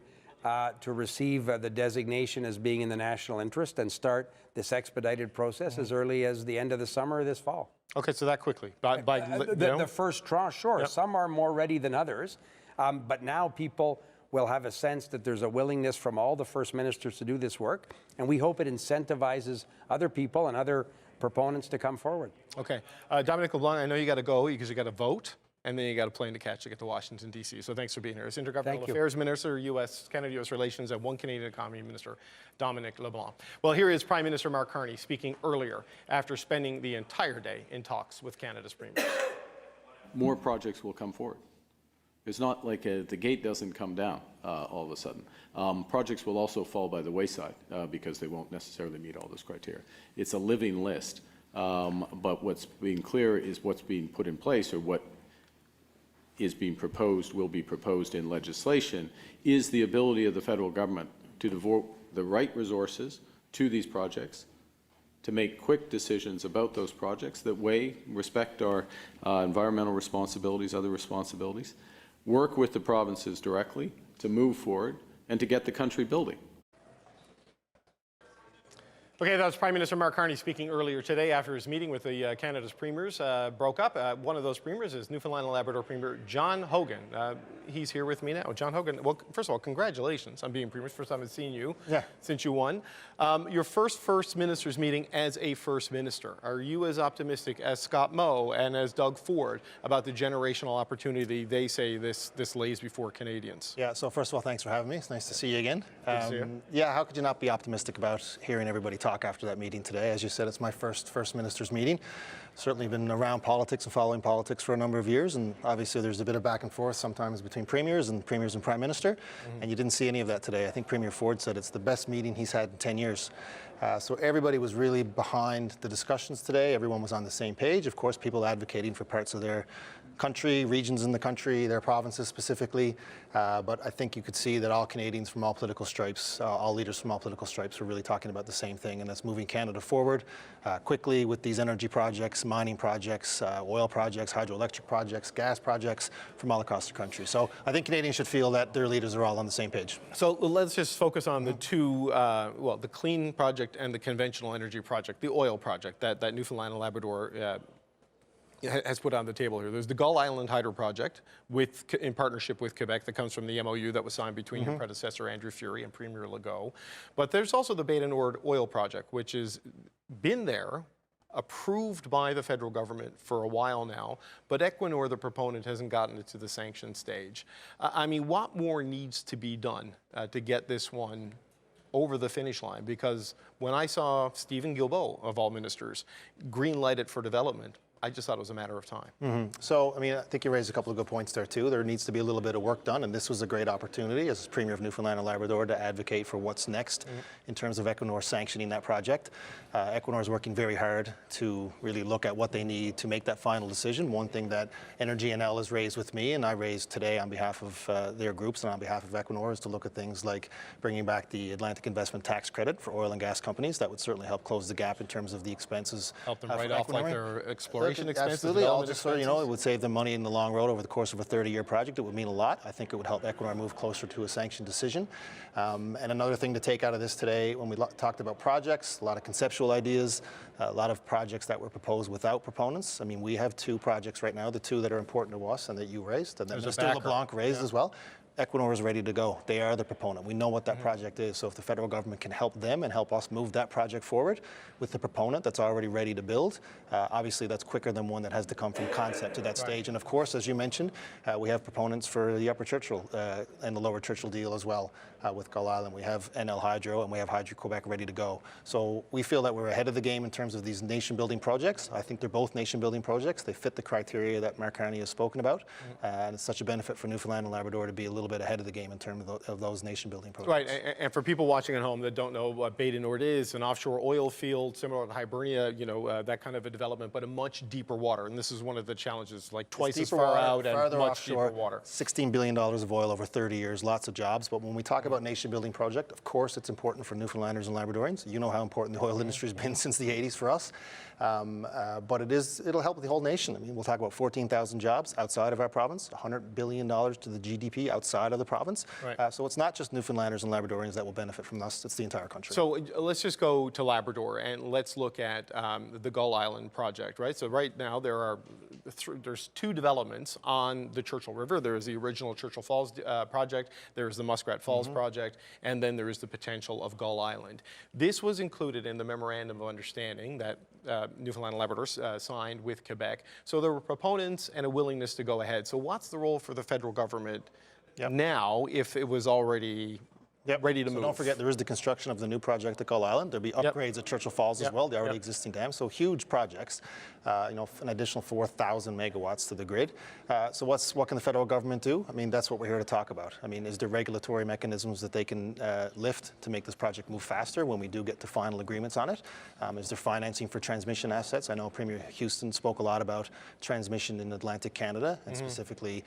to receive the designation as being in the national interest and start this expedited process as early as the end of the summer or this fall. Okay, so that quickly. The first tranche, sure. Yep. Some are more ready than others, but now people will have a sense that there's a willingness from all the first ministers to do this work, and we hope it incentivizes other people and other proponents to come forward. Okay. Dominic, LeBlanc, I know you got to go because you got to vote. And then you got a plane to catch to get to Washington, D.C. So thanks for being here. As Intergovernmental Affairs Minister, Canada-U.S. Relations, and One Canadian Economy Minister, Dominic LeBlanc. Well, here is Prime Minister Mark Carney speaking earlier after spending the entire day in talks with Canada's Premier. More projects will come forward. It's not like the gate doesn't come down all of a sudden. Projects will also fall by the wayside because they won't necessarily meet all those criteria. It's a living list, but what's being clear is what's being put in place, or what is being proposed, will be proposed in legislation, is the ability of the federal government to devote the right resources to these projects, to make quick decisions about those projects that respect our environmental responsibilities, other responsibilities, work with the provinces directly to move forward and to get the country building. Okay, that was Prime Minister Mark Carney speaking earlier today after his meeting with the Canada's premiers broke up. One of those premiers is Newfoundland and Labrador Premier John Hogan. He's here with me now. John Hogan, well, first of all, congratulations on being premier. First time I've seen you since you won. Your first minister's meeting as a first minister. Are you as optimistic as Scott Moe and as Doug Ford about the generational opportunity they say this lays before Canadians? Yeah, so first of all, thanks for having me. It's nice to see you again. Good to see you. Yeah, how could you not be optimistic about hearing everybody talk after that meeting today? As you said, it's my first minister's meeting. Certainly been around politics and following politics for a number of years, and obviously there's a bit of back and forth sometimes between premiers and prime minister, and you didn't see any of that today. I think Premier Ford said it's the best meeting he's had in 10 years. So everybody was really behind the discussions today. Everyone was on the same page. Of course, people advocating for parts of their country, regions in the country, their provinces specifically. But I think you could see that all Canadians from all political stripes, all leaders from all political stripes were really talking about the same thing, and that's moving Canada forward quickly with these energy projects, mining projects, oil projects, hydroelectric projects, gas projects from all across the country. So I think Canadians should feel that their leaders are all on the same page. So let's just focus on the two, the clean project and the conventional energy project, the oil project that Newfoundland and Labrador has put on the table here. There's the Gull Island Hydro Project in partnership with Quebec that comes from the MOU that was signed between your predecessor Andrew Furey and Premier Legault. But there's also the Bay du Nord oil project, which has been there, approved by the federal government for a while now, but Equinor, the proponent, hasn't gotten it to the sanction stage. I mean, what more needs to be done to get this one over the finish line? Because when I saw Stephen Guilbeault, of all ministers, green-light it for development, I just thought it was a matter of time. So, I mean, I think you raised a couple of good points there, too. There needs to be a little bit of work done, and this was a great opportunity as Premier of Newfoundland and Labrador to advocate for what's next in terms of Equinor sanctioning that project. Equinor is working very hard to really look at what they need to make that final decision. One thing that Energy NL has raised with me, and I raised today on behalf of their groups and on behalf of Equinor, is to look at things like bringing back the Atlantic Investment Tax Credit for oil and gas companies. That would certainly help close the gap in terms of the expenses. Help them write off like their exploration installation expenses? Absolutely. I'll development just sort of, expenses? it would save them money in the long road over the course of a 30-year project. It would mean a lot. I think it would help Equinor move closer to a sanctioned decision. And another thing to take out of this today, when we talked about projects, a lot of conceptual ideas, a lot of projects that were proposed without proponents. I mean, we have 2 projects right now, the 2 that are important to us and that you raised, and that Mr. LeBlanc raised as well. Equinor is ready to go. They are the proponent. We know what that project is. So if the federal government can help them and help us move that project forward with the proponent that's already ready to build, obviously that's quicker than one that has to come from concept to that stage. And of course, as you mentioned, we have proponents for the Upper Churchill and the Lower Churchill deal as well with Gull Island. We have NL Hydro and we have Hydro-Quebec ready to go. So we feel that we're ahead of the game in terms of these nation-building projects. I think they're both nation-building projects. They fit the criteria that Mark Carney has spoken about. And it's such a benefit for Newfoundland and Labrador to be a little bit ahead of the game in terms of those nation-building projects. Right, and for people watching at home that don't know what Bay du Nord is, an offshore oil field similar to Hibernia, that kind of a development, but a much deeper water. And this is one of the challenges, like twice as far out and much offshore, deeper water. $16 billion of oil over 30 years, lots of jobs. But when we talk about nation-building project, of course it's important for Newfoundlanders and Labradorians. You know how important the oil industry has been since the 80s for us. But it'll help the whole nation. I mean, we'll talk about 14,000 jobs outside of our province, $100 billion to the GDP outside of the province. Right. So it's not just Newfoundlanders and Labradorians that will benefit from this, it's the entire country. So let's just go to Labrador and let's look at the Gull Island project, right? So right now there's 2 developments on the Churchill River. There's the original Churchill Falls project, there's the Muskrat Falls project, and then there is the potential of Gull Island. This was included in the Memorandum of Understanding that Newfoundland and Labrador signed with Quebec. So there were proponents and a willingness to go ahead. So what's the role for the federal government now if it was already ready to move? Don't forget, there is the construction of the new project at Gull Island. There'll be upgrades at Churchill Falls as well, the already existing dams. So huge projects, an additional 4,000 megawatts to the grid. So what can the federal government do? I mean, that's what we're here to talk about. I mean, is there regulatory mechanisms that they can lift to make this project move faster when we do get to final agreements on it? Is there financing for transmission assets? I know Premier Houston spoke a lot about transmission in Atlantic Canada, and specifically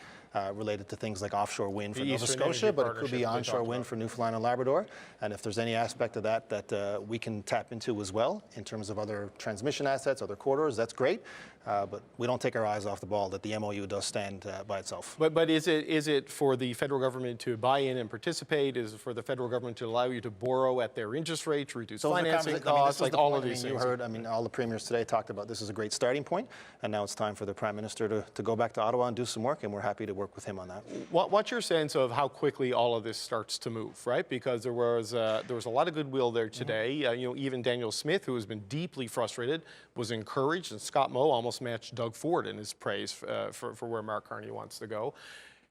related to things like offshore wind for Nova Scotia, but it could be onshore wind for Newfoundland and Labrador. And if there's any aspect of that we can tap into as well in terms of other transmission assets, other corridors, that's great. But we don't take our eyes off the ball that the MOU does stand by itself. But is it for the federal government to buy in and participate? Is it for the federal government to allow you to borrow at their interest rate, to reduce financing costs, like all of these things? You heard, all the premiers today talked about this is a great starting point, and now it's time for the Prime Minister to go back to Ottawa and do some work, and we're happy to work with him on that. What's your sense of how quickly all of this starts to move, right? Because there was a lot of goodwill there today. Even Daniel Smith, who has been deeply frustrated, was encouraged, and Scott Moe almost matched Doug Ford in his praise for where Mark Carney wants to go.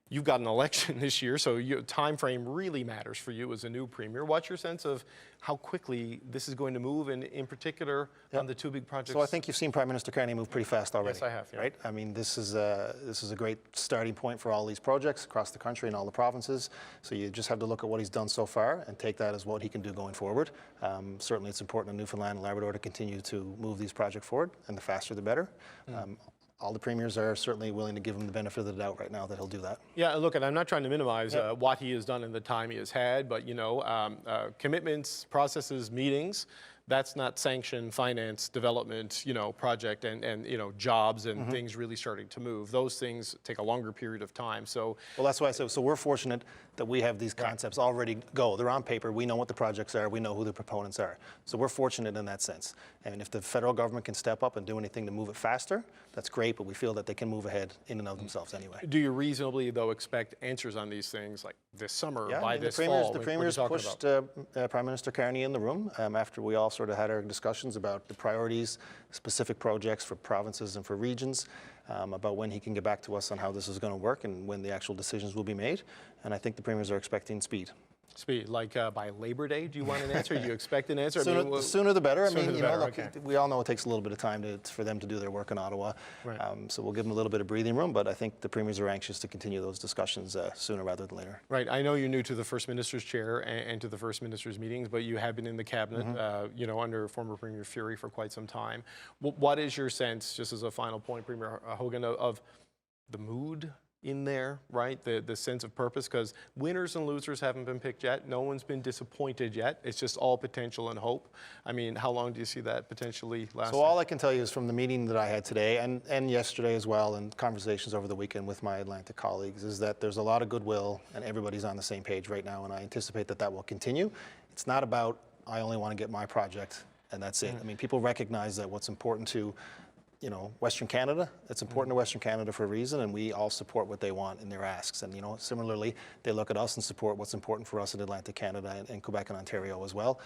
You've got an election this year, so time frame really matters for you as a new premier. What's your sense of how quickly this is going to move, and in particular on the 2 big projects? So I think you've seen Prime Minister Carney move pretty fast already. Yes, I have. Yeah. Right? I mean, this is a great starting point for all these projects across the country and all the provinces. So you just have to look at what he's done so far and take that as what he can do going forward. Certainly, it's important in Newfoundland and Labrador to continue to move these projects forward, and the faster the better. All the premiers are certainly willing to give him the benefit of the doubt right now that he'll do that. Yeah, look, and I'm not trying to minimize what he has done in the time he has had, but commitments, processes, meetings, that's not sanctioned finance development, project and jobs and things really starting to move. Those things take a longer period of time. So, well, that's why I said, so we're fortunate that we have these concepts already go. They're on paper. We know what the projects are. We know who the proponents are. So we're fortunate in that sense. And if the federal government can step up and do anything to move it faster, that's great, but we feel that they can move ahead in and of themselves anyway. Do you reasonably, though, expect answers on these things like this summer, by this fall? The premiers pushed Prime Minister Carney in the room after we all sort of had our discussions about the priorities, specific projects for provinces and for regions, about when he can get back to us on how this is going to work and when the actual decisions will be made. And I think the premiers are expecting speed. Speed, like by Labor Day, do you want an answer? Do you expect an answer? The sooner the better. Look, we all know it takes a little bit of time for them to do their work in Ottawa. Right. So we'll give them a little bit of breathing room, but I think the premiers are anxious to continue those discussions sooner rather than later. Right. I know you're new to the First Minister's chair and to the First Minister's meetings, but you have been in the cabinet, under former Premier Fury for quite some time. What is your sense, just as a final point, Premier Hogan, of the mood in there, right? The sense of purpose, because winners and losers haven't been picked yet. No one's been disappointed yet. It's just all potential and hope. I mean, how long do you see that potentially lasting? So all I can tell you is from the meeting that I had today and yesterday as well, and conversations over the weekend with my Atlantic colleagues, is that there's a lot of goodwill and everybody's on the same page right now, and I anticipate that that will continue. It's not about, I only want to get my project and that's it. I mean, people recognize that what's important to Western Canada, it's important to Western Canada for a reason, and we all support what they want in their asks. And, similarly, they look at us and support what's important for us in Atlantic Canada and Quebec and Ontario as well.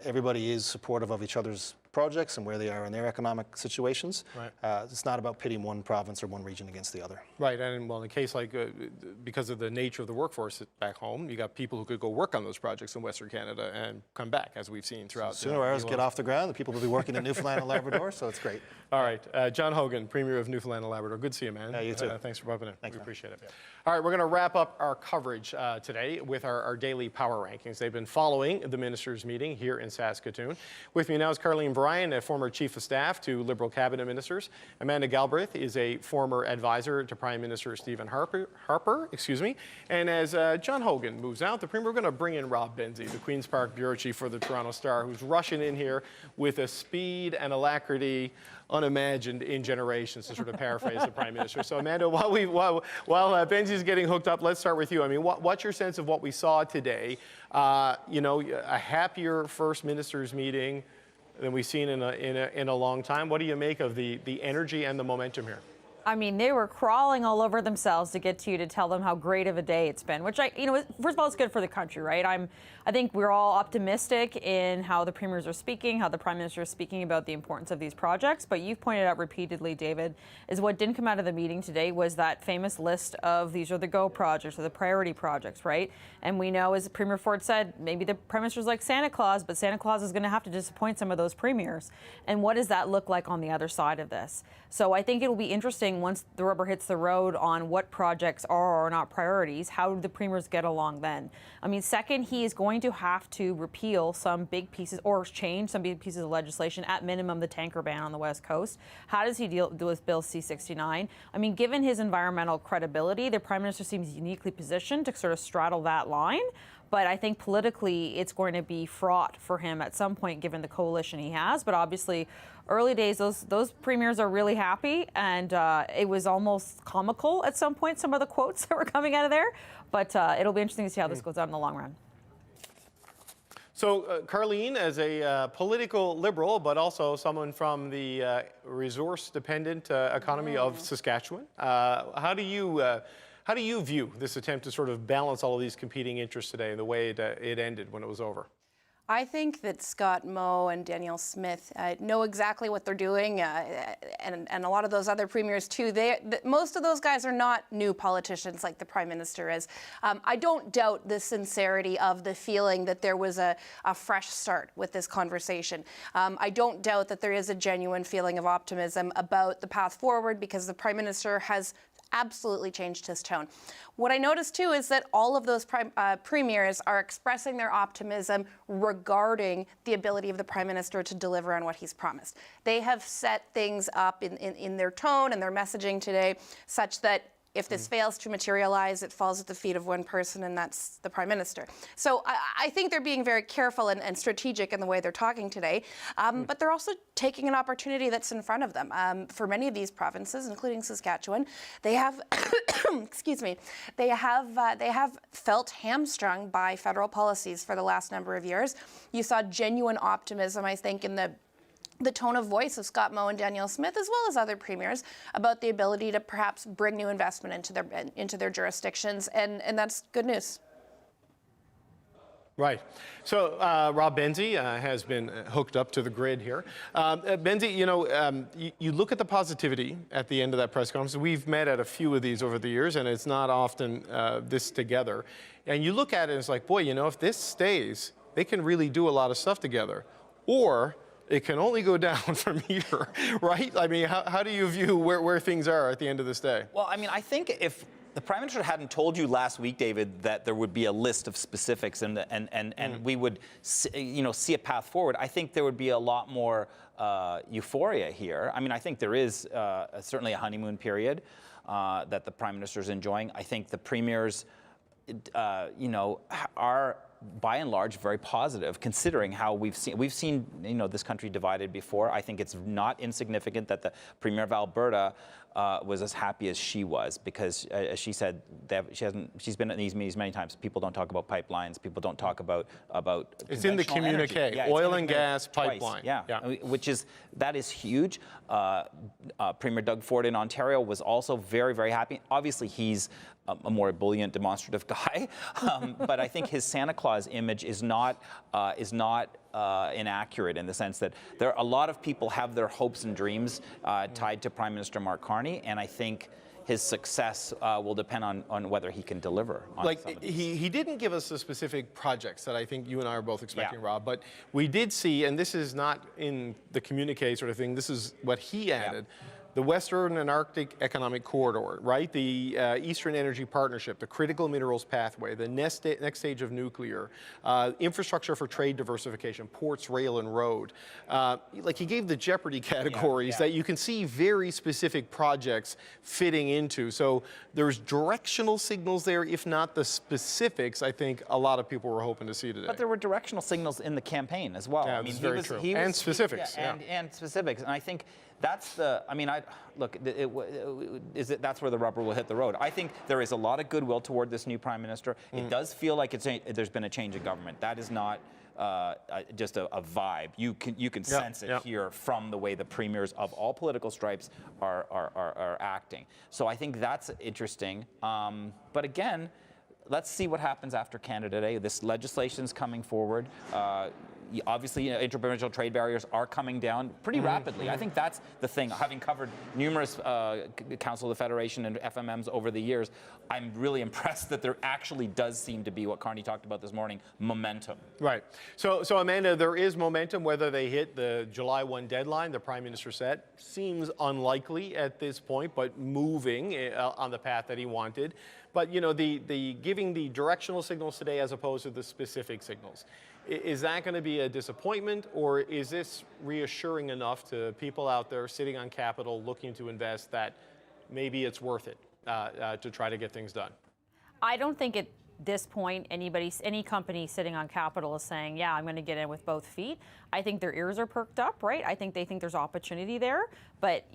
Everybody is supportive of each other's projects and where they are in their economic situations. Right. It's not about pitting one province or one region against the other. Right, and well, in a case like, because of the nature of the workforce back home, you got people who could go work on those projects in Western Canada and come back, as we've seen throughout. Sooner or ours get off the ground, the people will be working in Newfoundland and Labrador, so it's great. All right, John Hogan, Premier of Newfoundland and Labrador. Good to see you, man. Yeah, you too. Thanks for popping in. Thanks, we man. appreciate it. Yeah. All right, we're going to wrap up our coverage today with our daily power rankings. They've been following the ministers' meeting here in Saskatoon. With me now is Carleen Bryan, a former Chief of Staff to Liberal Cabinet Ministers. Amanda Galbraith is a former advisor to Prime Minister Stephen Harper. And as John Hogan moves out, the Premier, we're going to bring in Rob Benzie, the Queen's Park Bureau Chief for the Toronto Star, who's rushing in here with a speed and alacrity unimagined in generations, to sort of paraphrase the Prime Minister. So Amanda, while Benzie's getting hooked up, let's start with you. I mean, what's your sense of what we saw today? A happier first ministers meeting than we've seen in a long time. What do you make of the energy and the momentum here? I mean, they were crawling all over themselves to get to you to tell them how great of a day it's been, which first of all, it's good for the country, right? I think we're all optimistic in how the premiers are speaking, how the Prime Minister is speaking about the importance of these projects. But you've pointed out repeatedly, David, is what didn't come out of the meeting today was that famous list of these are the GO projects or the priority projects, right? And we know, as Premier Ford said, maybe the Prime Minister's like Santa Claus, but Santa Claus is going to have to disappoint some of those premiers. And what does that look like on the other side of this? So I think it'll be interesting once the rubber hits the road on what projects are or are not priorities. How do the premiers get along then? I mean, second, he is going to have to repeal some big pieces or change some big pieces of legislation, at minimum the tanker ban on the West Coast. How does he deal with Bill C-69? I mean, given his environmental credibility, the Prime Minister seems uniquely positioned to sort of straddle that line. But I think politically it's going to be fraught for him at some point, given the coalition he has. But obviously, early days, those premiers are really happy, and it was almost comical at some point, some of the quotes that were coming out of there. But it'll be interesting to see how this goes out in the long run. So, Carleen, as a political liberal, but also someone from the resource-dependent economy of Saskatchewan, how do you view this attempt to sort of balance all of these competing interests today and the way it ended when it was over? I think that Scott Moe and Danielle Smith know exactly what they're doing, and a lot of those other premiers too. Most of those guys are not new politicians like the Prime Minister is. I don't doubt the sincerity of the feeling that there was a fresh start with this conversation. I don't doubt that there is a genuine feeling of optimism about the path forward, because the Prime Minister has absolutely changed his tone. What I noticed too is that all of those premiers are expressing their optimism regarding the ability of the Prime Minister to deliver on what he's promised. They have set things up in their tone and their messaging today such that if this fails to materialize, it falls at the feet of one person, and that's the Prime Minister. So I think they're being very careful and strategic in the way they're talking today, but they're also taking an opportunity that's in front of them. For many of these provinces, including Saskatchewan, they have, excuse me, they have felt hamstrung by federal policies for the last number of years. You saw genuine optimism, I think, in the tone of voice of Scott Moe and Danielle Smith, as well as other premiers, about the ability to perhaps bring new investment into their jurisdictions, and that's good news. Right. So Rob Benzie has been hooked up to the grid here. Benzie, you look at the positivity at the end of that press conference. We've met at a few of these over the years, and it's not often this together. And you look at it and it's like, boy, if this stays, they can really do a lot of stuff together. Or it can only go down from here, right? I mean, how do you view where things are at the end of this day? Well, I mean, I think if the Prime Minister hadn't told you last week, David, that there would be a list of specifics and we would, see a path forward, I think there would be a lot more euphoria here. I mean, I think there is certainly a honeymoon period. that the Prime Minister is enjoying. I think the Premiers, are by and large very positive, considering how we've seen this country divided before. I think it's not insignificant that the Premier of Alberta was as happy as she was, because as she said, she's been at these meetings many times. People don't talk about pipelines. People don't talk about it's in the communique. Yeah, oil and gas twice. pipeline. Yeah, that is huge. Premier Doug Ford in Ontario was also very, very happy. Obviously, he's a more ebullient, demonstrative guy, but I think his Santa Claus image is not inaccurate, in the sense that a lot of people have their hopes and dreams tied to Prime Minister Mark Carney, and I think his success will depend on whether he can deliver. He didn't give us the specific projects that I think you and I are both expecting, Rob, but we did see, and this is not in the communique sort of thing, this is what he added. The Western and Arctic Economic Corridor, right? The Eastern Energy Partnership, the Critical Minerals Pathway, the next stage of nuclear, infrastructure for trade diversification, ports, rail, and road. He gave the Jeopardy categories that you can see very specific projects fitting into. So there's directional signals there, if not the specifics, I think a lot of people were hoping to see today. But there were directional signals in the campaign as well. Yeah, that's very true. And specifics. And specifics. And I think that's that's where the rubber will hit the road. I think there is a lot of goodwill toward this new Prime Minister. It does feel like there's been a change in government. That is not just a vibe. You can sense it here from the way the premiers of all political stripes are acting. So I think that's interesting. But again, let's see what happens after Canada Day. This legislation is coming forward. Obviously, interprovincial trade barriers are coming down pretty rapidly. I think that's the thing. Having covered numerous Council of the Federation and FMMs over the years, I'm really impressed that there actually does seem to be, what Carney talked about this morning, momentum. Right. So Amanda, there is momentum. Whether they hit the July 1 deadline the Prime Minister set seems unlikely at this point, but moving on the path that he wanted. But, the giving the directional signals today as opposed to the specific signals, is that going to be a disappointment, or is this reassuring enough to people out there sitting on capital looking to invest that maybe it's worth it to try to get things done? I don't think at this point any company sitting on capital is saying, yeah, I'm going to get in with both feet. I think their ears are perked up, right? I think they think there's opportunity there. But,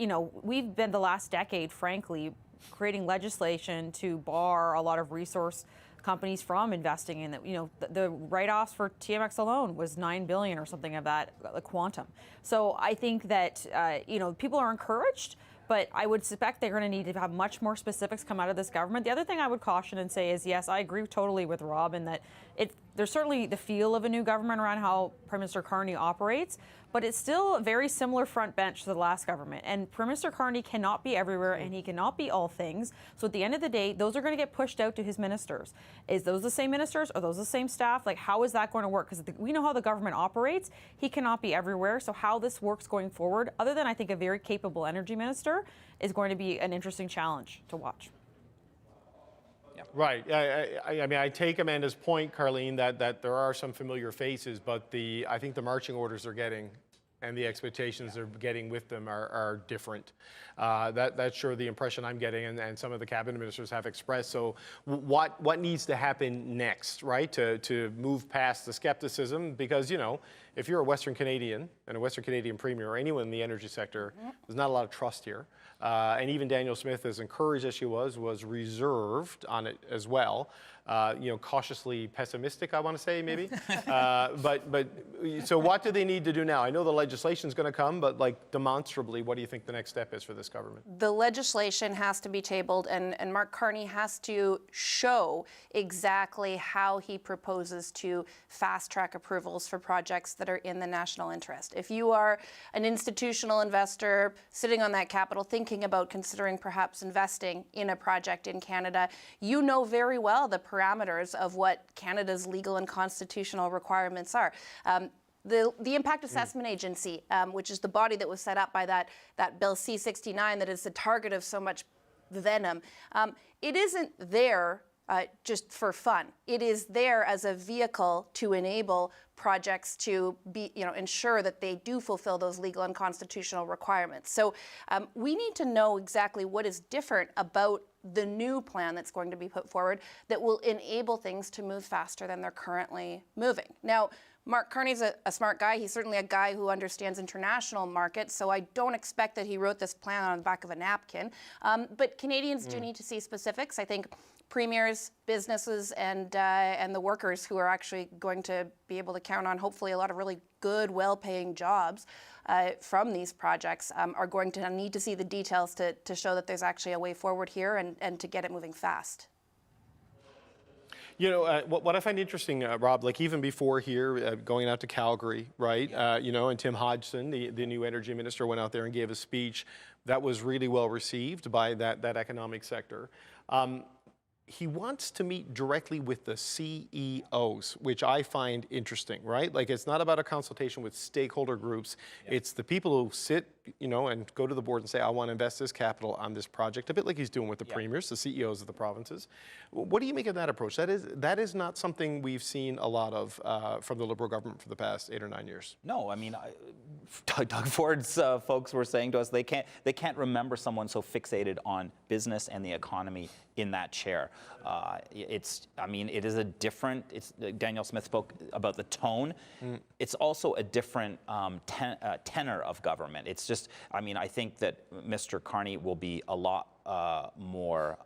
we've been the last decade, frankly, creating legislation to bar a lot of resource companies from investing in it. The write-offs for TMX alone was $9 billion or something of that quantum. So I think that people are encouraged, but I would suspect they're going to need to have much more specifics come out of this government. The other thing I would caution and say is, yes, I agree totally with Rob in that there's certainly the feel of a new government around how Prime Minister Carney operates, but it's still a very similar front bench to the last government. And Prime Minister Carney cannot be everywhere, and he cannot be all things. So at the end of the day, those are going to get pushed out to his ministers. Is those the same ministers? Are those the same staff? How is that going to work? Because we know how the government operates. He cannot be everywhere. So how this works going forward, other than I think a very capable energy minister, is going to be an interesting challenge to watch. Right. I mean, I take Amanda's point, Carleen, that there are some familiar faces, but I think the marching orders they're getting and the expectations they're getting with them are different. That's sure the impression I'm getting, and some of the cabinet ministers have expressed. So what needs to happen next, right, to move past the skepticism? Because, if you're a Western Canadian and a Western Canadian Premier or anyone in the energy sector, there's not a lot of trust here. And even Danielle Smith, as encouraged as she was reserved on it as well. Cautiously pessimistic, I want to say, maybe. So what do they need to do now? I know the legislation's going to come, but demonstrably, what do you think the next step is for this government? The legislation has to be tabled, and Mark Carney has to show exactly how he proposes to fast-track approvals for projects that are in the national interest. If you are an institutional investor sitting on that capital thinking about considering perhaps investing in a project in Canada, you know very well the parameters of what Canada's legal and constitutional requirements are. The Impact Assessment Agency, which is the body that was set up by that Bill C-69 that is the target of so much venom, it isn't there just for fun. It is there as a vehicle to enable projects to be, ensure that they do fulfill those legal and constitutional requirements. So we need to know exactly what is different about the new plan that's going to be put forward that will enable things to move faster than they're currently moving. Now, Mark Carney's a smart guy. He's certainly a guy who understands international markets, so I don't expect that he wrote this plan on the back of a napkin. But Canadians do need to see specifics. I think premiers, businesses, and the workers who are actually going to be able to count on hopefully a lot of really good, well-paying jobs from these projects are going to need to see the details to show that there's actually a way forward here and to get it moving fast. You know, what I find interesting, Rob, like even before here, going out to Calgary, right? And Tim Hodgson, the new energy minister, went out there and gave a speech that was really well received by that economic sector. He wants to meet directly with the CEOs, which I find interesting, right? Like it's not about a consultation with stakeholder groups. It's the people who sit, and go to the board and say, I want to invest this capital on this project, a bit like he's doing with the premiers, the CEOs of the provinces. What do you make of that approach? That is not something we've seen a lot of from the Liberal government for the past 8 or 9 years. No, I mean, Doug Ford's folks were saying to us they can't remember someone so fixated on business and the economy in that chair. It is a different. Danielle Smith spoke about the tone. It's also a different tenor of government. It's just. I think that Mr. Carney will be a lot more.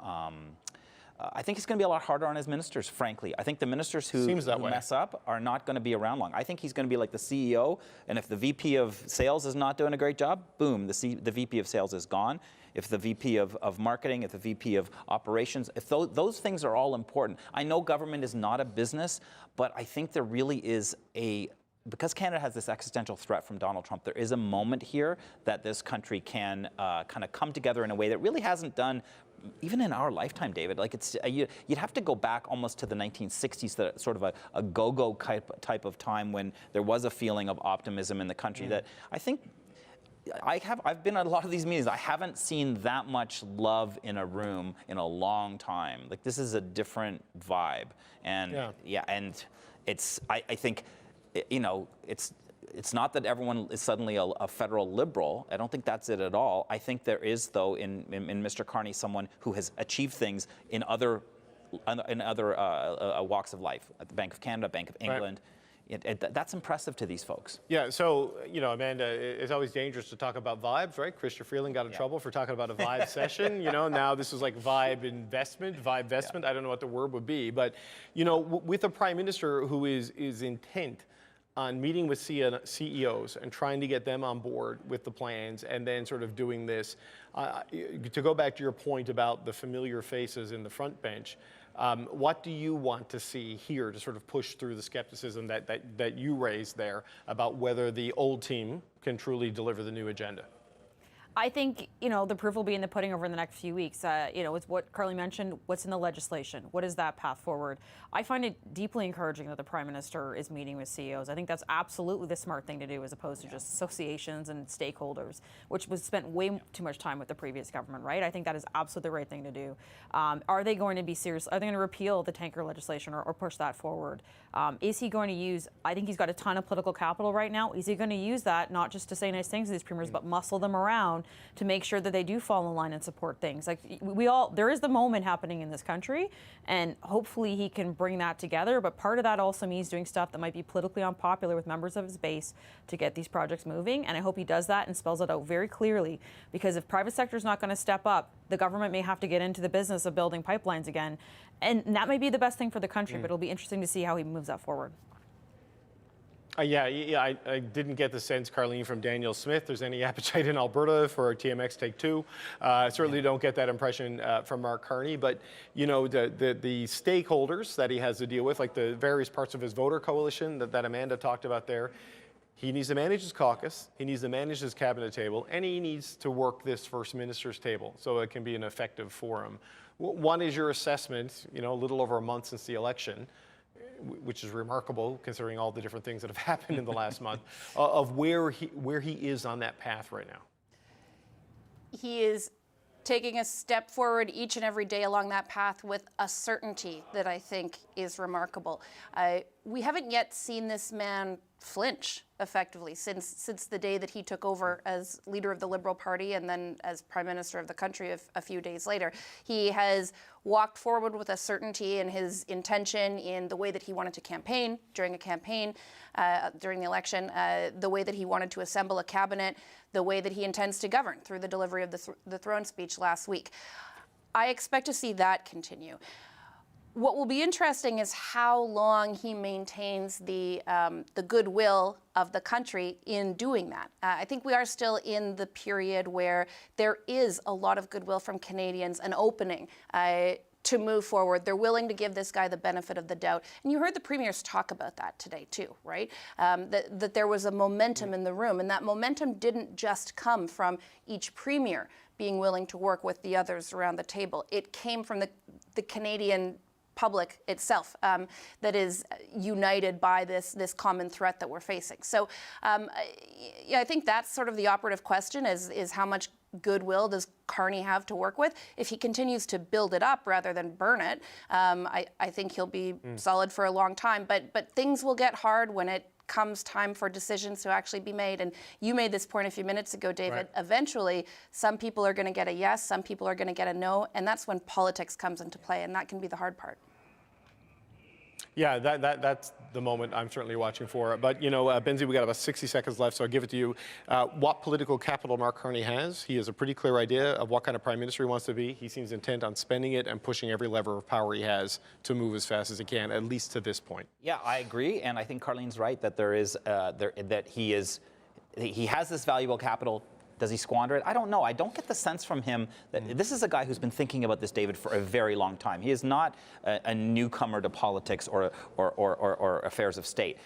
I think it's going to be a lot harder on his ministers, frankly. I think the ministers who mess up are not going to be around long. I think he's going to be like the CEO, and if the VP of sales is not doing a great job, boom, the VP of sales is gone. If the VP of marketing, if the VP of operations, if those things are all important. I know government is not a business, but I think there really is because Canada has this existential threat from Donald Trump, there is a moment here that this country can kind of come together in a way that really hasn't done even in our lifetime, David. Like you'd have to go back almost to the 1960s, that sort of a go-go type of time when there was a feeling of optimism in the country that I think I've been at a lot of these meetings. I haven't seen that much love in a room in a long time. Like this is a different vibe, and and I think it's not that everyone is suddenly a federal liberal. I don't think that's it at all. I think there is, though, in Mr. Carney, someone who has achieved things in other walks of life, at the Bank of Canada, Bank of England. That's impressive to these folks. Yeah, so, Amanda, it's always dangerous to talk about vibes, right? Christopher Freeland got in trouble for talking about a vibe session. Now this is like vibe investment. I don't know what the word would be. But, with a prime minister who is intent on meeting with CEOs and trying to get them on board with the plans and then sort of doing this, to go back to your point about the familiar faces in the front bench, what do you want to see here to sort of push through the skepticism that you raised there about whether the old team can truly deliver the new agenda? I think, the proof will be in the pudding over the next few weeks. It's what Carly mentioned, what's in the legislation. What is that path forward? I find it deeply encouraging that the Prime Minister is meeting with CEOs. I think that's absolutely the smart thing to do as opposed to just associations and stakeholders, which was spent way too much time with the previous government, right? I think that is absolutely the right thing to do. Are they going to be serious? Are they going to repeal the tanker legislation or push that forward? Is he going to use, I think he's got a ton of political capital right now. Is he going to use that not just to say nice things to these premiers, but muscle them around to make sure that they do fall in line and support things? Like there is the moment happening in this country, and hopefully he can bring that together. But part of that also means doing stuff that might be politically unpopular with members of his base to get these projects moving. And I hope he does that and spells it out very clearly, because if private sector is not going to step up, the government may have to get into the business of building pipelines again. And that may be the best thing for the country, but it'll be interesting to see how he moves that forward. I didn't get the sense, Carleen, from Danielle Smith, there's any appetite in Alberta for TMX Take 2. Certainly don't get that impression from Mark Carney. But, the stakeholders that he has to deal with, like the various parts of his voter coalition that Amanda talked about there, he needs to manage his caucus, he needs to manage his cabinet table, and he needs to work this First Minister's table so it can be an effective forum. One is your assessment, a little over a month since the election, which is remarkable considering all the different things that have happened in the last month, of where he is on that path right now. He is taking a step forward each and every day along that path with a certainty that I think is remarkable. We haven't yet seen this man flinch effectively since the day that he took over as leader of the Liberal Party and then as Prime Minister of the country a few days later. He has walked forward with a certainty in his intention, in the way that he wanted to campaign during a campaign, during the election, the way that he wanted to assemble a cabinet, the way that he intends to govern through the delivery of the throne speech last week. I expect to see that continue. What will be interesting is how long he maintains the goodwill of the country in doing that. I think we are still in the period where there is a lot of goodwill from Canadians, an opening to move forward. They're willing to give this guy the benefit of the doubt. And you heard the premiers talk about that today too, right? That there was a momentum in the room, and that momentum didn't just come from each premier being willing to work with the others around the table. It came from the Canadian public itself that is united by this common threat that we're facing. So yeah, I think that's sort of the operative question is how much goodwill does Carney have to work with? If he continues to build it up rather than burn it, I think he'll be solid for a long time. But things will get hard when it comes time for decisions to actually be made. And you made this point a few minutes ago, David. Right. Eventually, some people are going to get a yes, some people are going to get a no, and that's when politics comes into play, and that can be the hard part. Yeah, that's the moment I'm certainly watching for. But, you know, Benzie, we got about 60 seconds left, so I'll give it to you. What political capital Mark Carney has, he has a pretty clear idea of what kind of prime minister he wants to be. He seems intent on spending it and pushing every lever of power he has to move as fast as he can, at least to this point. Yeah, I agree, and I think Carlene's right that there is that he has this valuable capital. Does he squander it? I don't know. I don't get the sense from him that this is a guy who's been thinking about this, David, for a very long time. He is not a newcomer to politics or affairs of state.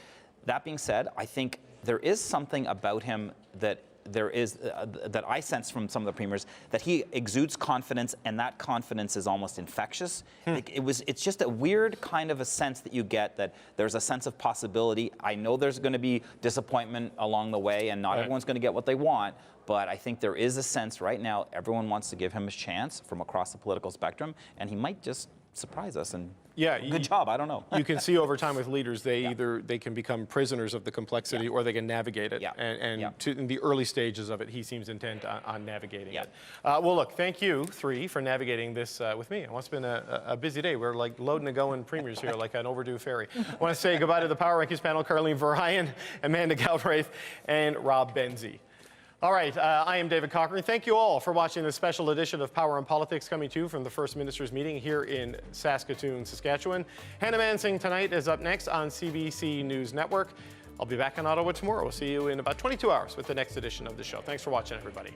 That being said, I think there is something about him that that I sense from some of the premiers, that he exudes confidence, and that confidence is almost infectious. It's just a weird kind of a sense that you get, that there's a sense of possibility. I know there's going to be disappointment along the way, and not everyone's going to get what they want. But I think there is a sense right now everyone wants to give him a chance from across the political spectrum, and he might just surprise us. And good job. I don't know. You can see over time with leaders, they either they can become prisoners of the complexity or they can navigate it. And in the early stages of it, he seems intent on navigating it. Well, look, thank you three for navigating this with me. It's been a busy day. We're like loading and going premiers here like an overdue ferry. I want to say goodbye to the Power Rankings panel, Carleen Verheyen, Amanda Galbraith, and Rob Benzie. All right, I am David Cochrane. Thank you all for watching this special edition of Power and Politics, coming to you from the First Minister's meeting here in Saskatoon, Saskatchewan. Hannah Mansing tonight is up next on CBC News Network. I'll be back in Ottawa tomorrow. We'll see you in about 22 hours with the next edition of the show. Thanks for watching, everybody.